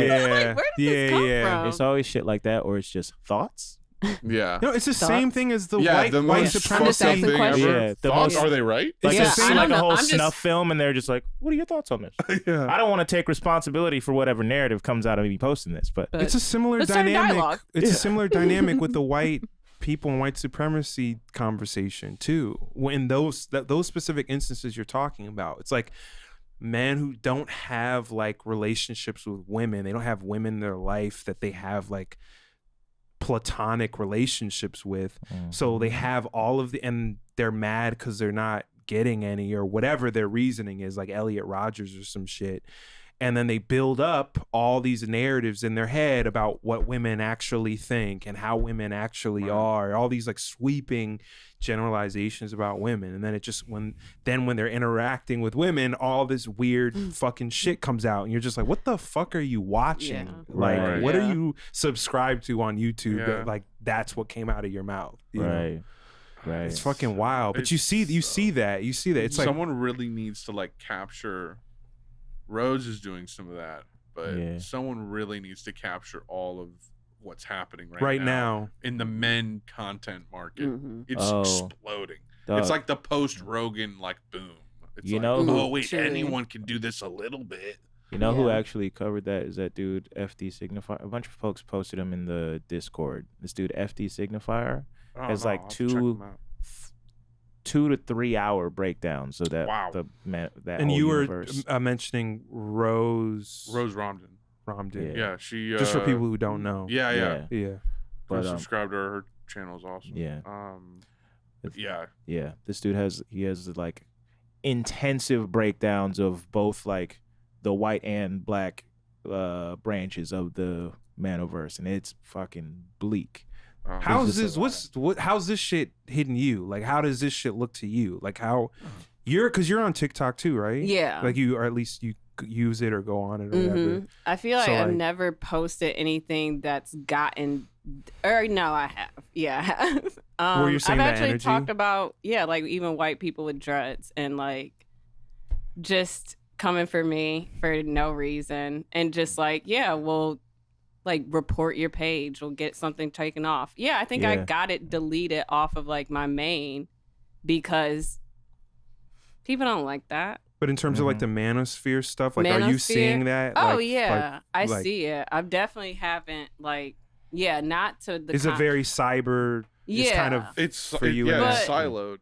did this come from? It's always shit like that, or it's just thoughts. Yeah. No, it's the same thing as the white supremacy thing ever. The Thoughts, most, are they right? Like Yeah, it's I like don't a know. whole I'm snuff just- film, and they're just like, "What are your thoughts on this?" I don't want to take responsibility for whatever narrative comes out of me posting this, but it's a similar let's start a dynamic. dialogue. It's a similar dynamic with the white people and white supremacy conversation too. When those specific instances you're talking about, it's like men who don't have like relationships with women. They don't have women in their life that they have like platonic relationships with. So they have all of and they're mad because they're not getting any, or whatever their reasoning is, like Elliot Rodgers or some shit. And then they build up all these narratives in their head about what women actually think and how women actually are, all these like sweeping generalizations about women. And then it just, when they're interacting with women, all this weird fucking shit comes out, and you're just like, what the fuck are you watching? Like, what are you subscribed to on YouTube? That, like, that's what came out of your mouth. You know? Right. It's fucking wild. But you see that. It's like, someone really needs to like capture. Rhodes is doing some of that, but someone really needs to capture all of what's happening right now in the men content market. It's exploding. It's like the post Rogan like boom. It's You like, know who- oh wait, anyone can do this a little bit. You know who actually covered that is that dude FD Signifier. A bunch of folks posted him in the Discord. This dude FD Signifier has like 2 to 3 hour breakdowns of that. That and whole you were universe. mentioning Rose Ramden. Yeah, she. Just for people who don't know. Yeah. But subscribe to her channel is awesome. Yeah. This dude has like intensive breakdowns of both like the white and black branches of the Manoverse, and it's fucking bleak. How's this shit hitting you? Like, how does this shit look to you? Like, how because you're on TikTok too, right? Yeah. Like or at least you use it or go on it or whatever. I feel like I've never posted anything that's gotten, or no, I have. Yeah, I have. Were you saying I've that actually energy? talked about, like even white people with dreads and like just coming for me for no reason, and just like, like report your page or get something taken off. I think I got it deleted off of like my main because people don't like that. But in terms of like the manosphere stuff, like, are you seeing that? Oh like, I see it. I definitely haven't like, not to the. Is it very cyber? It's kind of for you. It's siloed.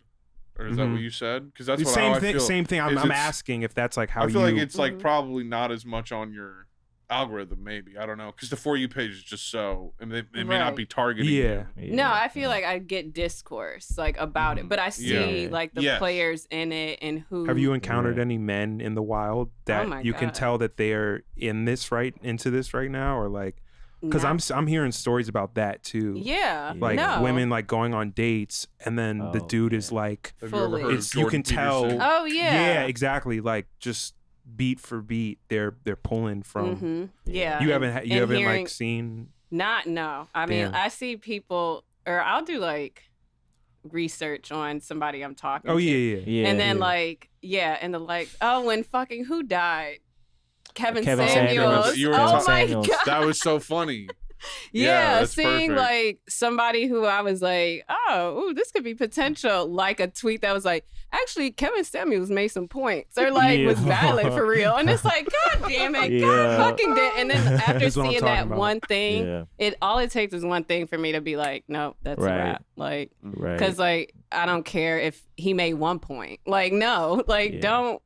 Or is that what you said? Because that's what I feel. Same thing. I'm asking if that's like how I feel like it's like probably not as much on your algorithm, maybe. I don't know, because the For You page is just so, and they may not be targeting you. No, I feel like I get discourse like about it, but I see like the players in it and who. Have you encountered any men in the wild that you can tell that they are into this right now, or like? Because I'm hearing stories about that too. Like women like going on dates, and then the dude is like, fully. You can tell. Oh yeah. Yeah, exactly. Like just beat for beat they're pulling from. Mm-hmm. Yeah. You haven't hearing, like seen. No. I mean, Damn. I see people, or I'll do like research on somebody I'm talking Oh to. yeah. And then and the like, oh, when fucking who died? Kevin Kevin Samuels. Samuels. You were Oh talking- my Samuels. god. That was so funny. Yeah, that's seeing perfect. like somebody who I was like, oh, ooh, this could be potential. Like a tweet that was like, actually, Kevin Samuels made some points, or like was valid for real. And it's like, god damn it, god fucking damn. And then after That's what I'm seeing talking that about. one thing, Yeah. all it takes is one thing for me to be like, no, that's a wrap. Like, Right. because like I don't care if he made 1 point. Like, no, like don't.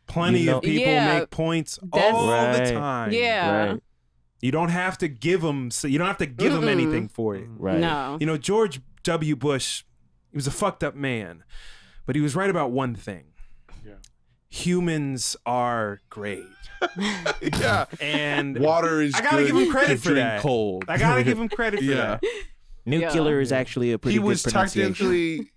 Plenty of people make points all the time. Yeah. Right. You don't have to give them. So you don't have to give them anything for it. Right. No. You know, George W. Bush, he was a fucked up man, but he was right about one thing. Yeah. Humans are great. Yeah. And Water is I gotta good give him credit to for drink that. cold. I gotta give him credit for Yeah. that. Nuclear is actually a pretty He was good pronunciation.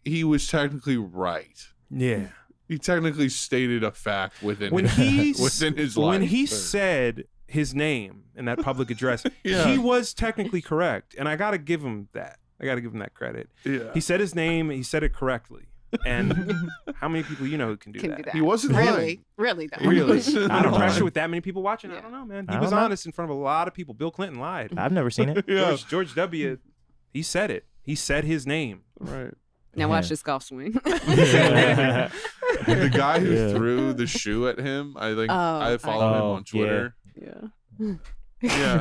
technically right. Yeah. He technically stated a fact within When he within his life. when he said his name in that public address, Yeah. he was technically correct, and I gotta give him that. I gotta give him that credit. Yeah. He said his name. He said it correctly. And how many people you know who can do that? He wasn't lying. Really though. Really? I Under don't pressure know. with that many people watching? I don't know, man. He I was don't know. honest in front of a lot of people. Bill Clinton lied. I've never seen it. Yeah. George W. He said it. He said his name. Right. Now watch this golf swing. The guy who Yeah. threw the shoe at him, I think I follow him Oh, on Twitter. Yeah. Yeah.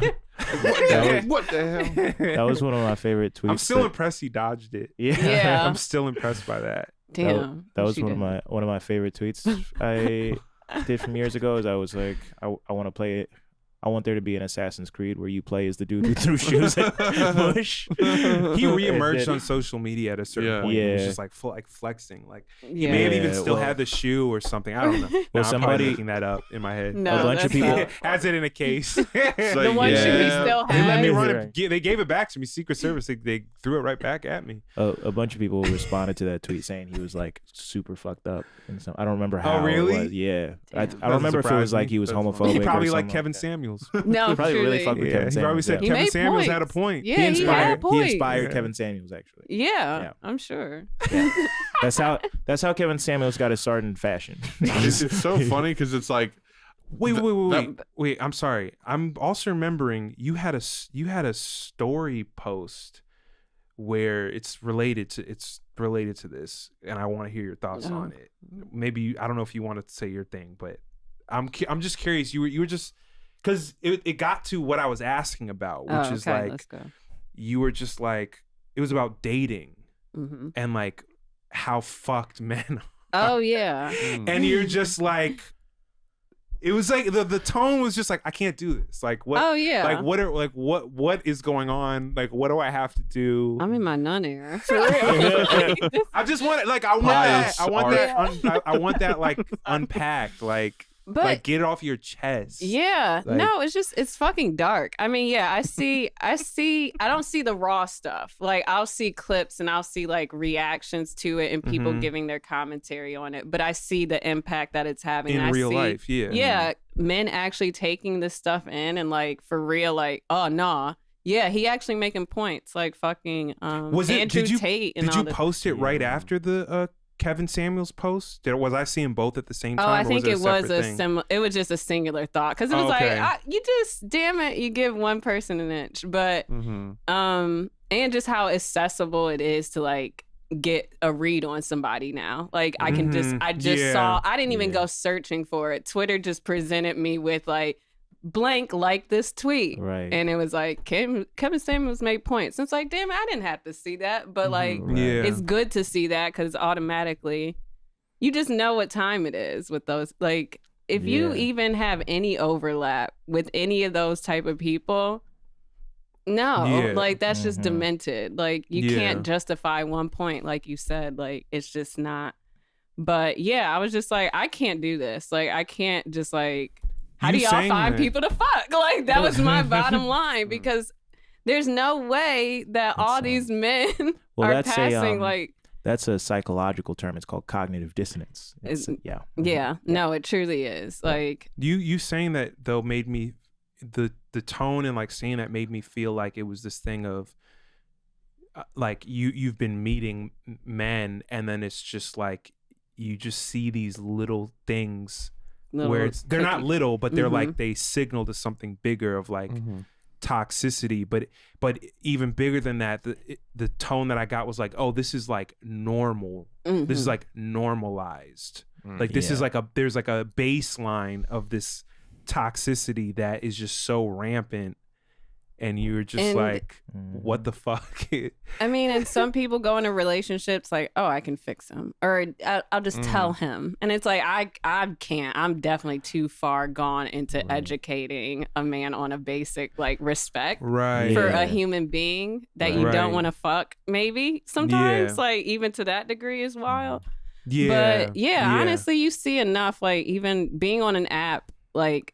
What the hell? That was one of my favorite tweets. I'm still that- impressed he dodged it. Yeah. I'm still impressed by that. Damn. That was She one did. of my favorite tweets I did from years ago. Is I was like, I want to play it. I want there to be an Assassin's Creed where you play as the dude who threw shoes at Bush. He reemerged then- on social media at a certain Yeah. point. He was Yeah. just like flexing. Like he Yeah. may have even Yeah, still well- had the shoe or something. I don't know. Well, I'm probably somebody- making that up in my head. No, a bunch of that's people- not- Has it in a case. It's The like, one shoe he yeah. still They let me has. run Right. it. They gave it back to me. Secret Service. They threw it right back at me. A bunch of people responded to that tweet saying he was like super fucked up. And so I don't remember how. really? It was. Yeah. I Doesn't don't remember if it surprise was like me. he was That's funny. homophobic. He probably or like something Kevin that. Samuels. No, Probably really truly. fucked with Yeah, Kevin he Samuels. probably said yeah. He Kevin made Samuels had a points. point. Yeah, He he had inspired points. Kevin Samuels actually. Yeah, Yeah. I'm sure. That's how Kevin Samuels got his start in fashion. It's so funny because it's like Wait. I'm sorry. I'm also remembering you had a story post where it's related to this, and I want to hear your thoughts Oh. on it. Maybe I don't know if you want to say your thing, but I'm just curious. You were just because it got to what I was asking about, which Oh, is okay, like let's go. you were just like it was about dating Mhm. and like how fucked men Oh yeah. and you're just like it was like the tone was just like I can't do this, like what Oh yeah. like what is going on, like what do I have to do? I'm in my nun era. For real. I just want it, like I want Pious that I want that I want that like unpacked, like But get it off your chest. yeah, Like- no, it's fucking dark. I mean, yeah, I don't see the raw stuff. Like I'll see clips and I'll see like reactions to it and people Mhm. giving their commentary on it, but I see the impact that it's having. in I real see, life, yeah. Yeah, men actually taking this stuff in and like for real, like, oh nah. Yeah, he actually making points like fucking Was it Andrew did you Tate and did all you the- post it right Yeah. after the Kevin Samuels post? Was I seeing both at the same time? Oh, I or think was it was separate a thing? similar. It was just a singular thought because it was Okay. like you just damn it, you give one person an inch, but Mm-hmm. and just how accessible it is to like get a read on somebody now. Like I can just Mhm. I just Yeah. saw. I didn't even Yeah. go searching for it. Twitter just presented me with like blank like this tweet. Right. And it was like Kevin Samuels made points. And it's like, damn, I didn't have to see that, but like Right. Yeah. it's good to see that because automatically you just know what time it is with those. Like if you Yeah. even have any overlap with any of those type of people, no, Yeah. like that's just Mhm. demented. Like you Yeah. can't justify 1 point, like you said. Like it's just not. But yeah, I was just like, I can't do this. Like I can't just like. How do You y'all saying find that- people to fuck? Like that was my bottom line because there's no way that all That's, these men well, are that's a, passing like That's a psychological term. It's called cognitive dissonance. Yeah. Yeah. No, it truly is. Like you saying that though made me the tone and like saying that made me feel like it was this thing of like you've been meeting men and then it's just like you just see these little things where they're not little, but they're like they signal to something bigger of like toxicity, but even bigger than that, the tone that I got was like, oh, this is like normal. This is like normalized. Like this is like there's like a baseline of this toxicity that is just so rampant. And you're just like, what the fuck? I mean, and some people go into relationships like, oh, I can fix him. Or I'll just tell him. And it's like, I can't. I'm definitely too far gone into educating a man on a basic, like, respect for a human being that you don't want to fuck, maybe. Sometimes, like, even to that degree is wild. But, honestly, you see enough, like, even being on an app, like,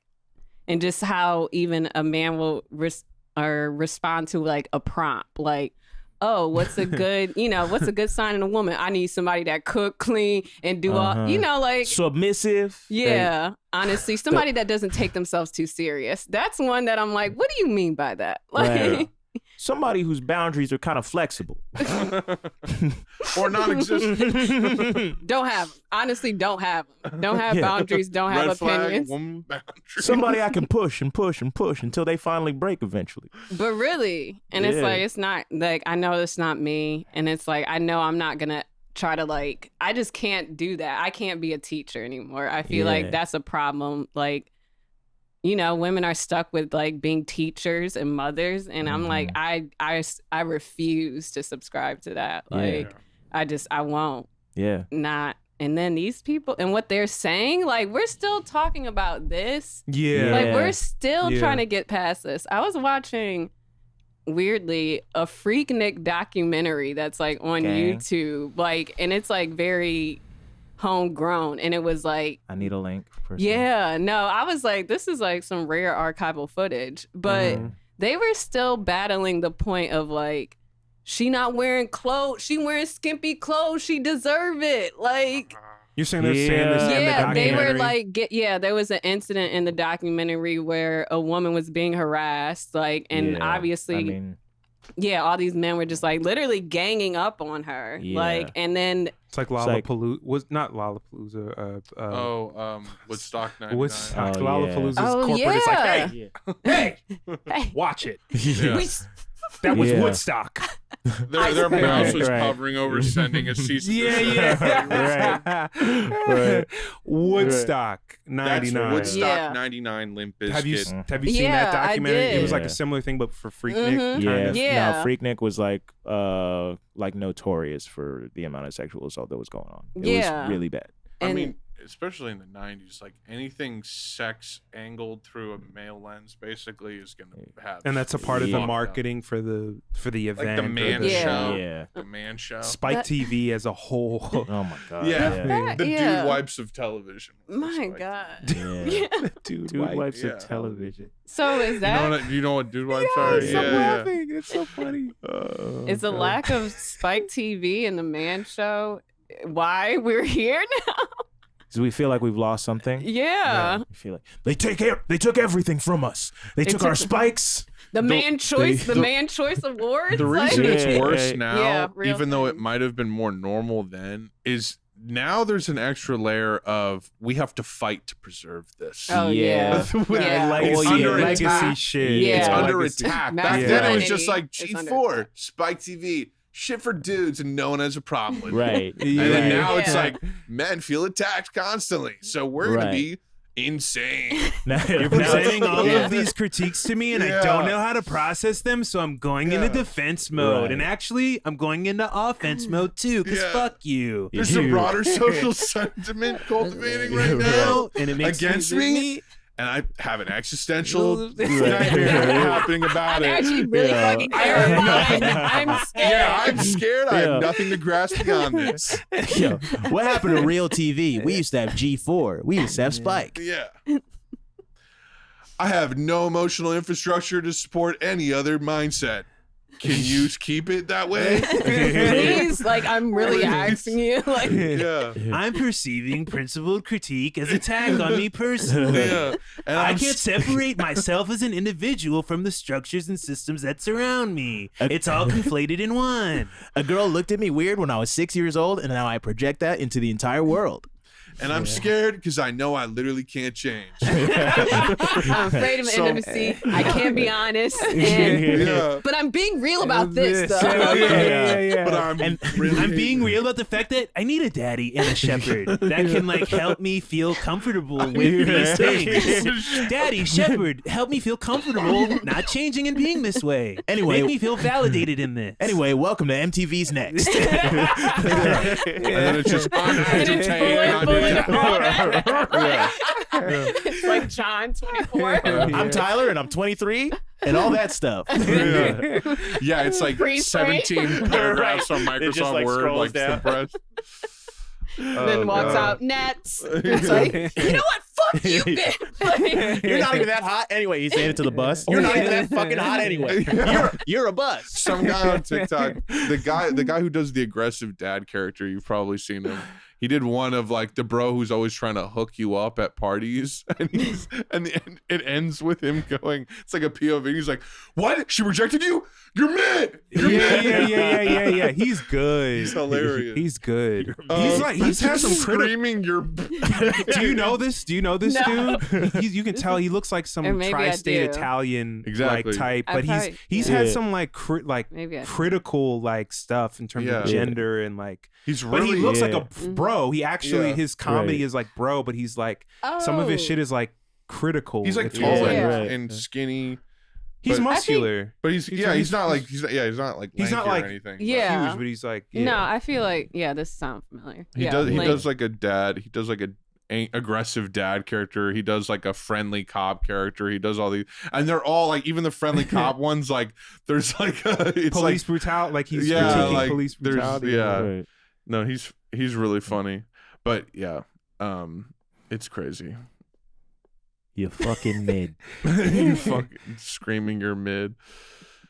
and just how even a man will or respond to like a prompt, like, oh, what's a good, what's a good sign in a woman? I need somebody that cook, clean, and do all, like submissive. Yeah, honestly, somebody that doesn't take themselves too serious. That's one that I'm like, what do you mean by that? Like, somebody whose boundaries are kind of flexible or non-existent. Don't have them. Honestly, don't have them. Don't have boundaries. Don't have opinions. Woman boundaries. Somebody I can push and push and push until they finally break eventually. But really, and it's like, it's not like, I know it's not me, and it's like, I know I'm not gonna try to like, I just can't do that. I can't be a teacher anymore. I feel like that's a problem. Like, women are stuck with like being teachers and mothers, and I'm like, I refuse to subscribe to that. Like, I won't. Yeah. Not. And then these people and what they're saying, like, we're still talking about this. Yeah. Like, we're still trying to get past this. I was watching, weirdly, a Freaknik documentary that's like on YouTube, like, and it's like very homegrown, and it was like, I need a link. Personally. Yeah, no, I was like, this is like some rare archival footage, but they were still battling the point of like, she not wearing clothes, she wearing skimpy clothes, she deserve it. Like, you're saying they're saying this in the documentary? They were like, there was an incident in the documentary where a woman was being harassed, like, and obviously, I mean, all these men were just like literally ganging up on her, like, and then it's like Lollapalooza was not Lollapalooza. Woodstock 99. Woodstock, Lollapalooza's corporate is like, hey, watch it. That was Woodstock. Their mouse was hovering over, sending a cease and desist. Woodstock 99. Woodstock 99 Limp Bizkit. Have you seen that documentary? It was like a similar thing, but for Freaknik. No, Freaknik was like notorious for the amount of sexual assault that was going on. It was really bad. I mean, especially in the 90s, like anything sex angled through a male lens basically is going to have, and that's a part of the marketing for the event, like the man show. The man show, Spike TV as a whole. Oh my god. The dude wipes of television. My god. Dude wipes of television. So is that, you know what dude wipes are? Laughing. It's so funny. Is the lack of Spike TV and the man show why we're here now? Do we feel like we've lost something? Yeah. We feel like they took everything from us. They took our spikes. The man choice awards. The reason it's worse now, even though it might have been more normal then, is now there's an extra layer of we have to fight to preserve this. Oh yeah. It's under attack. Shit. It's under attack. Back then it was just like G4, Spike TV. Shit for dudes and no one has a problem with it. Right. And then now it's like men feel attacked constantly. So we're going to be insane. You're presenting all of these critiques to me and I don't know how to process them, so I'm going into defense mode. And actually, I'm going into offense mode too, because fuck you. There's a broader social sentiment cultivating right now and it makes against me. And I have an existential nightmare happening about it. Actually, really fucking terrified. I'm scared. Yeah, I'm scared. I have nothing to grasp beyond this. Yo, what happened to real TV? We used to have G4. We used to have Spike. Yeah. I have no emotional infrastructure to support any other mindset. Can you keep it that way? Please, like I'm really asking you. Like, Yeah. I'm perceiving principled critique as attack on me personally. Yeah. And I can't separate myself as an individual from the structures and systems that surround me. It's all conflated in one. A girl looked at me weird when I was 6 years old, and now I project that into the entire world. And I'm scared because I know I literally can't change. I'm afraid of intimacy. I can't be honest. And, But I'm being real about this, though. But I'm being real about the fact that I need a daddy and a shepherd that can like help me feel comfortable with these things. Daddy, shepherd, help me feel comfortable not changing and being this way. Anyway, make me feel validated in this. Anyway, welcome to MTV's Next. And then it's just unagitated. It's like John 24. I'm Tyler, and I'm 23, and all that stuff. Yeah, it's like Pre-spray. 17 paragraphs on Microsoft like Word, scrolls like down. compressed. Then walks out Nets. It's like, you know what? Fuck you, bitch. Like, You're not even that hot anyway. He's saying it to the bus. You're not even that fucking hot anyway. You're a bus. Some guy on TikTok, the guy who does the aggressive dad character, you've probably seen him. He did one of like the bro who's always trying to hook you up at parties, and it ends with him going. It's like a POV. He's like, "What? She rejected you? You're mid. You're mid." Yeah. He's good. He's hilarious. He's good. He's had some screaming. You're. Do you know this? No. dude? You can tell he looks like Or some maybe I tri-state do. Italian Exactly. like type, I but probably- he's had some like Maybe I do. critical like stuff in terms of gender and like. He's But really. he looks like a bro. He actually his comedy Right. is like bro, but he's like some of his shit is like critical. He's like It's tall like- and skinny. He's but- muscular. But he's not like he's not like He's not lanky or like- anything. Yeah. huge, but he's like No, I feel like, this sounds familiar. He Yeah, does. He like- does like a dad. He does like a aggressive dad character. He does like a friendly cop character. He does all these, and they're all like, even the friendly cop ones. Like, there's like it's police like, brutality. Like he's yeah, critiquing like, police there's- brutality. yeah. Right. No, he's really funny, but yeah, it's crazy. You fucking mid. You fucking screaming you're mid.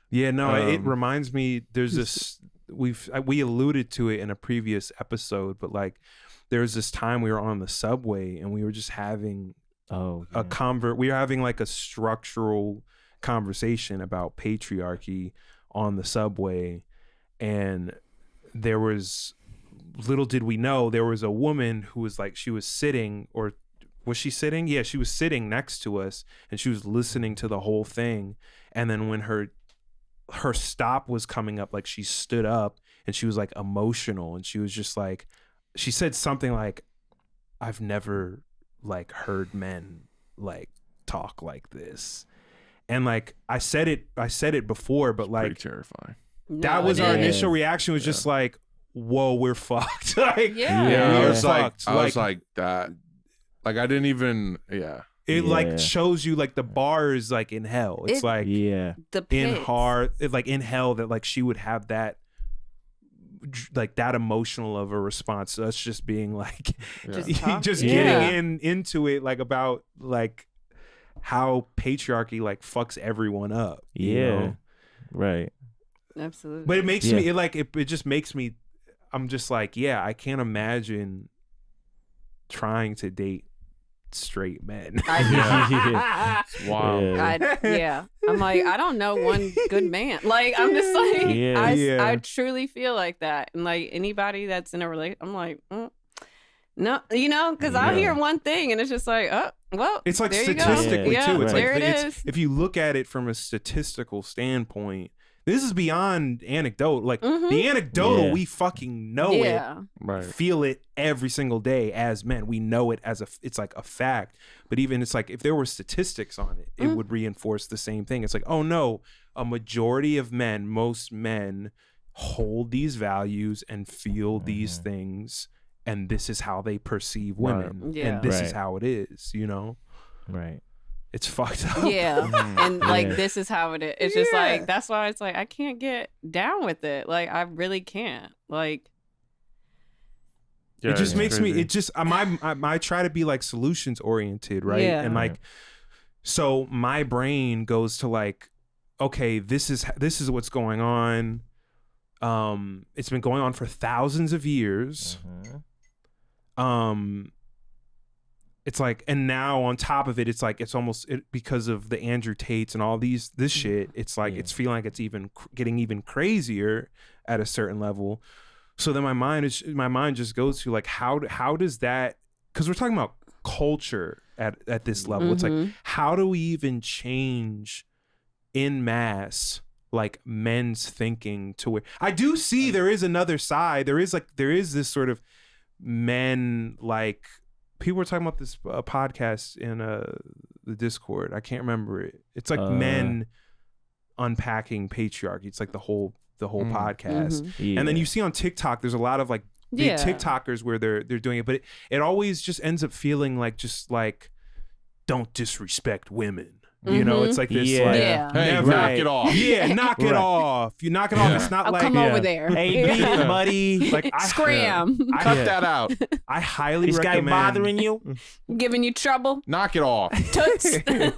Yeah, no, it Um, reminds me. There's this. We alluded to it in a previous episode, but like, there was this time we were on the subway and we were just having we were having like a structural conversation about patriarchy on the subway, and there was, little did we know, there was a woman who was like, she was sitting, or was she sitting? Yeah, she was sitting next to us, and she was listening to the whole thing. And then when her stop was coming up, like she stood up and she was like emotional, and she was just like, she said something like, I've never like heard men like talk like this. And like I said it before, but like Pretty terrifying. that No, was it our is. initial reaction was just like, whoa, we're fucked. Like, Yeah. we're I was fucked. like that. Like I didn't even. Yeah. It Yeah. like shows you like the bar is like in hell. It's like Yeah. The in pits. like in hell, that like she would have that like that emotional of a response. So us just being like just Yeah. getting into it, like about like how patriarchy like fucks everyone up. you Yeah. know? Right. Absolutely. But it makes Yeah. me it just makes me, I'm just like, yeah, I can't imagine trying to date straight men. Wow. Yeah. I'm like, I don't know one good man. Like, I'm just like, Yeah. I truly feel like that. And like anybody that's in a relationship, I'm like, no, you know, because I'll hear one thing and it's just like, oh, well, It's like there you go. statistically Yeah, too. It's there like it is. if you look at it from a statistical standpoint, this is beyond anecdote. Like the anecdotal, Yeah. we fucking know Yeah. Right. it, feel it every single day as men. We know it as it's like a fact. But even it's like if there were statistics on it, it would reinforce the same thing. It's like, oh no, a majority of men, most men hold these values and feel these things, and this is how they perceive women. Yeah. And this is Right. how it is, you know? Right. It's fucked up. Yeah. And like, Yeah. this is how it is. It's just like, that's why it's like, I can't get down with it. Like, I really can't. Like, Yeah, it just it's makes crazy. me, it just, I try to be like solutions oriented, right? Yeah. And like, so my brain goes to like, okay, this is what's going on. It's been going on for thousands of years. It's like, and now on top of it, it's like, it's almost because of the Andrew Tates and all this shit. It's like, it's feeling like it's even getting even crazier at a certain level. So then my mind just goes to like, how does that, because we're talking about culture at this level. It's like, how do we even change en masse like men's thinking to where I do see there is another side. There is this sort of men, like, people were talking about this podcast in the Discord. I can't remember it. It's like men unpacking patriarchy. It's like the whole podcast. And then you see on TikTok, there's a lot of like big TikTokers where they're doing it, but it always just ends up feeling like, just like, don't disrespect women. You know, it's like this, like, hey, knock it off. Yeah, knock it off. You knock it off. It's not I'll like, come over there. Hey, buddy. like, Scram. Cut that out. I highly This recommend. guy bothering you? Giving you trouble. Knock it off. Toots. And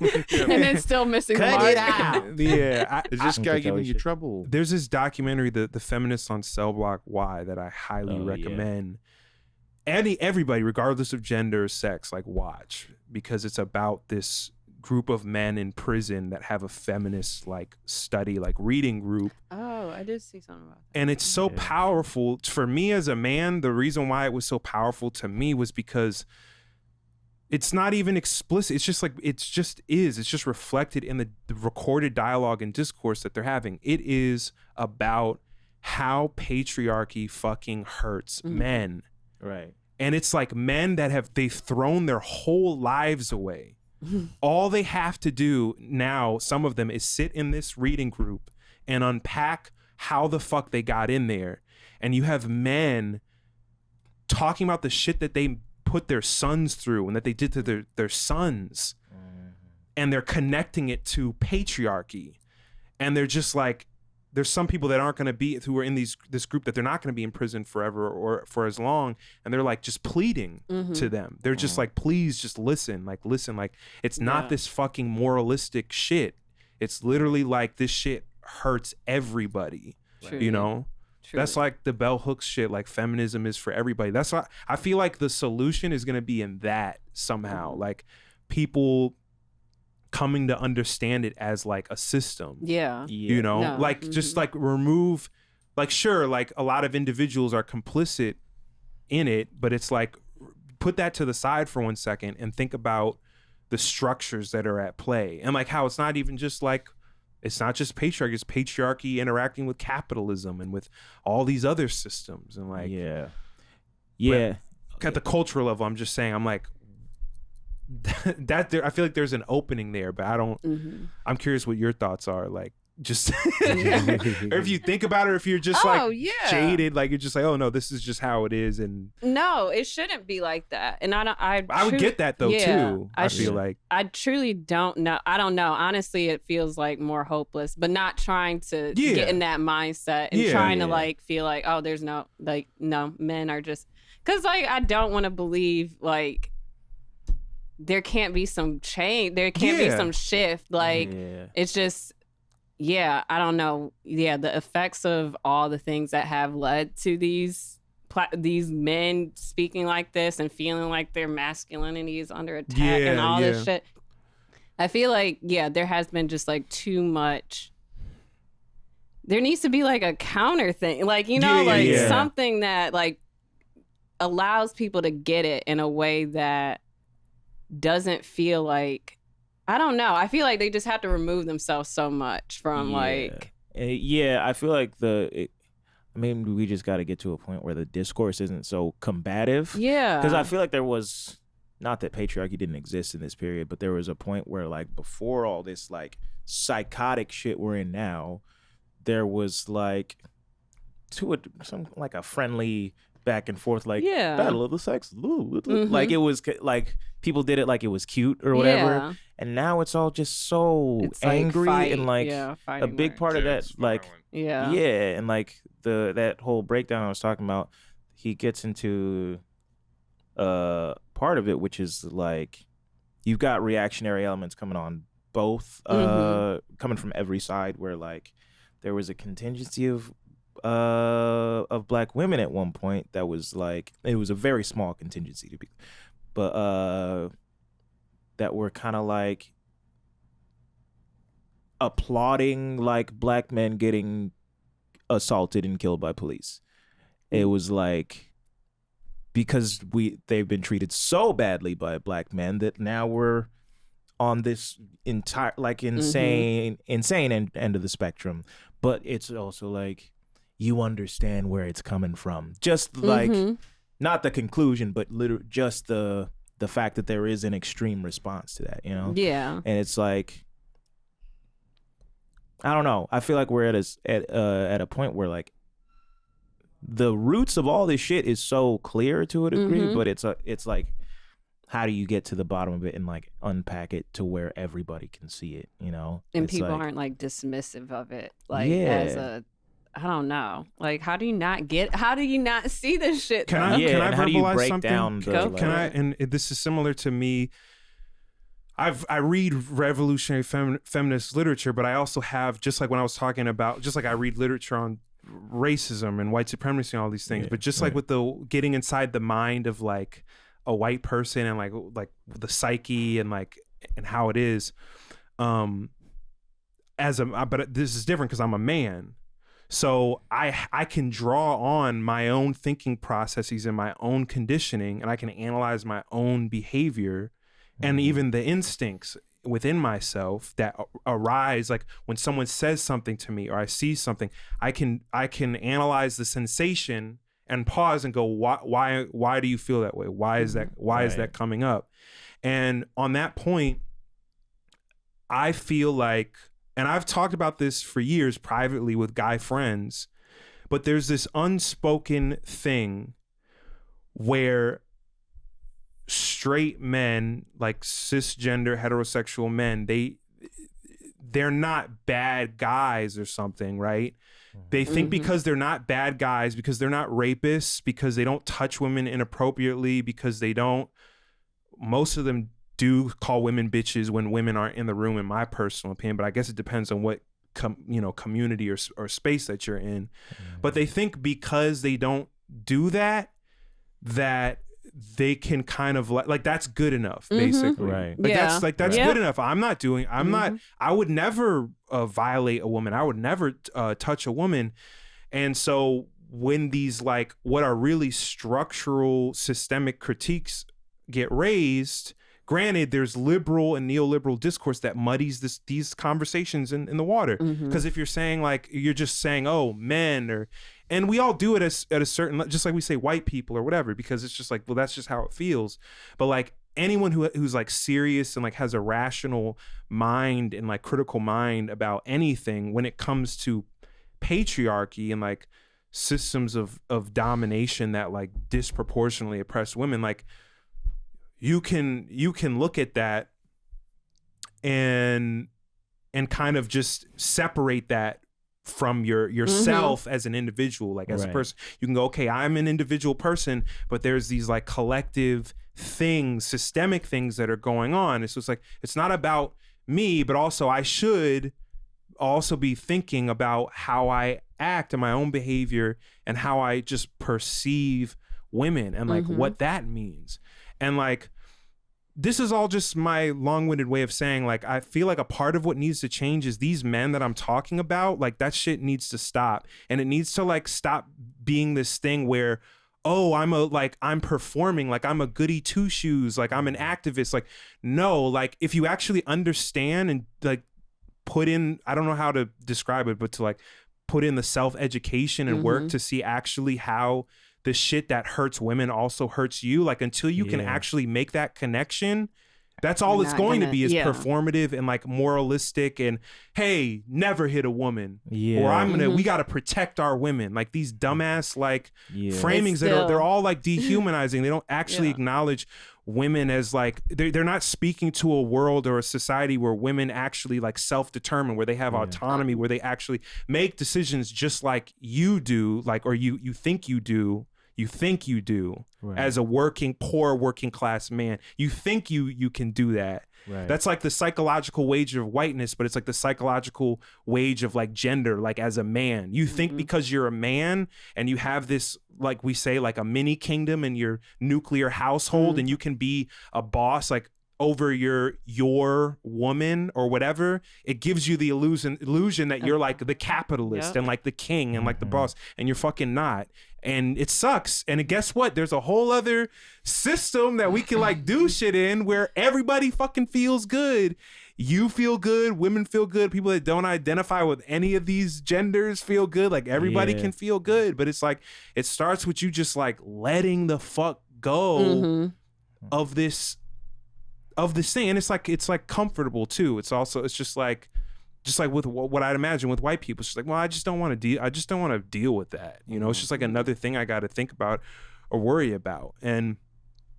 then still missing the Cut mark. it out. Yeah, Is this guy giving you trouble? there's this documentary, the Feminists on Cell Block Y, that I highly recommend. Everybody, regardless of gender or sex, like, watch, because it's about this group of men in prison that have a feminist like study, like reading group. Oh, I did see something about that. And it's so powerful for me as a man. The reason why it was so powerful to me was because it's not even explicit. It's just like, it's just reflected in the recorded dialogue and discourse that they're having. It is about how patriarchy fucking hurts men. Right. And it's like men that they've thrown their whole lives away. All they have to do now, some of them, is sit in this reading group and unpack how the fuck they got in there. And you have men talking about the shit that they put their sons through and that they did to their sons. And they're connecting it to patriarchy. And they're just like, there's some people that aren't going to be, who are in this group, that they're not going to be in prison forever or for as long. And they're like just pleading to them. They're just like, please just listen. Like, it's not this fucking moralistic shit. It's literally like, this shit hurts everybody. True. You know? True. That's like the bell hooks shit. Like, feminism is for everybody. That's why I feel like the solution is going to be in that somehow. Like, people coming to understand it as like a system. You know, like, just like remove, like, sure, like a lot of individuals are complicit in it, but it's like, put that to the side for 1 second and think about the structures that are at play, and like how it's not even just like, it's not just patriarchy, it's patriarchy interacting with capitalism and with all these other systems. And like, at the cultural level, I'm just saying, I'm like, that there, I feel like there's an opening there, but I don't. I'm curious what your thoughts are, like, just or if you think about it, or if you're just jaded, like, you're just like, oh no, this is just how it is. And no, it shouldn't be like that. And I would get that though too. I feel like I truly don't know. I don't know. Honestly, it feels like more hopeless, but not trying to get in that mindset and trying to like feel like, oh, there's no, like, no, men are just, because like, I don't want to believe like there can't be some change, there can't be some shift. Like, it's just, I don't know. The effects of all the things that have led to these men speaking like this and feeling like their masculinity is under attack and all this shit. I feel like, there has been just like too much. There needs to be like a counter thing, like, you know, something that like allows people to get it in a way that doesn't feel like, I don't know. I feel like they just have to remove themselves so much from like. I feel like we just got to get to a point where the discourse isn't so combative. Because I feel like there was, not that patriarchy didn't exist in this period, but there was a point where like before all this like psychotic shit we're in now, there was like some like a friendly back and forth, like battle of the sex, like it was like people did it like it was cute or whatever, and now it's all just so angry like and like a big part of that, like and like that whole breakdown I was talking about, he gets into part of it, which is like you've got reactionary elements coming on both coming from every side, where like there was a contingency of black women at one point that was like, it was a very small contingency to be, but that were kind of like applauding like black men getting assaulted and killed by police. It was like, because they've been treated so badly by black men that now we're on this entire like insane end of the spectrum. But it's also like, you understand where it's coming from, just like not the conclusion, but literally just the fact that there is an extreme response to that, you know? Yeah. And it's like, I don't know, I feel like we're at a point where like the roots of all this shit is so clear to a degree, but it's like, how do you get to the bottom of it and like unpack it to where everybody can see it, you know? And it's people like, aren't like dismissive of it, like as a, I don't know, like how do you not see this shit? Can though? I how do you verbalize break something? down the, Can I? And this is similar to me. I read revolutionary feminist literature, but I also have, just like when I was talking about, just like I read literature on racism and white supremacy and all these things, but just like with the getting inside the mind of like a white person and like the psyche and like and how it is, but this is different because I'm a man. So I can draw on my own thinking processes and my own conditioning, and I can analyze my own behavior and even the instincts within myself that arise. Like when someone says something to me or I see something, I can analyze the sensation and pause and go, why do you feel that way? Why is that? Why is that coming up? And on that point, I feel like, and I've talked about this for years privately with guy friends, but there's this unspoken thing where straight men, like cisgender heterosexual men, they're not bad guys or something, right? They think because they're not bad guys, because they're not rapists, because they don't touch women inappropriately, because they don't, most of them do call women bitches when women aren't in the room, in my personal opinion, but I guess it depends on what community or space that you're in. But they think because they don't do that they can kind of like that's good enough, basically. Right. Like that's good enough. I would never violate a woman. I would never touch a woman. And so when these like what are really structural systemic critiques get raised, granted, there's liberal and neoliberal discourse that muddies these conversations in the water. Because if you're saying like, you're just saying, oh, men, and we all do it at a certain, just like we say white people or whatever, because it's just like, well, that's just how it feels. But like anyone who's like serious and like has a rational mind and like critical mind about anything when it comes to patriarchy and like systems of domination that like disproportionately oppress women, like, you can look at that and kind of just separate that from yourself as an individual, like as a person. You can go, okay, I'm an individual person, but there's these like collective things, systemic things that are going on. It's just like, it's not about me, but also I should also be thinking about how I act and my own behavior and how I just perceive women and like what that means. And like, this is all just my long-winded way of saying, like, I feel like a part of what needs to change is these men that I'm talking about, like that shit needs to stop. And it needs to like stop being this thing where, oh, I'm performing, like I'm a goody two shoes, like I'm an activist. Like, no, like if you actually understand and like put in, I don't know how to describe it, but to like put in the self-education and work to see actually how the shit that hurts women also hurts you. Like until you can actually make that connection, that's all it's going to be is performative and like moralistic and, hey, never hit a woman. Or we got to protect our women. Like these dumbass like framings they're all like dehumanizing. They don't actually acknowledge women as like, they're not speaking to a world or a society where women actually like self-determine, where they have autonomy, where they actually make decisions just like you do, like, or you think you do. You think you do as a poor working class man. You think you can do that. Right. That's like the psychological wage of whiteness, but it's like the psychological wage of like gender, like as a man. You think because you're a man and you have this, like we say, like a mini kingdom in your nuclear household, and you can be a boss like over your woman or whatever, it gives you the illusion that you're like the capitalist and like the king and like the boss, and you're fucking not. And it sucks. And guess what? There's a whole other system that we can like do shit in where everybody fucking feels good. You feel good, women feel good, people that don't identify with any of these genders feel good. Like everybody can feel good, but it's like it starts with you just like letting the fuck go of this thing. And it's like comfortable too. It's just like with what I'd imagine with white people. It's just like, well, I just don't want to deal with that. You know, it's just like another thing I got to think about or worry about. And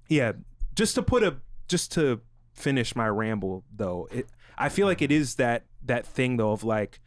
yeah, just to finish my ramble though, I feel like it is that thing though of like,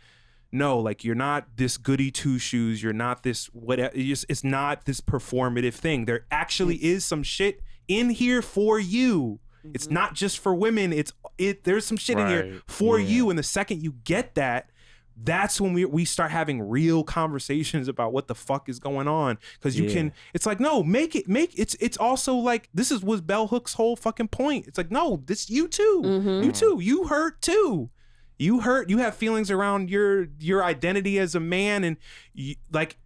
no, like you're not this goody two shoes. You're not this whatever. It's not this performative thing. There actually is some shit in here for you. It's not just for women. There's some shit in here for you. And the second you get that, that's when we start having real conversations about what the fuck is going on. Because you can, it's like, no, it's also like, was Bell Hook's whole fucking point. It's like, no, this you too. You too. You hurt too. You have feelings around your identity as a man. And you, like,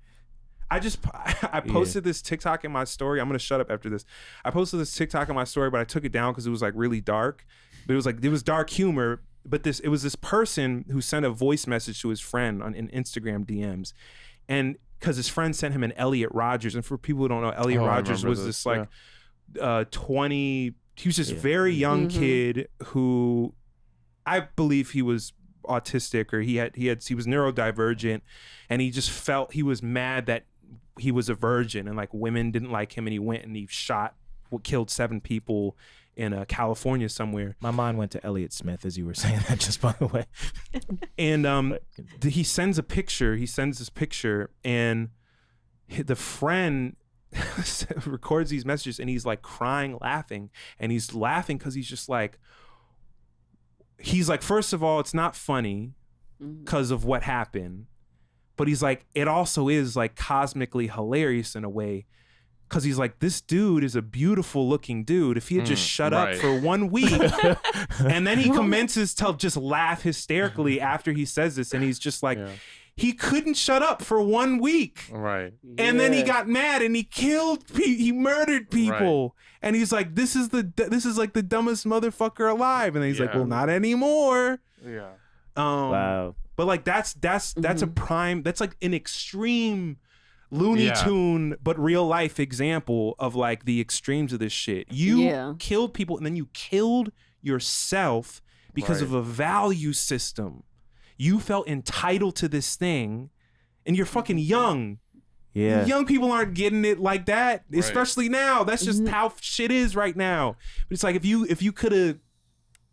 I posted this TikTok in my story. I'm gonna shut up after this. I posted this TikTok in my story, but I took it down because it was like really dark. But it was dark humor. But it was this person who sent a voice message to his friend in Instagram DMs, and because his friend sent him an Elliot Rodgers. And for people who don't know, Elliot Rodgers was this like 20. He was this very young kid who I believe he was autistic, or he was neurodivergent, and he just felt he was mad that he was a virgin and like women didn't like him, and he went and he killed 7 people in California somewhere. My mind went to Elliott Smith as you were saying that, just by the way. And he sends this picture, and the friend records these messages, and he's like crying, laughing, and he's laughing because he's like, first of all, it's not funny because of what happened. But he's like, it also is like cosmically hilarious in a way, because he's like, this dude is a beautiful looking dude. If he had just shut up for 1 week, and then he commences to just laugh hysterically after he says this, and he's just like, he couldn't shut up for 1 week. Right. And then he got mad and he murdered people. Right. And he's like, this is like the dumbest motherfucker alive. And then he's like, well, not anymore. Yeah. Wow. But like that's a prime, that's like an extreme Looney Tune but real life example of like the extremes of this shit. You killed people, and then you killed yourself because of a value system. You felt entitled to this thing, and you're fucking young. Yeah. Young people aren't getting it like that, especially now. That's just how shit is right now. But it's like if you could have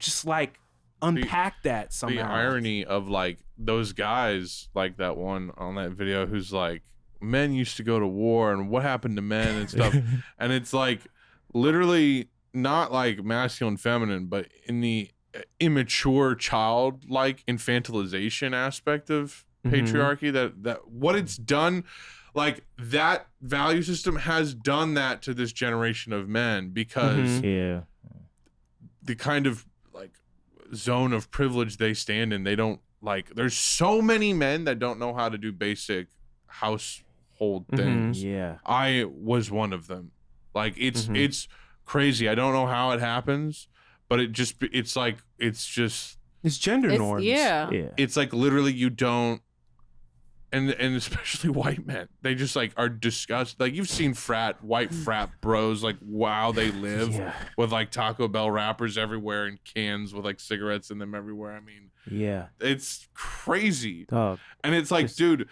just like unpacked that somehow. The irony of like those guys, like that one on that video who's like, men used to go to war and what happened to men and stuff. And it's like literally not like masculine, feminine, but in the immature child like infantilization aspect of patriarchy, that what it's done, like that value system has done that to this generation of men, because the kind of like zone of privilege they stand in, they don't like, there's so many men that don't know how to do basic household things. I was one of them. Like it's crazy. I don't know how it happens, but it's gender norms. It's like literally you don't, and especially white men, they just like are disgusted. Like you've seen white frat bros, like wow, they live with like Taco Bell wrappers everywhere and cans with like cigarettes in them everywhere. I mean, it's crazy. Dog. And it's like, dude,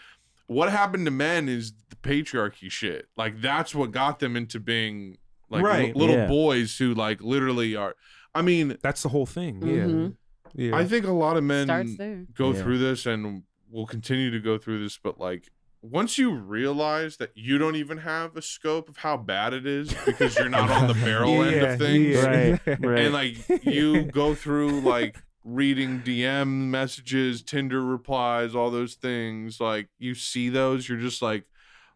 what happened to men is the patriarchy shit. Like that's what got them into being like little boys who like literally are. I mean, that's the whole thing. I think a lot of men go through this and will continue to go through this, but like once you realize that you don't even have a scope of how bad it is because you're not on the barrel end of things, Right. and like you go through like reading DM messages, Tinder replies, all those things, like you see those, you're just like,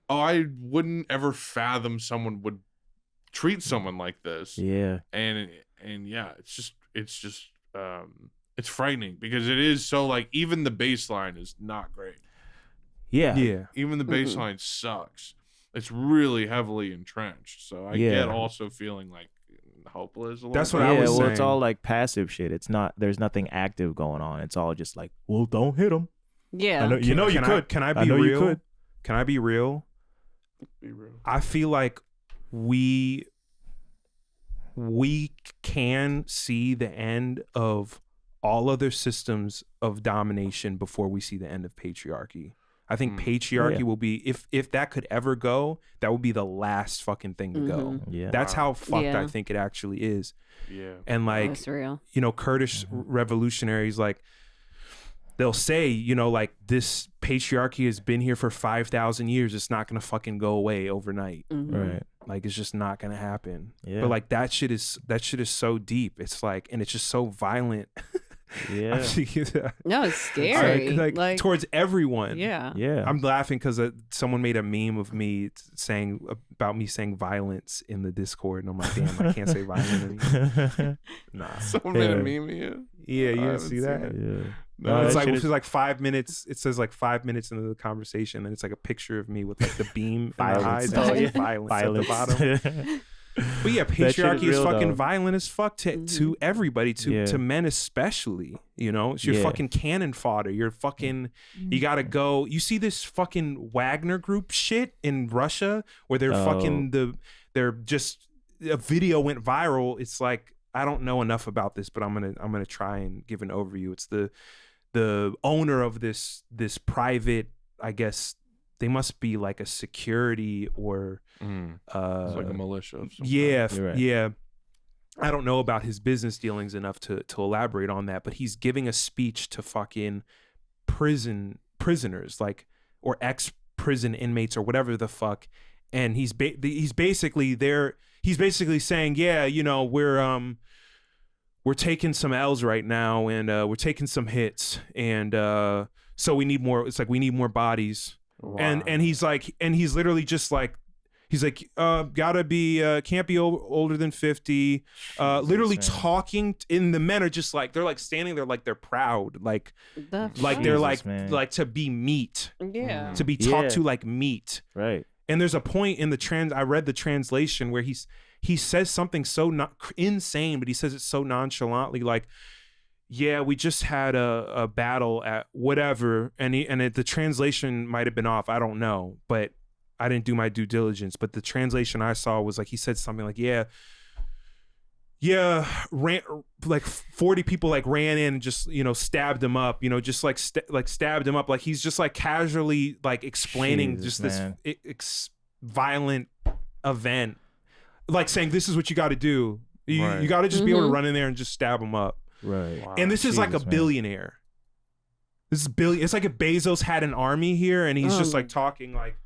oh, I wouldn't ever fathom someone would treat someone like this. Yeah. And yeah, it's frightening because it is so like even the baseline is not great. Yeah. Yeah. Even the baseline sucks. It's really heavily entrenched. So I get also feeling like hopeless a little That's bit. what I was Well, it's saying. all like passive shit. It's not. There's nothing active going on. It's all just like, well, don't hit him. Yeah. You know you could. Can I be I know real? you could. Can I be real? Be real. I feel like we can see the end of all other systems of domination before we see the end of patriarchy. I think patriarchy will be, if that could ever go, that would be the last fucking thing to go. Yeah. That's how fucked Yeah. I think it actually is. Yeah. And like, That's real. you know, Kurdish revolutionaries, like, they'll say, you know, like, this patriarchy has been here for 5,000 years. It's not going to fucking go away overnight. Right. Like, it's just not going to happen. Yeah. But like, that shit is so deep. It's like, and it's just so violent. Yeah. No, it's scary. like towards everyone. Yeah. Yeah. I'm laughing because someone made a meme of me saying about me saying violence in the Discord, and I'm like, damn, I can't say violent anymore. Nah. Someone made a meme of you. Yeah, you didn't haven't see seen that? it. Yeah. No, No, it's that like shit it's is- like 5 minutes. It says like 5 minutes into the conversation, and it's like a picture of me with like the beam in the eyes, and it's like violence at the bottom. But yeah, That shit patriarchy is real, fucking though. violent as fuck to everybody, Yeah. to men especially. You know, it's your Yeah. fucking cannon fodder. You're fucking. You gotta go. You see this fucking Wagner Group shit in Russia where they're fucking they're just a video went viral. It's like, I don't know enough about this, but I'm gonna try and give an overview. It's the owner of this private, I guess they must be like a security or It's like a militia of some yeah, kind. Right. yeah. I don't know about his business dealings enough to elaborate on that, but he's giving a speech to fucking prisoners, like, or ex-prison inmates or whatever the fuck, and he's basically saying, yeah, you know, we're taking some L's right now, and we're taking some hits, and so we need more. It's like we need more bodies. Wow. And he's like, and he's literally just like, he's like, gotta be, can't be older than 50. Literally man. talking, and the men are just like, they're like standing there like they're proud, like The they're Jesus, like man. like to be meat, Yeah. to be Yeah. talked to like meat. Right. And there's a point in I read the translation where he says something so not insane, but he says it so nonchalantly, like, yeah, we just had a battle at whatever, and the translation might have been off. I don't know, but I didn't do my due diligence. But the translation I saw was like, he said something like, like 40 people like ran in and just, you know, stabbed him up, you know, just like stabbed him up. Like he's just like casually like explaining Jesus, just man. this violent event, like saying, this is what you got to do. You Right. got to just be able to run in there and just stab him up. Right. And this is like a Jesus, man. billionaire. This is It's like if Bezos had an army here, and he's just like talking like,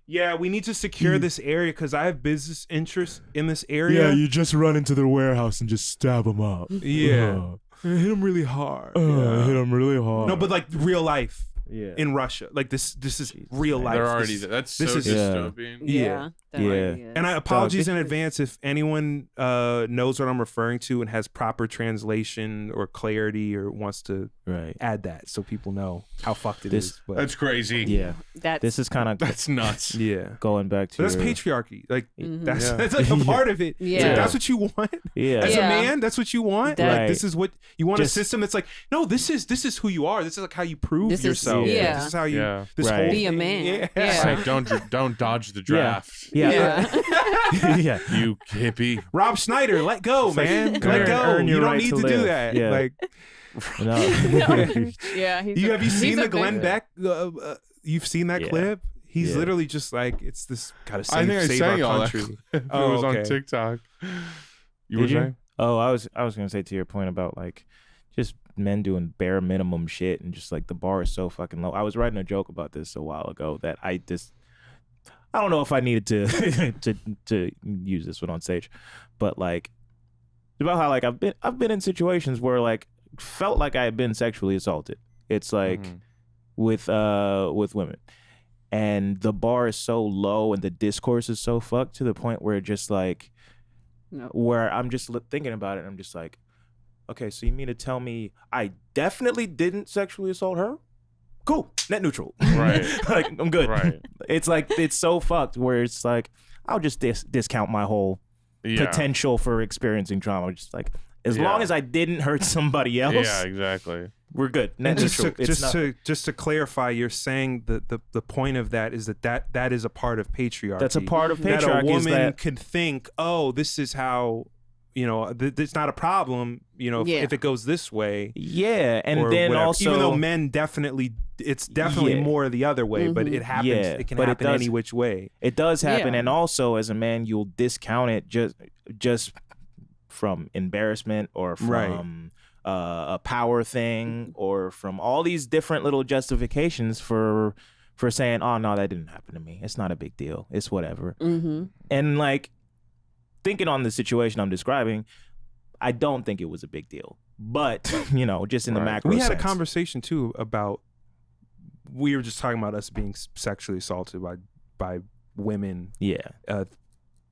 yeah, we need to secure this area because I have business interests in this area. you just run into their warehouse and just stab them up. Yeah. Hit him really hard. Hit them really hard. No, but like real life yeah. in Russia. Like this is real man. life. They're This already is- that's this so is- dystopian. Yeah. Definitely And is. apologies in this- advance if anyone knows what I'm referring to and has proper translation or clarity or wants to Right. add that so people know how fucked it This- is. But That's crazy. Yeah. That's This is kind of That's nuts. yeah. going back to But that's your- patriarchy. Like that's Yeah. that's like a part of it. It's Yeah. like, that's what you want. Yeah. As Yeah. a man, that's what you want. That- Like this is what you want. Just- a system that's like, no, this is who you are. This is like how you prove This is- yourself. yeah. This is how you. Yeah. This Right. whole Be a thing. man. Yeah. Yeah. Like, don't dodge the draft. Yeah. Yeah. You hippie. Rob Schneider, let go, man. like, Let earn- go. earn You your don't right need to to do live. that. Yeah. Like, No. yeah. He's have you seen he's the a Glenn big- Beck? You've seen that Yeah. clip? He's Yeah. literally just like, it's this gotta I save, think I save sang our all that. country. It Oh, was on okay. TikTok. You Did were you? saying? Oh, I was gonna say to your point about like just men doing bare minimum shit, and just like the bar is so fucking low. I was writing a joke about this a while ago that I don't know if I needed to to use this one on stage, but like about how like I've been in situations where like felt like I had been sexually assaulted. It's like with women, and the bar is so low and the discourse is so fucked to the point where it just like where I'm just thinking about it and I'm just like, okay, so you mean to tell me I definitely didn't sexually assault her? Cool, net neutral. Right. Like, I'm good. Right. It's like, it's so fucked where it's like, I'll just discount my whole potential for experiencing trauma. Just like, as long as I didn't hurt somebody else. Yeah, exactly. We're good. Net neutral. Just to clarify, you're saying the point of that is that is a part of patriarchy. That's a part of patriarchy. That a woman could think, oh, this is how, you know, it's not a problem, you know, if it goes this way. Yeah, and then whatever. also, even though men definitely, it's definitely more the other way, but it happens. It can happen any which way. It does happen, and also as a man, you'll discount it just from embarrassment or from a power thing or from all these different little justifications for saying, oh no, that didn't happen to me. It's not a big deal. It's whatever. And like, thinking on the situation I'm describing, I don't think it was a big deal. But, you know, just in the macro We had sense. a conversation, too, about, we were just talking about us being sexually assaulted by women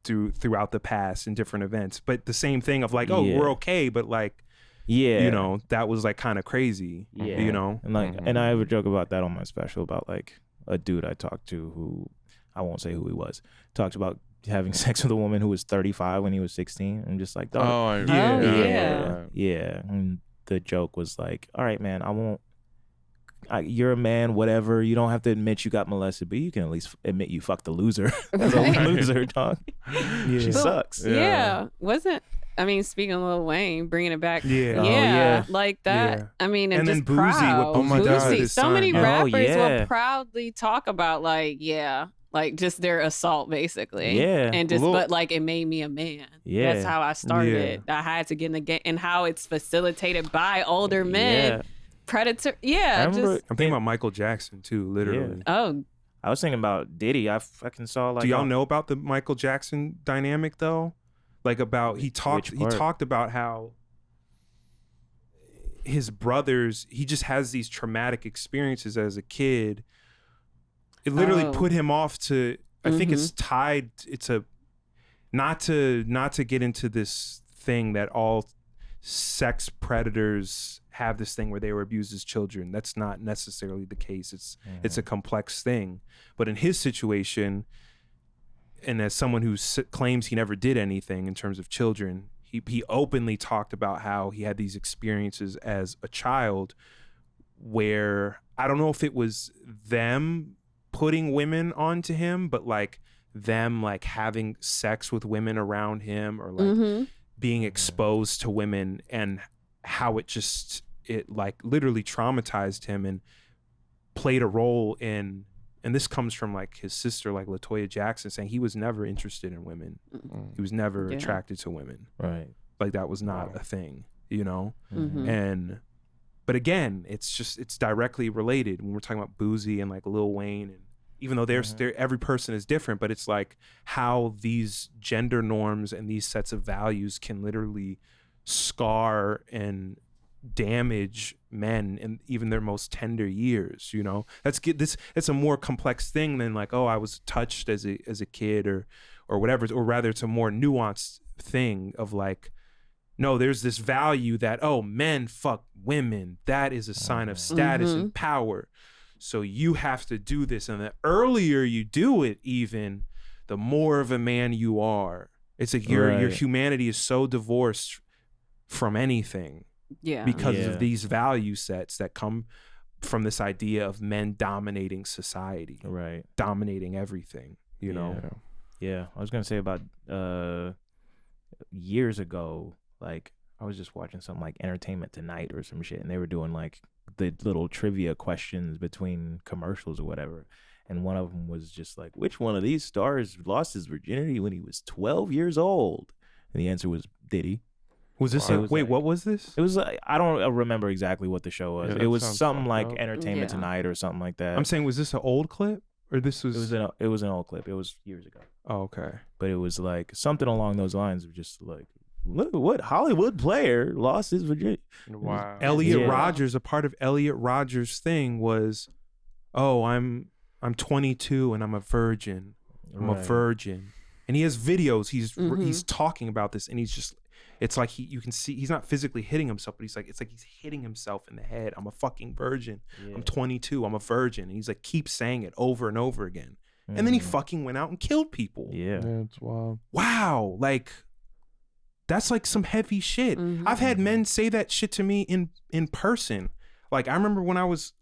throughout the past in different events. But the same thing of like, we're okay, but like, you know, that was like kind of crazy, you know? And like, and I have a joke about that on my special about like a dude I talked to who, I won't say who he was, talked about having sex with a woman who was 35 when he was 16. I'm just like, dog. Yeah. And the joke was like, all right, man, you're a man, whatever. You don't have to admit you got molested, but you can at least admit you fucked the loser. As a loser, dog. She sucks. I mean, speaking of Lil Wayne, bringing it back. Like that. I mean, and just then Boozy, proud. oh my God, Boozy. So many rappers will will proudly talk about like, like just their assault basically. And just, but like it made me a man. That's how I started. I had to get in the game, and how it's facilitated by older men. Predator. I'm thinking about Michael Jackson too, literally. Oh. I was thinking about Diddy. I fucking saw like. Do y'all know about the Michael Jackson dynamic though? Like about he talked about how his brothers, he just has these traumatic experiences as a kid. It literally put him off to, I think it's tied, it's a, not to get into this thing that all sex predators have this thing where they were abused as children. That's not necessarily the case. It's a complex thing. But in his situation, and as someone who claims he never did anything in terms of children, he openly talked about how he had these experiences as a child where, I don't know if it was them putting women onto him, but like them like having sex with women around him, or like being exposed to women, and how it like literally traumatized him and played a role in, and this comes from like his sister, like LaToya Jackson, saying he was never interested in women. He was never attracted to women. Right. Like that was not a thing, you know? But again, it's directly related when we're talking about Boozy and like Lil Wayne, and even though every person is different, but it's like how these gender norms and these sets of values can literally scar and damage men in even their most tender years, you know? It's a more complex thing than like, oh, I was touched as a kid or whatever, or rather it's a more nuanced thing of like, no, there's this value that, oh, men fuck women. That is a sign of status and power. So you have to do this. And the earlier you do it, even, the more of a man you are. It's like your humanity is so divorced from anything. Because of these value sets that come from this idea of men dominating society. Right. Dominating everything, you know? Yeah. I was going to say about years ago, like I was just watching something like Entertainment Tonight or some shit, and they were doing like the little trivia questions between commercials or whatever. And one of them was just like, which one of these stars lost his virginity when he was 12 years old? And the answer was Diddy. Was this wait? What was this? It was I don't remember exactly what the show was. Yeah, it that was sounds something fucked like up. Entertainment Yeah. Tonight or something like that. I'm saying, was this an old clip or this was? it was an old clip. It was years ago. Oh, okay. But it was like something along those lines of just like, look what Hollywood player lost his virginity. Wow. Elliot Yeah. Rodgers, a part of Elliot Rodgers' thing was, oh, I'm 22 and I'm a virgin. I'm a Right. virgin. And he has videos. He's Mhm. talking about this, and he's just, it's like you can see he's not physically hitting himself, but it's like he's hitting himself in the head. I'm a fucking virgin. Yeah. I'm 22. I'm a virgin. And he's like keeps saying it over and over again. And then he Mhm. fucking went out and killed people. Yeah. Yeah, it's wild. Wow, like that's like some heavy shit. Mhm. I've had men say that shit to me in person. Like I remember when I was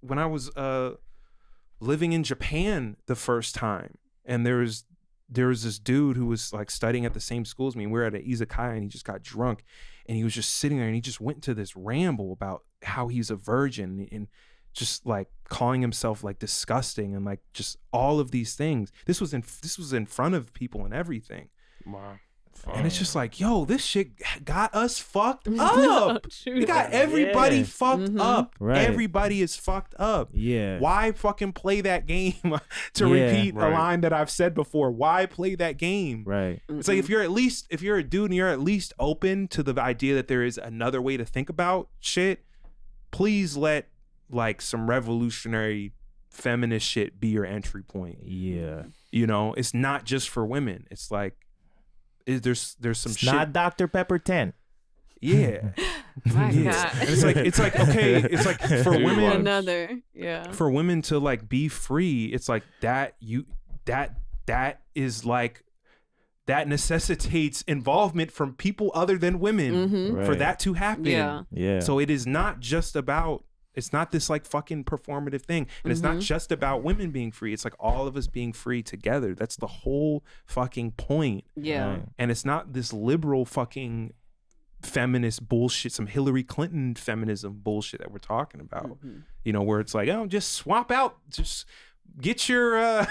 living in Japan the first time, and there was this dude who was like studying at the same school as me, and we were at an izakaya, and he just got drunk, and he was just sitting there, and he just went into this ramble about how he's a virgin and just like calling himself like disgusting and like just all of these things. This was in front of people and everything. Wow. And it's just like, yo, this shit got us fucked up. We got everybody Yeah. fucked Mhm. up. Right. Everybody is fucked up. Yeah. Why fucking play that game to Yeah. repeat Right. a line that I've said before? Why play that game? Right. It's like if you're a dude and you're at least open to the idea that there is another way to think about shit, please let like some revolutionary feminist shit be your entry point. Yeah. You know, it's not just for women. It's like there's some It's shit. not Dr. Pepper 10. Yeah. My Yeah. God. And it's like okay, it's like for Dude, women Another. Yeah. for women to like be free, it's like that is like that necessitates involvement from people other than women Mhm. for Right. that to happen. Yeah. Yeah. So it is not just about, it's not this like fucking performative thing. And it's not just about women being free. It's like all of us being free together. That's the whole fucking point. Yeah. Right. And it's not this liberal fucking feminist bullshit, some Hillary Clinton feminism bullshit that we're talking about. You know, where it's like, oh, just swap out, just get your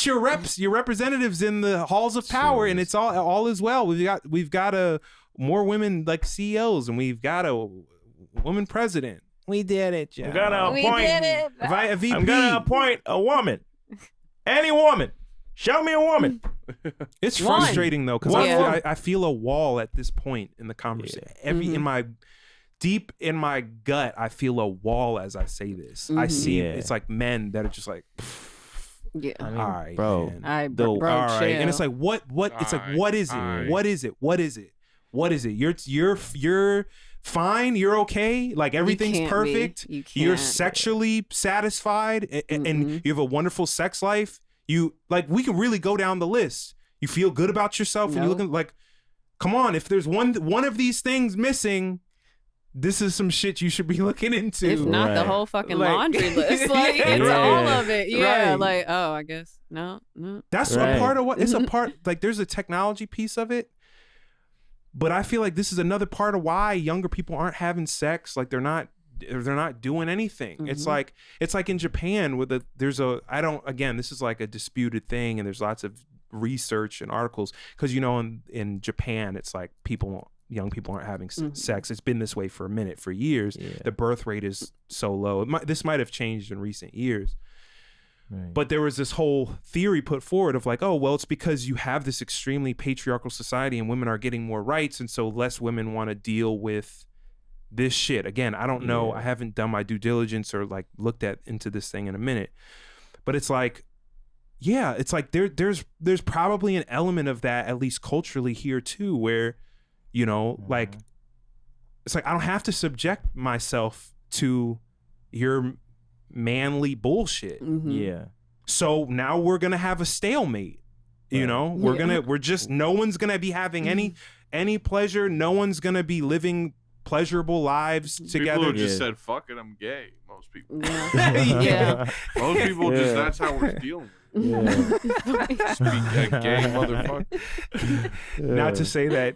your representatives in the halls of power, and it's all is well. We've got more women like CEOs, and we've got a woman president. We did it, John. I'm gonna We appoint. did it. A VP. I'm gonna appoint a woman. Any woman. Show me a woman. It's One. frustrating though, because Yeah. I feel a wall at this point in the conversation. In my deep in my gut, I feel a wall as I say this. I see Yeah. it's like men that are just like, Yeah. I mean, all right, bro. man. I The- bro, all right, and it's chill. like what it's like Aight, what is it? aight. What is it? What is it? What is it? You're fine. You're okay. Like everything's can't be. perfect. You You're can't. sexually satisfied, and you have a wonderful sex life. You like we can really go down the list. You feel good about yourself, and No. you're looking like, come on. If there's one of these things missing, this is some shit you should be looking into. if not the Right. whole fucking Like- laundry list, like Yeah. it's all of it. Yeah, Right. like I guess no. That's Right. a part of what it's a part. Like there's a technology piece of it, but I feel like this is another part of why younger people aren't having sex. Like they're not doing anything. It's like in Japan with this is like a disputed thing, and there's lots of research and articles because in Japan it's like young people aren't having sex. It's been this way for a minute, for years. Yeah. The birth rate is so low. This might have changed in recent years. Right. But there was this whole theory put forward of like, oh, well, it's because you have this extremely patriarchal society and women are getting more rights. And so less women want to deal with this shit. Again, I don't know. Yeah. I haven't done my due diligence or like looked into this thing in a minute. But it's like, yeah, it's like there's probably an element of that, at least culturally here too, where, like, it's like I don't have to subject myself to your manly bullshit. Yeah. So now we're gonna have a stalemate. You know, no one's gonna be having any pleasure. No one's gonna be living pleasurable lives together. People who just Yeah. said, fuck it, I'm gay. Most people. Yeah. Most people just, Yeah. that's how we're dealing. Yeah. Just be a gay motherfucker. Not to say that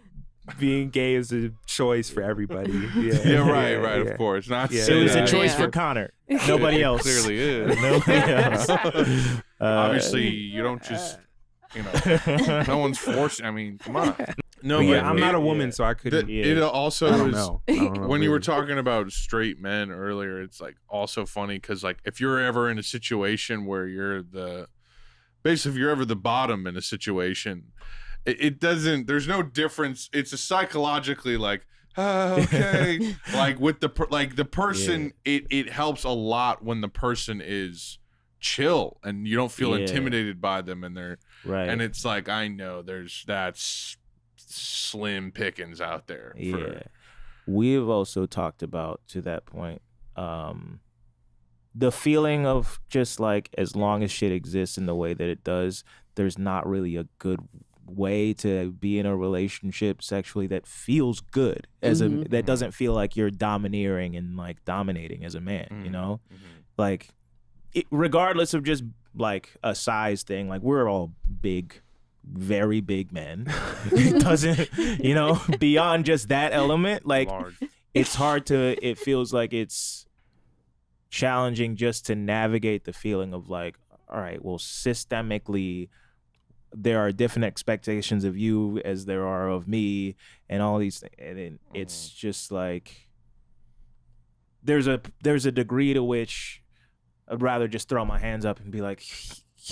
being gay is a choice for everybody. Yeah, right, yeah. of course. Not to Yeah. It say was a that. choice Yeah. for Connor. Nobody else. Clearly is. Nobody else. Obviously, you don't just, no one's forced. I mean, come on. No, But but yeah, I'm not a woman, so I couldn't. It also I don't is know. I don't know when you were really. talking about straight men earlier. It's like also funny because like if you're ever in a situation where you're if you're ever the bottom in a situation, it doesn't. There's no difference. It's a psychologically like. Okay, like with the person, it helps a lot when the person is chill and you don't feel intimidated by them, and they're Right. and it's like I know that's slim pickings out there. We've also talked about, to that point, the feeling of just like as long as shit exists in the way that it does, there's not really a good way to be in a relationship sexually that feels good as that doesn't feel like you're domineering and like dominating as a man, you know? Like regardless of just like a size thing, like we're all big, very big men. It doesn't, you know, beyond just that element, like it's hard to, it feels like it's challenging just to navigate the feeling of like, all right, well, systemically there are different expectations of you as there are of me and all these things. And then it's just like there's a degree to which I'd rather just throw my hands up and be like,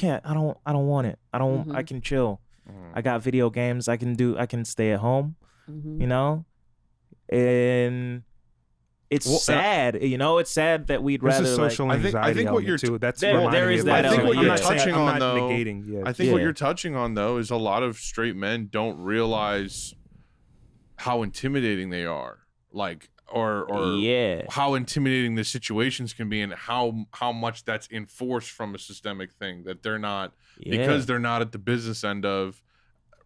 yeah, I don't want it. I can chill. I got video games. I can stay at home, you know? And it's sad, you know. It's sad that we'd rather. There's a social anxiety I think what you're too. That's there is that. I think what you're touching on, I'm not though. Negating, I think what you're touching on, though, is a lot of straight men don't realize how intimidating they are, like, or how intimidating the situations can be, and how much that's enforced from a systemic thing that they're not because they're not at the business end of.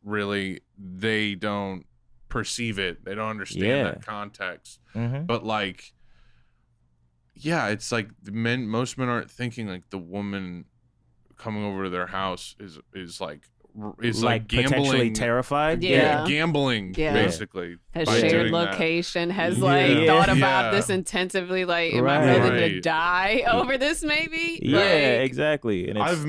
Really, they don't perceive it. They don't understand that context. But like, it's like most men aren't thinking like the woman coming over to their house is like gambling, potentially terrified. Gambling basically. Has shared location, has like thought about this intensively, like am I ready to die over this maybe? Exactly. And I've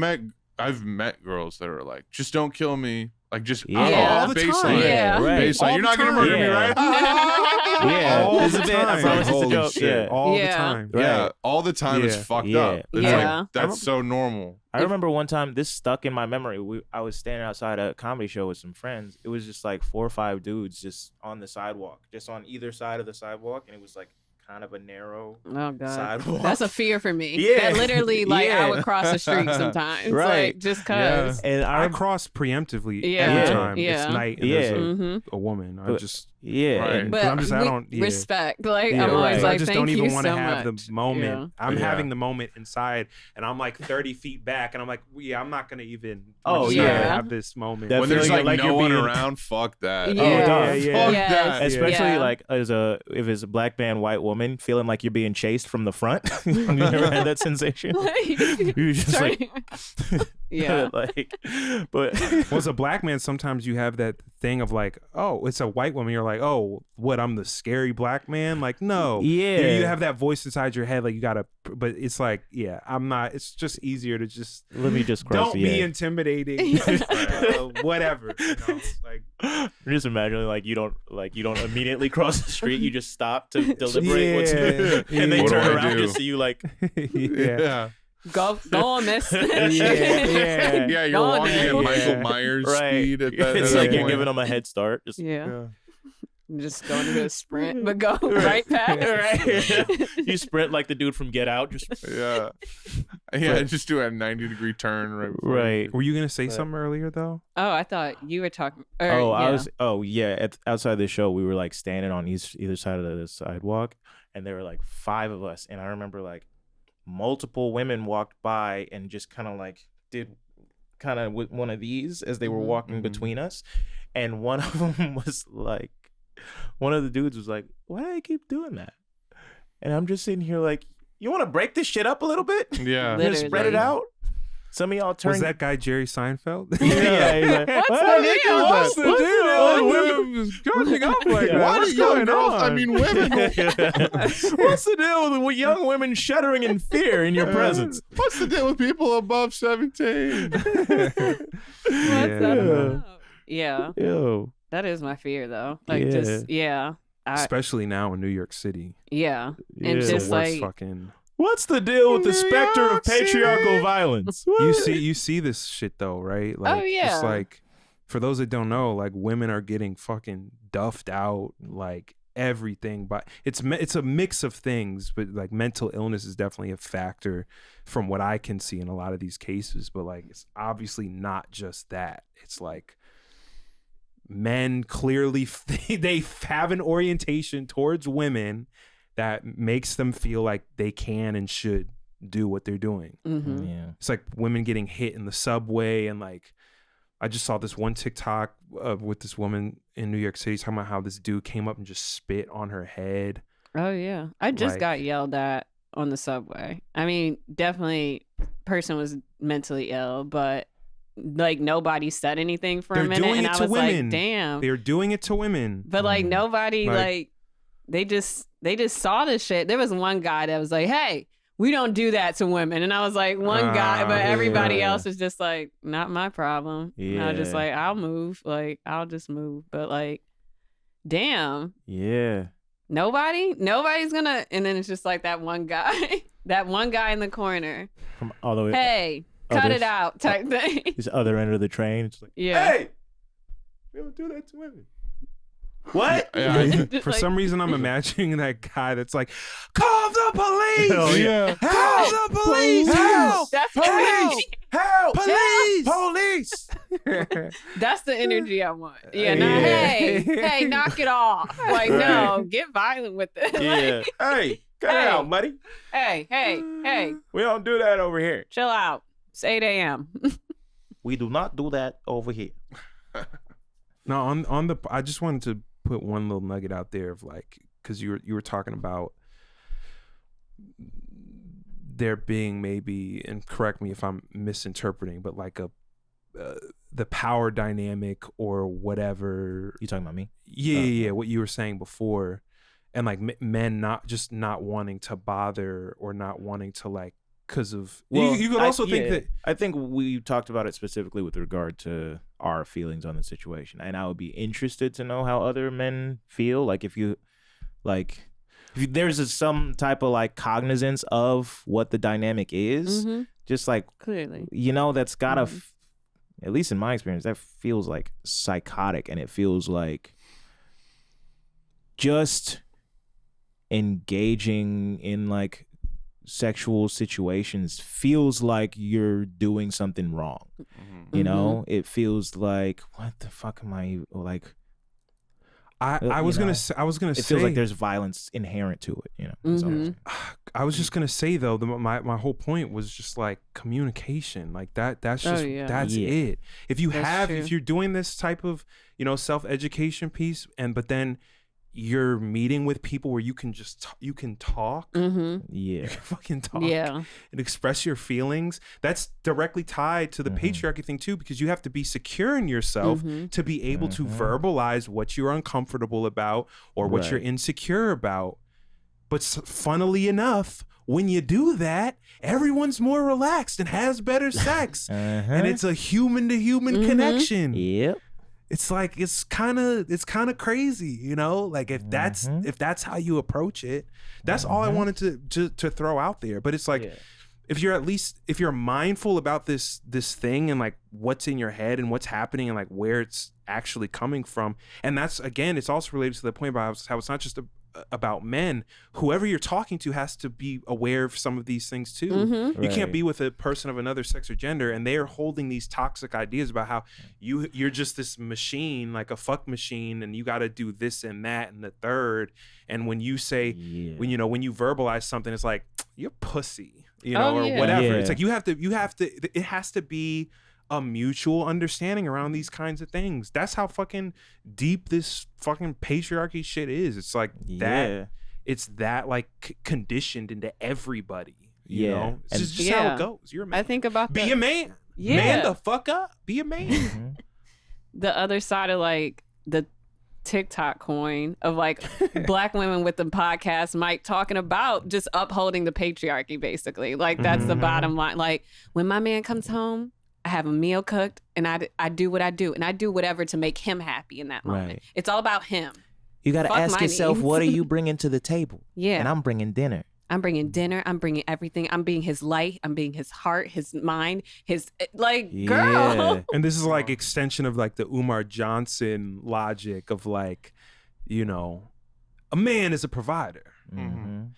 met girls that are like, just don't kill me. Like just all the time. Baseline. You're not gonna murder me, right? All the time. Holy shit. All the time. Yeah, all the time. It's fucked up. It's like that's so normal. I remember one time, this stuck in my memory. I was standing outside a comedy show with some friends. It was just like 4 or 5 dudes just on the sidewalk, just on either side of the sidewalk, and it was like kind of a narrow sidewalk. That's a fear for me. That literally, like, I would cross the street sometimes, like just cause. And I cross preemptively every time it's night and there's a woman. I just but I'm just I don't respect. Like I'm always like, I just thank don't even you want so to have much. the moment. I'm having the moment inside, and I'm like 30 feet back, and I'm like, I'm not gonna even. Have this moment when there's like no one around. Fuck that. Fuck that. Especially like if it's a black man, white woman, feeling like you're being chased from the front. Have you ever had that sensation? You're just like, like, but as a black man, sometimes you have that thing of like, oh, it's a white woman. You're like, oh, what? I'm the scary black man. Like, no, you have that voice inside your head. Like you gotta, but it's like, I'm not. It's just easier to just let me just cross don't be intimidating. Whatever. You know? Like, just imagining like you don't immediately cross the street. You just stop to deliberate what to do, and they turn around to see you like, Go on, miss. You're walking at Michael Myers speed. It's like you're giving them a head start. Just, just going to do a sprint, but go right past. You sprint like the dude from Get Out. Just just do a 90-degree turn. Right. Were you gonna say something earlier though? Oh, I thought you were talking. I was. Outside the show, we were like standing on either side of the sidewalk, and there were like 5 of us, and I remember like multiple women walked by and just kind of like did kind of with one of these as they were walking between us, and one of them was like, one of the dudes was like, why do I keep doing that? And I'm just sitting here like, you want to break this shit up a little bit? Just spread it out. Some of y'all turn. Was that guy Jerry Seinfeld? He's like, what's the deal? Women just going up like that. Why do young girls? I mean, women. What's the deal with young women shuddering in fear in your presence? What's the deal with people above 17? What's that about? Yeah. Ew. That is my fear, though. Like, Yeah. just, yeah. Especially now in New York City. Yeah. Yeah. And It's just the worst like, fucking. What's the deal with the New specter of York City. patriarchal violence? You see this shit though, right? Like, yeah. It's like, for those that don't know, like women are getting fucking duffed out, like everything. But it's a mix of things. But like mental illness is definitely a factor, from what I can see in a lot of these cases. But like, it's obviously not just that. It's like men clearly they have an orientation towards women that makes them feel like they can and should do what they're doing. mm-hmm. Yeah. It's like women getting hit in the subway, and like I just saw this one TikTok with this woman in New York City talking about how this dude came up and just spit on her head. Oh, yeah. I just Like- got yelled at on the subway. I mean, definitely person was mentally ill, but like nobody said anything for They're a minute. doing And it I to was women. like, damn. They're doing it to women. But like nobody Like- they just saw this shit. There was one guy that was like, "Hey, we don't do that to women." And I was like, one guy, but everybody yeah. else is just like, not my problem. And I was just Yeah. like, I'll move. Like, I'll just move. But like, damn, Yeah. nobody's gonna. And then it's just like that one guy, that one guy in the corner. From all the way. Hey, Oh, cut this- it out type thing. This other end of the train. It's like, Yeah. hey, we don't do that to women. What? Yeah, Just For like- some reason, I'm imagining that guy that's like, call the police! Hell yeah. Call the police! Help! That's the Police! energy. Help! Police! Police! That's the energy I want. Yeah, no, Yeah. hey, knock it off. Like, no, get violent with it. Yeah. Hey, cut it Hey. out, buddy. Hey, We don't do that over here. chill out. It's 8 a.m. We do not do that over here. No, on the I just wanted to put one little nugget out there of like, because you were talking about there being maybe, and correct me if I'm misinterpreting, but like the power dynamic or whatever. You talking about me? Yeah, what you were saying before, and like men not wanting to bother or not wanting to like, because of you could also think that I think we talked about it specifically with regard to our feelings on the situation, and I would be interested to know how other men feel. Like if there's some type of like cognizance of what the dynamic is, Mm-hmm. just like Clearly. that's gotta, at least in my experience, that feels like psychotic, and it feels like just engaging in like sexual situations feels like you're doing something wrong. You know, it feels like, what the fuck am I like? I was gonna say It feels like there's violence inherent to it. You know, That's all I'm saying. I was just gonna say though, my whole point was just like communication, like that's just that's Yeah. it. If you That's if true. you're doing this type of self-education piece, but then you're meeting with people where you can just you can talk, Mm-hmm. Yeah, you can fucking talk, Yeah. and express your feelings. That's directly tied to the patriarchy thing too, because you have to be secure in yourself to be able to verbalize what you're uncomfortable about or what you're Right. insecure about. But funnily enough, when you do that, everyone's more relaxed and has better sex, and it's a human to human connection. Yep. It's like it's kind of crazy, you know. Like if that's how you approach it, that's all I wanted to throw out there. But it's like if you're mindful about this thing and like what's in your head and what's happening and like where it's actually coming from, and that's again, it's also related to the point about how it's not just about men. Whoever you're talking to has to be aware of some of these things too. Mm-hmm. You can't Right. be with a person of another sex or gender and they are holding these toxic ideas about how you're just this machine, like a fuck machine, and you got to do this and that and the third. And when you say when you verbalize something, it's like you're pussy, or yeah. whatever. Yeah. It's like you have to it has to be a mutual understanding around these kinds of things. That's how fucking deep this fucking patriarchy shit is. It's like that. It's that like conditioned into everybody. You know, it's And- just how it goes. You're a man. I think about Be a man. Yeah. Man the fuck up. Be a man. the other side of like the TikTok coin of like black women with the podcast mic talking about just upholding the patriarchy, basically. Like that's the bottom line. Like when my man comes home, I have a meal cooked, and I do what I do, and I do whatever to make him happy in that moment. Right. It's all about him. You got to Fuck ask my yourself, needs. what are you bringing to the table? Yeah. And I'm bringing dinner. I'm bringing dinner. I'm bringing everything. I'm being his light. I'm being his heart, his mind, his like girl. Yeah. And this is like extension of like the Umar Johnson logic of like, you know, a man is a provider. Mhm.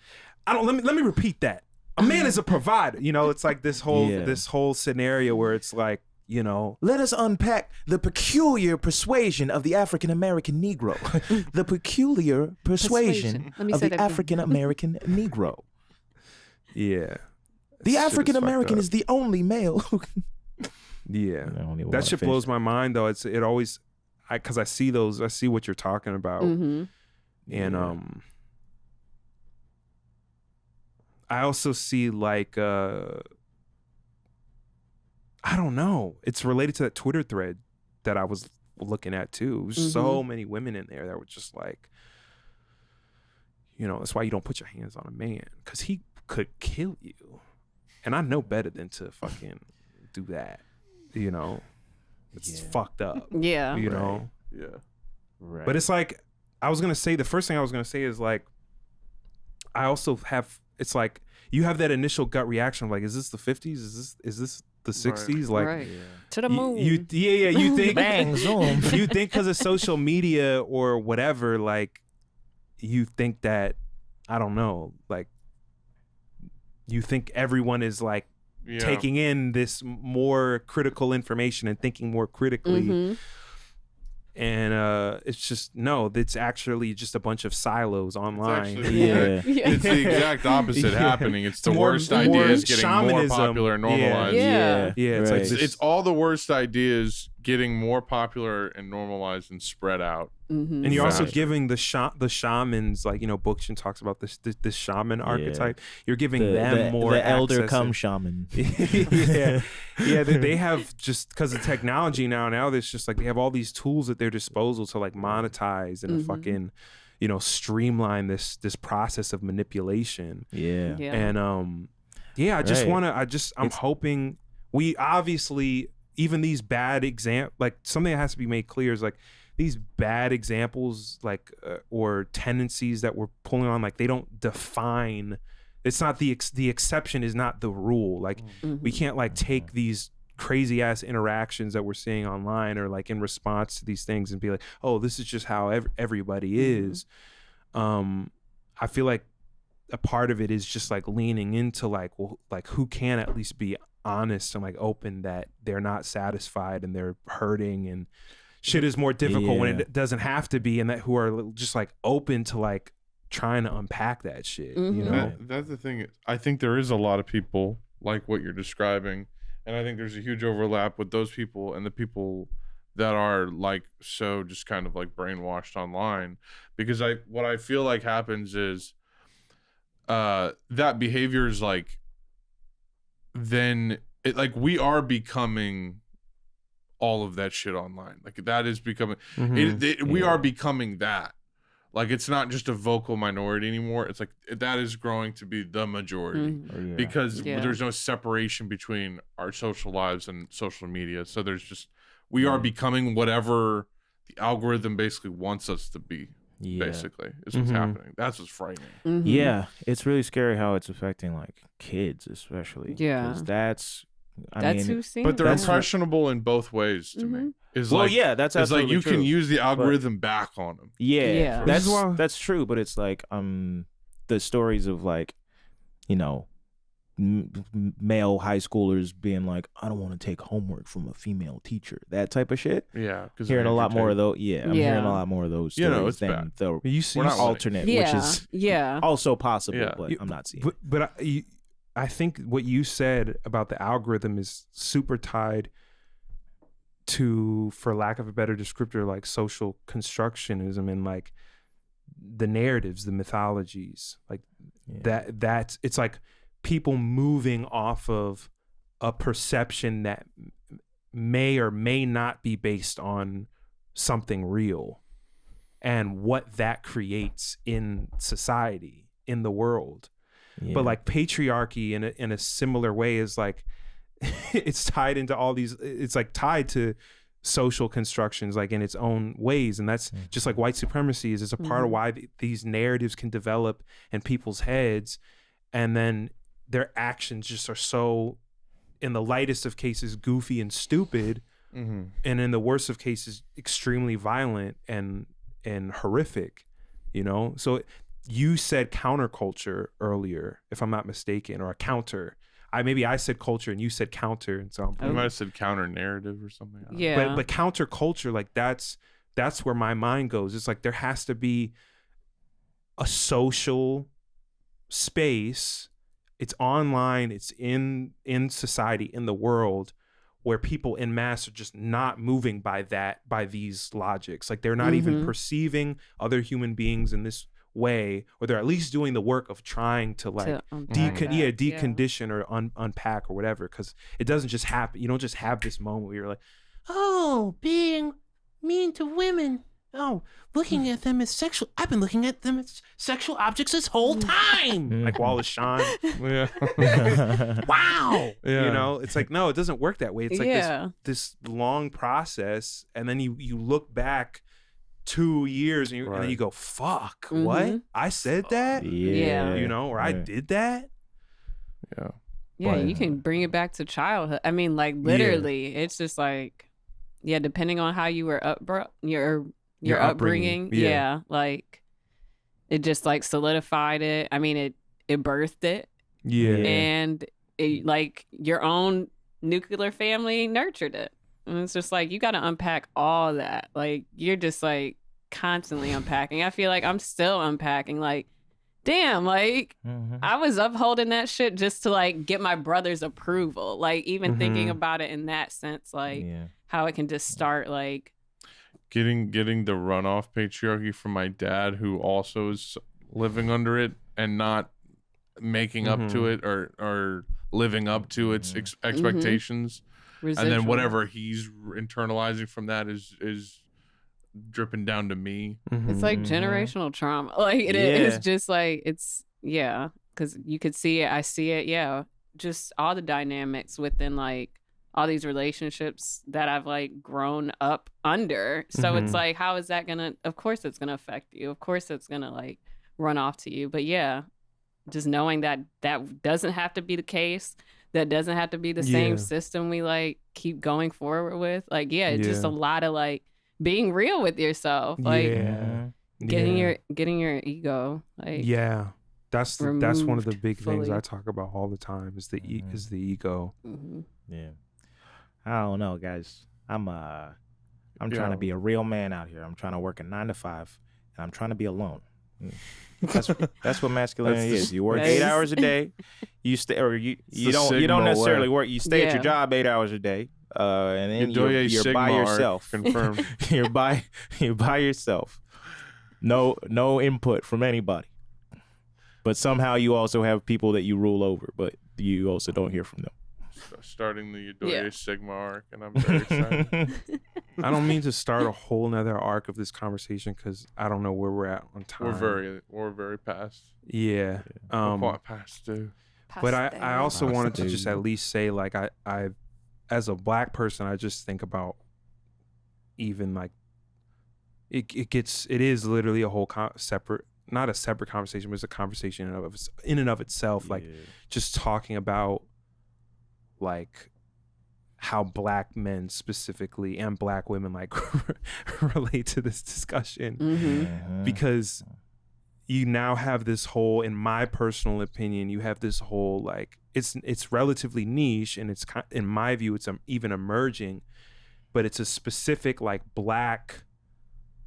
Let me repeat that. A man is a provider. You know, it's like this whole Yeah. this whole scenario where it's like, you know, Let us unpack the peculiar persuasion of the African American Negro. The peculiar persuasion Let me of say the that again. African American Negro. yeah. The Shit is African American fucked is the only male who Yeah. I only That wanna shit fish. blows my mind though. It always because I see what you're talking about. Mm-hmm. And I also see like I don't know. It's related to that Twitter thread that I was looking at too. There's so many women in there that were just like, you know, that's why you don't put your hands on a man because he could kill you. And I know better than to fucking do that. You know, it's fucked up. Yeah. You know, Yeah. Right. but it's like the first thing I was gonna say is like, I also have. It's like you have that initial gut reaction of like, is this the 50s? Is this the 60s? Like, Right. To the moon. you think Bang, zoom. you think because of social media or whatever, like you think that I don't know, like you think everyone is like Yeah. taking in this more critical information and thinking more critically. Mhm. And it's just it's actually just a bunch of silos online. actually- Yeah. It's the exact opposite Yeah. happening. It's the More- worst more ideas getting more shamanism. popular and normalized. Yeah. Yeah, it's right. like this, It's all the worst ideas getting more popular and normalized and spread out. Mhm. and you're also Faster. giving the shamans, like, you know, Bookchin talks about this shaman archetype. You're giving them more the elder access come and- shaman. yeah, they have just because of technology now there's just like they have all these tools at their disposal to like monetize and fucking, you know, streamline this process of manipulation. Yeah. Yeah. And I just Right. want to I'm hoping we obviously, even these bad like something that has to be made clear is like these bad examples, like or tendencies that we're pulling on, like they don't define. It's not the exception is not the rule. Like we can't like take these crazy ass interactions that we're seeing online or like in response to these things and be like, oh, this is just how everybody is. I feel like a part of it is just like leaning into like, well, like who can at least be honest and like open that they're not satisfied and they're hurting and shit is more difficult when it doesn't have to be, and that who are just like open to like trying to unpack that shit, you know? That's the thing. I think there is a lot of people like what you're describing, and I think there's a huge overlap with those people and the people that are like so just kind of like brainwashed online, because what I feel like happens is that behavior is like then it like we are becoming all of that shit online. Like that is becoming we are becoming that. Like it's not just a vocal minority anymore. It's like that is growing to be the majority because there's no separation between our social lives and social media. So there's just we are becoming whatever the algorithm basically wants us to be. Basically, is what's happening. That's what's frightening. Yeah, it's really scary how it's affecting like kids, especially. Yeah. 'Cause that's who's seeing But they're it. impressionable in both ways to me. Is well, like, yeah, that's it's like absolutely you true. can use the algorithm back on them. Yeah. That's true. But it's like the stories of like, you know, male high schoolers being like, I don't want to take homework from a female teacher. That type of shit. Yeah, because Hearing a lot more of those. Yeah, I'm hearing a lot more of those stories You know, it's than bad. the You see, We're not alternate, which is also possible, Yeah. but I'm not seeing. But I think what you said about the algorithm is super tied to, for lack of a better descriptor, like social constructionism and like the narratives, the mythologies, like that's it's like people moving off of a perception that may or may not be based on something real and what that creates in society, in the world. But like patriarchy in a similar way is like it's tied into all these, it's like tied to social constructions like in its own ways, and that's just like white supremacy is a part of why these narratives can develop in people's heads, and then their actions just are so, in the lightest of cases, goofy and stupid, and in the worst of cases extremely violent and horrific, you know. So you said counterculture earlier, if I'm not mistaken, or a counter. Maybe I said culture and you said counter, and so You might have said counter narrative or something. Yeah. But counterculture, like that's where my mind goes. It's like there has to be a social space. It's online. It's in society, in the world, where people en masse are just not moving by these logics. Like they're not even perceiving other human beings in this way, or they're at least doing the work of trying to like decondition or unpack or whatever, because it doesn't just happen. You don't just have this moment where you're like, oh, being mean to women, oh, looking at them as sexual, I've been looking at them as sexual objects this whole time. Like Wallace Shawn. Yeah. Wow. Yeah. You know, it's like, no, it doesn't work that way. It's like this long process, and then you look back 2 years and then you go, fuck, what? I said that? Yeah. You know, or I did that? Yeah. Yeah, you can bring it back to childhood. I mean, like literally, it's just like, depending on how you were your upbringing, like it just like solidified it. I mean, it birthed it. Yeah. And it, like your own nuclear family nurtured it. And it's just like, you got to unpack all that. Like, you're just like constantly unpacking. I feel like I'm still unpacking. Like, damn, like I was upholding that shit just to like get my brother's approval. Like, even thinking about it in that sense, like how it can just start like getting the runoff patriarchy from my dad, who also is living under it and not making up to it or living up to its expectations. Residual. And then whatever he's internalizing from that is dripping down to me. It's like generational trauma. Like it is just like, it's, because you could see it. I see it. Just all the dynamics within like all these relationships that I've like grown up under. So it's like, how is that gonna, of course it's gonna affect you. Of course it's gonna like run off to you. But just knowing that doesn't have to be the case. That doesn't have to be the same system we like keep going forward with. Like, it's just a lot of like being real with yourself. Like getting your ego. Like that's one of the big things fully. I talk about all the time is the ego. Yeah. I don't know, guys. I'm trying to be a real man out here. I'm trying to work a 9 to 5, and I'm trying to be alone. That's what masculinity is. You work 8 hours a day. You stay, or you don't necessarily work. You stay at your job 8 hours a day, and then you're by yourself. Confirmed. you're by yourself. No input from anybody. But somehow you also have people that you rule over, but you also don't hear from them. Starting the Yedoye Sigma arc, and I'm very excited. I don't mean to start a whole nother arc of this conversation because I don't know where we're at on time. We're very past. Yeah. Quite past too. But I also wanted to just at least say, like, I as a black person, I just think about even like it is literally a whole separate, not a separate conversation, but it's a conversation in and of itself. Like just talking about like how black men specifically and black women like relate to this discussion, because you now have this whole, in my personal opinion, you have this whole like it's relatively niche, and it's in my view it's even emerging, but it's a specific like black.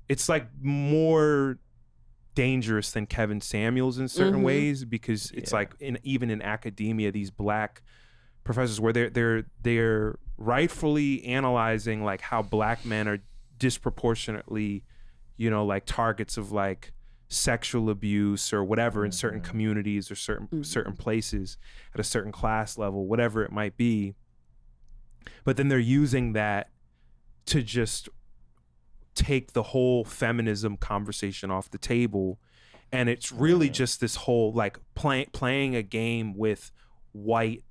It's like more dangerous than Kevin Samuels in certain ways, because it's like even in academia, these black professors where they're rightfully analyzing like how black men are disproportionately, like targets of like sexual abuse or whatever in certain communities or certain places at a certain class level, whatever it might be. But then they're using that to just take the whole feminism conversation off the table, and it's really just this whole like playing a game with white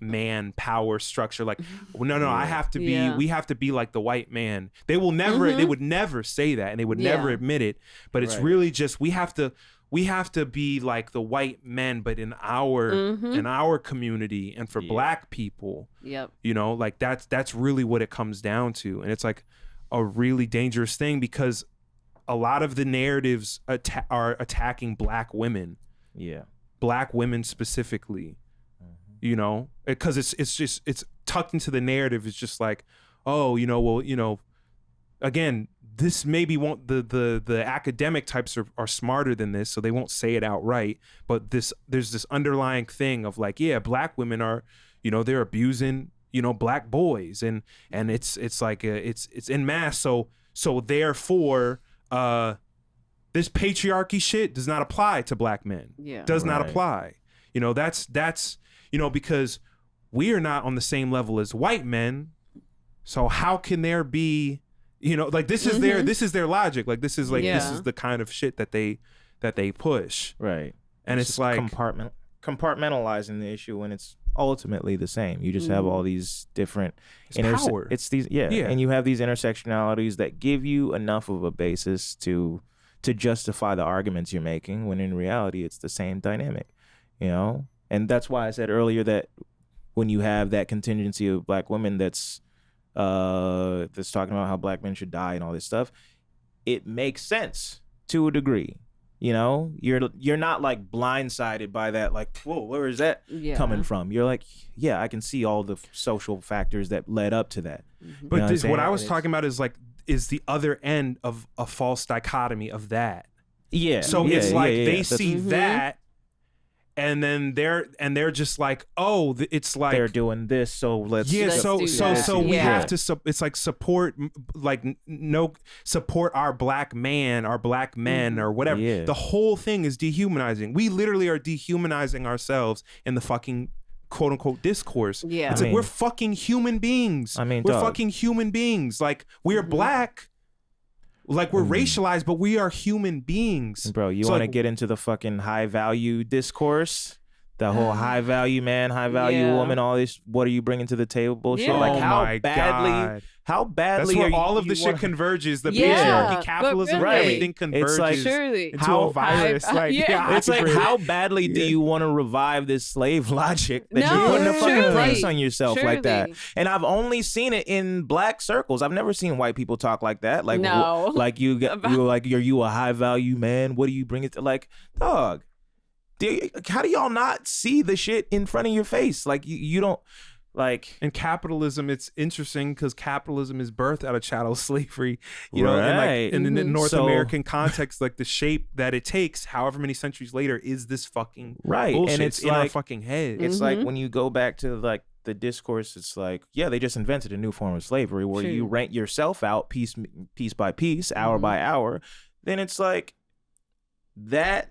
man power structure. Like, no, I have to be. Yeah. We have to be like the white man. They will never. They would never say that, and they would never admit it. But it's really just we have to. We have to be like the white men, but in our community and for Black people. Yep. You know, like that's really what it comes down to, and it's like a really dangerous thing because a lot of the narratives are attacking Black women. Yeah. Black women specifically. You know, because it's tucked into the narrative. It's just like, oh, you know, well, you know, again, this maybe won't the academic types are smarter than this, so they won't say it outright. But there's this underlying thing of like, yeah, Black women are, you know, they're abusing, you know, Black boys, and it's like it's en masse. So therefore, this patriarchy shit does not apply to Black men. Yeah, does not apply. You know, that's you know, because we are not on the same level as white men. So how can there be, you know, like this is their logic. Like this is the kind of shit that they push. Right. And it's like compartmentalizing the issue when it's ultimately the same. You just have all these different power. It's these and you have these intersectionalities that give you enough of a basis to justify the arguments you're making, when in reality it's the same dynamic, you know? And that's why I said earlier that when you have that contingency of Black women that's talking about how Black men should die and all this stuff, it makes sense to a degree. You know, you're not like blindsided by that, like, whoa, where is that coming from? You're like, yeah, I can see all the social factors that led up to that. But what I was talking about is the other end of a false dichotomy of that. Yeah. So it's like they see that. And then they're just like, oh, it's like they're doing this, so let's we have to. It's like support our Black man, our Black men, or whatever. Yeah. The whole thing is dehumanizing. We literally are dehumanizing ourselves in the fucking quote unquote discourse. Yeah, it's like we're fucking human beings. We're fucking human beings. Like we are Black. Like we're racialized, but we are human beings. Bro, you want to get into the fucking high value discourse? The whole high value man, high value woman, all this, what are you bringing to the table bullshit? Yeah. Like how badly that's where all of the shit converges. The patriarchy, capitalism, everything converges into a virus. It's like how badly do you want to revive this slave logic that you're putting a fucking price on yourself like that? And I've only seen it in Black circles. I've never seen white people talk like that. Like, like you're you a high value man? What do you bring it to? Like, dog. How do y'all not see the shit in front of your face? Like you don't like. In capitalism, it's interesting because capitalism is birthed out of chattel slavery, you know, and in the North American context, like the shape that it takes, however many centuries later, is this fucking bullshit. And it's in our fucking head. It's like when you go back to like the discourse, it's like, yeah, they just invented a new form of slavery where you rent yourself out piece by piece, hour by hour. Then it's like that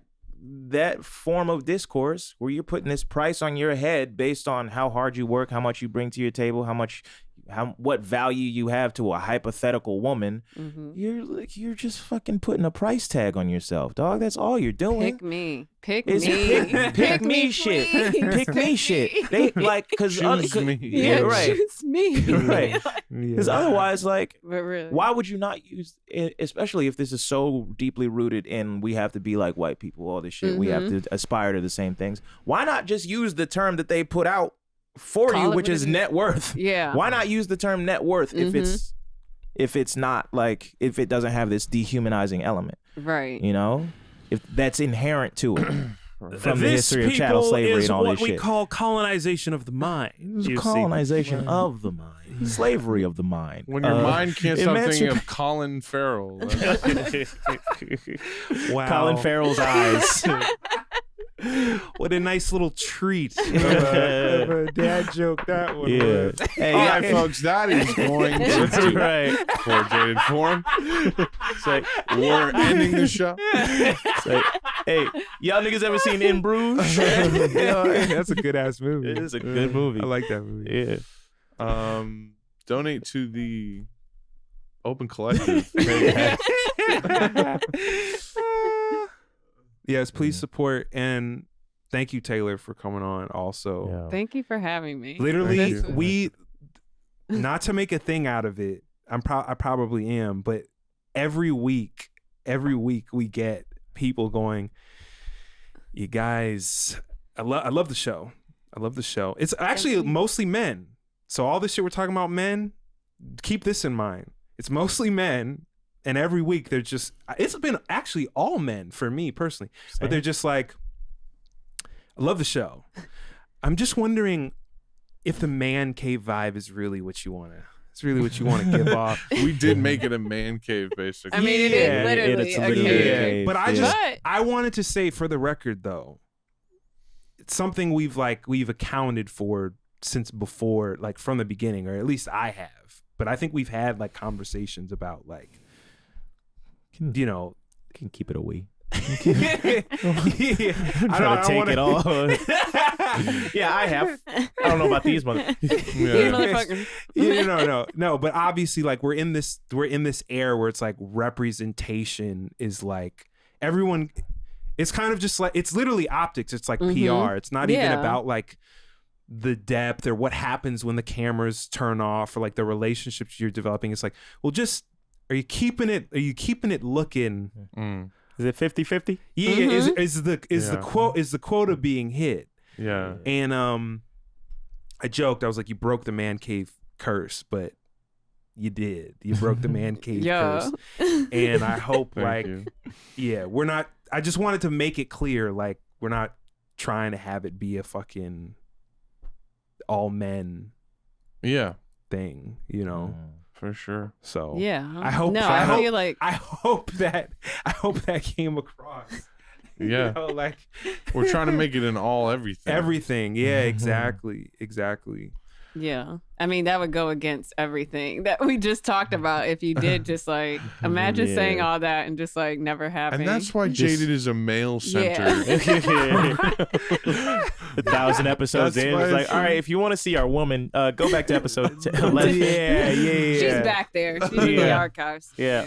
form of discourse where you're putting this price on your head based on how hard you work, how much you bring to your table, what value you have to a hypothetical woman. You're just fucking putting a price tag on yourself, dog. That's all you're doing. Pick me shit. Pick me shit. They like because choose me. Right. Because otherwise, like, why would you not use? Especially if this is so deeply rooted in we have to be like white people, all this shit. We have to aspire to the same things. Why not just use the term that they put out for you, which is net worth? Yeah. Why not use the term net worth if it's not like, if it doesn't have this dehumanizing element? Right. You know, if that's inherent to it. From the history of chattel slavery and all this shit. What we call colonization of the mind. Colonization of the mind. Slavery of the mind. When your mind can't stop thinking of Colin Farrell. Wow. Colin Farrell's eyes. What a nice little treat of a dad joke that one was. Hey, all right, folks, that is going to be right for Jaded Forum. Like, we're ending the show. Like, hey, y'all niggas ever seen In Bruges? That's a good ass movie. It is a good movie. I like that movie. Yeah. Donate to the Open Collective. Yes, please support and thank you, Taylor, for coming on. Also, Yeah. Thank you for having me. literally, This- we not to make a thing out of it. I probably am, but every week we get people going, you guys, I love the show. I love the show. It's actually mostly men. So all this shit we're talking about men, keep this in mind. It's mostly men, and every week they're just, it's been actually all men for me personally, but they're just like, I love the show. I'm just wondering if the man cave vibe is really what you want to, it's really what you want to give off. We did make it a man cave, basically. I mean, it is literally it's a literally cave. a cave. But Yeah. I wanted to say for the record though, it's something we've accounted for since before, like from the beginning, or at least I have. But I think we've had like conversations about like, you know, Can keep it a we. yeah, I don't take it all. Yeah, I have. I don't know about these motherfuckers. You motherfucker. No, but obviously like we're in this era where it's like representation is like everyone, it's kind of just like, it's literally optics. It's like PR. It's not even about like the depth or what happens when the cameras turn off or like the relationships you're developing. It's like, well, just are you keeping it looking? Is it 50-50? Yeah, is the quota being hit? Yeah. And I joked, I was like, you broke the man cave curse, but you did. You broke the man cave curse. And I hope we're not, I just wanted to make it clear, like, we're not trying to have it be a fucking all men thing, you know? For sure. So Yeah. I hope feel like I hope that came across. Yeah. You know, like we're trying to make it an all everything. Everything. Yeah, exactly. yeah. I mean, that would go against everything that we just talked about if you did just like imagine saying all that and just like never happening. And that's why Jaded is a male centered. 1,000 episodes in, it's like, all right, if you want to see our woman, go back to episode 11. She's back there. She's in the archives. Yeah.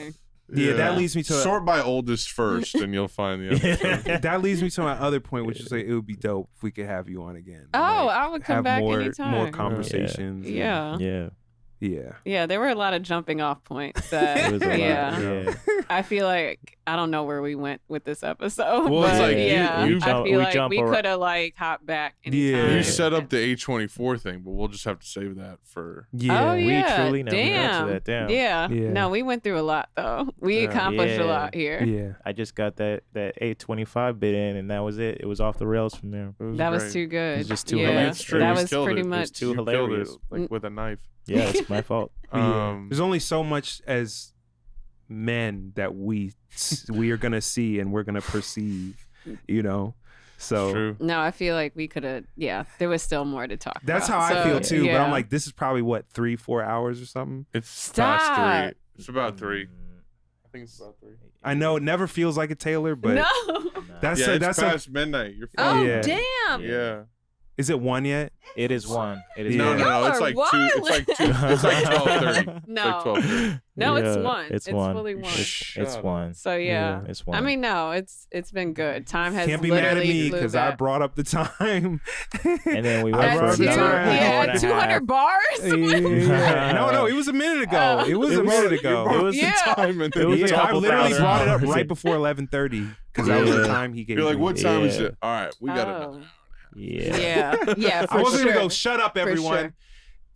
Yeah, that leads me to sort by oldest first, and you'll find the episode. that leads me to my other point, which is like it would be dope if we could have you on again. Oh, like, I would come have back more anytime. conversations. Yeah. Yeah. There were a lot of jumping off points that It was a lot, yeah. I feel like I don't know where we went with this episode. Well, but it's like I feel like jump we around. could have like hopped back anytime. Yeah. You set up the A24 thing, but we'll just have to save that for. Oh, we yeah. truly never got to that. Damn. Yeah. Yeah. No, we went through a lot though. We accomplished a lot here. Yeah. I just got that 825 bit in, and that was it. It was off the rails from there. That was too good. It was just too yeah. hilarious. It's true. That You was killed pretty it. much. too You killed hilarious. it, like with a knife. Yeah, it's my fault. There's only so much as men that we are gonna see and we're gonna perceive, you know. So True. No, I feel like we could have. Yeah, there was still more to talk. that's about. how I feel too. But yeah. I'm like, this is probably what 3-4 hours or something. It's Stop. past 3. It's about 3. I think it's about 3. I know it never feels like a Taylor, but no. that's Yeah, that's it's past midnight. You're Oh fine. Yeah. damn. Yeah. is it 1 yet? It is one. It is No, one. no, no. It's Y'all like are 2. It's like 2. It's like 12:30. No. It's like 12:30. No, it's Yeah, one. It's one. fully one. It's one. So yeah. It's one. I mean, no, it's been good. Time has Can't be mad at literally me flew because I back. brought up the time. And then we I went brought for up the Two, another time. hour yeah, and a 200 half. bars. Yeah. No, it was a minute ago. It was a minute ago. It was Yeah. the Time and It was a Yeah, I couple literally thousand brought it up hours. right before 11:30 because that was the Yeah. time he gave You're like, me. what time is Yeah. it? All right, we got Oh. another. Yeah. Yeah, for I wasn't sure. gonna go. Shut up, For everyone. sure.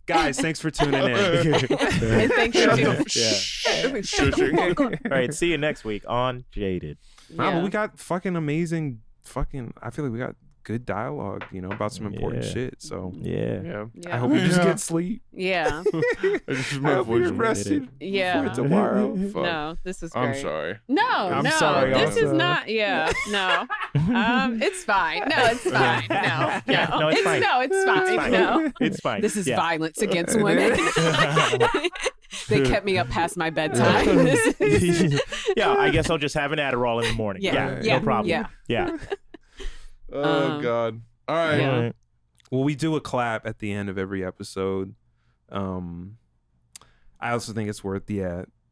Guys, thanks for tuning in. And thank you. Shut too. the shushing. All right. See you next week on Jaded. Nah, but Yeah. we got fucking amazing I feel like we got good dialogue, you know, about some important Yeah. shit. So Yeah. Yeah. Yeah. I hope you just Yeah. get sleep. Yeah. This is I my hope voice. you're rested Yeah. for tomorrow. Fuck. No, this is great. I'm sorry. No, I'm no, sorry this is also. not. Yeah, no. It's fine. No, it's fine. No, Yeah, no, it's fine. No, it's fine. fine. No, It's fine. this is Yeah. violence against women. They kept me up past my bedtime. This is- Yeah, I guess I'll just have an Adderall in the morning. Yeah, No yeah, problem. yeah. Yeah. Oh God. All right. Yeah. All right. Well, we do a clap at the end of every episode. I also think it's worth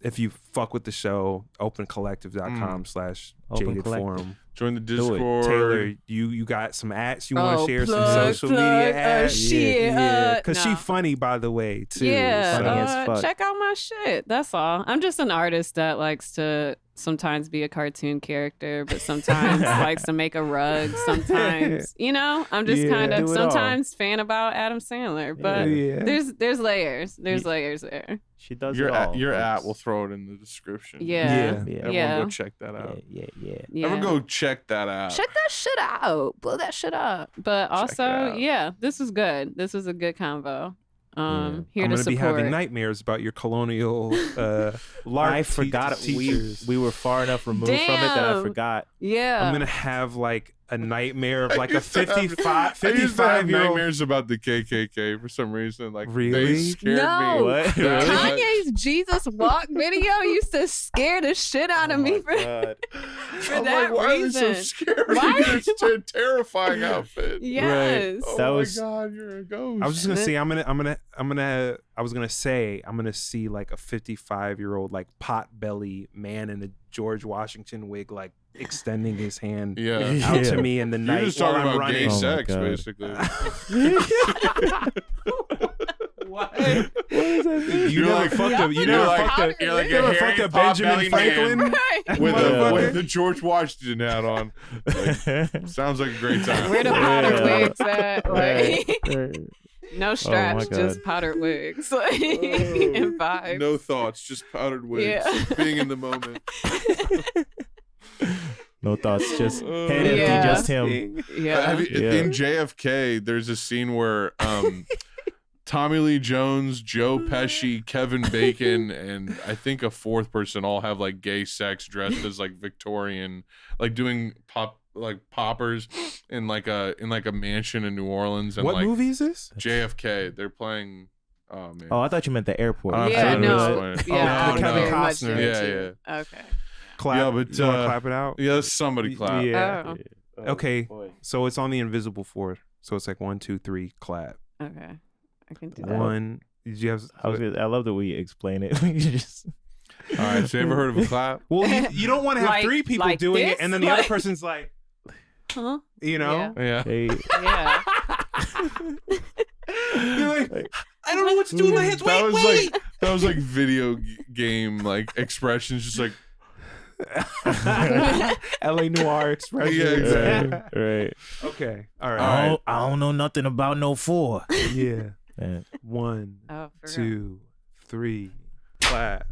if you fuck with the show, opencollective.com/jaded forum. Join the it. Discord. Taylor, you got some ads you want to share, some plug, social media ads? shit. Because she No. funny, by the way, too. Yeah, Funny as fuck. check out my shit. That's all. I'm just an artist that likes to sometimes be a cartoon character, but sometimes likes to make a rug. Sometimes, I'm just kind do of it sometimes fan about Adam Sandler. But there's layers. There's layers there. She does Your it all. your folks. at, we'll throw it in the description. Yeah. Everyone go check that out. Yeah. Everyone go check that out. Check that shit out. Blow that shit up. But also, this was good. This was a good convo. Here I'm to gonna support. be having nightmares about your colonial I forgot we were far enough removed from it that I forgot. Yeah. I'm gonna have like a nightmare of like a I used to have 55-year-old. nightmares about the KKK for some reason. Like Really? they scared No. me. What? that much. Kanye's Jesus Walk video used to scare the shit out of me for I'm that like, why reason. are they so scary? Why? It's a terrifying outfit. Yes. Oh That my was- god, you're a ghost. I was just gonna say I was gonna say I'm gonna see like a 55-year-old like pot belly man in a George Washington wig like extending his hand out to me in the You're night just while talking I'm about running. gay Oh my sex, God. basically. What? You're like fucked up. You you're never like, fucked up. you're like You never a fucked hairy up Benjamin pot-belly Franklin man with Yeah. with the George Washington hat on. Like, sounds like a great time. Where the powdered Yeah. wigs at? Like, no straps, God. just powdered wigs. Like, and vibes. No thoughts, just powdered wigs. Yeah. Being in the moment. No thoughts, just head empty, Yeah. just him. Yeah. In JFK, there's a scene where Tommy Lee Jones, Joe Pesci, Kevin Bacon, and I think a fourth person all have like gay sex dressed as like Victorian, like doing poppers in like a mansion in New Orleans. And What like movie is this? JFK, they're playing. Oh man. Oh, I thought you meant the airport. Yeah, I'm no. sorry. Yeah, the Kevin very much Costner. into- Yeah. Okay. Clap. Yeah, but, you want to clap it out? Yeah, somebody clap. Yeah. Oh. Okay. boy. So it's on the invisible board. So it's like 1, 2, 3, clap. Okay. I can do that. One. Did you have? I love that we explain it. We just All right. So you ever heard of a clap? Well, you don't want to have Like- 3 people like doing this? it, and then the other Like- person's like, Huh? you know. Yeah. hey, Yeah. You're like, I don't know what to do with my hands. That Wait, was wait. like that was like video game like expressions, just like LA Noir expression. Yeah, exactly. right. Okay. All I right. don't know nothing about no 4. Yeah. Man. 1, Oh, for real. 2, 3, clap.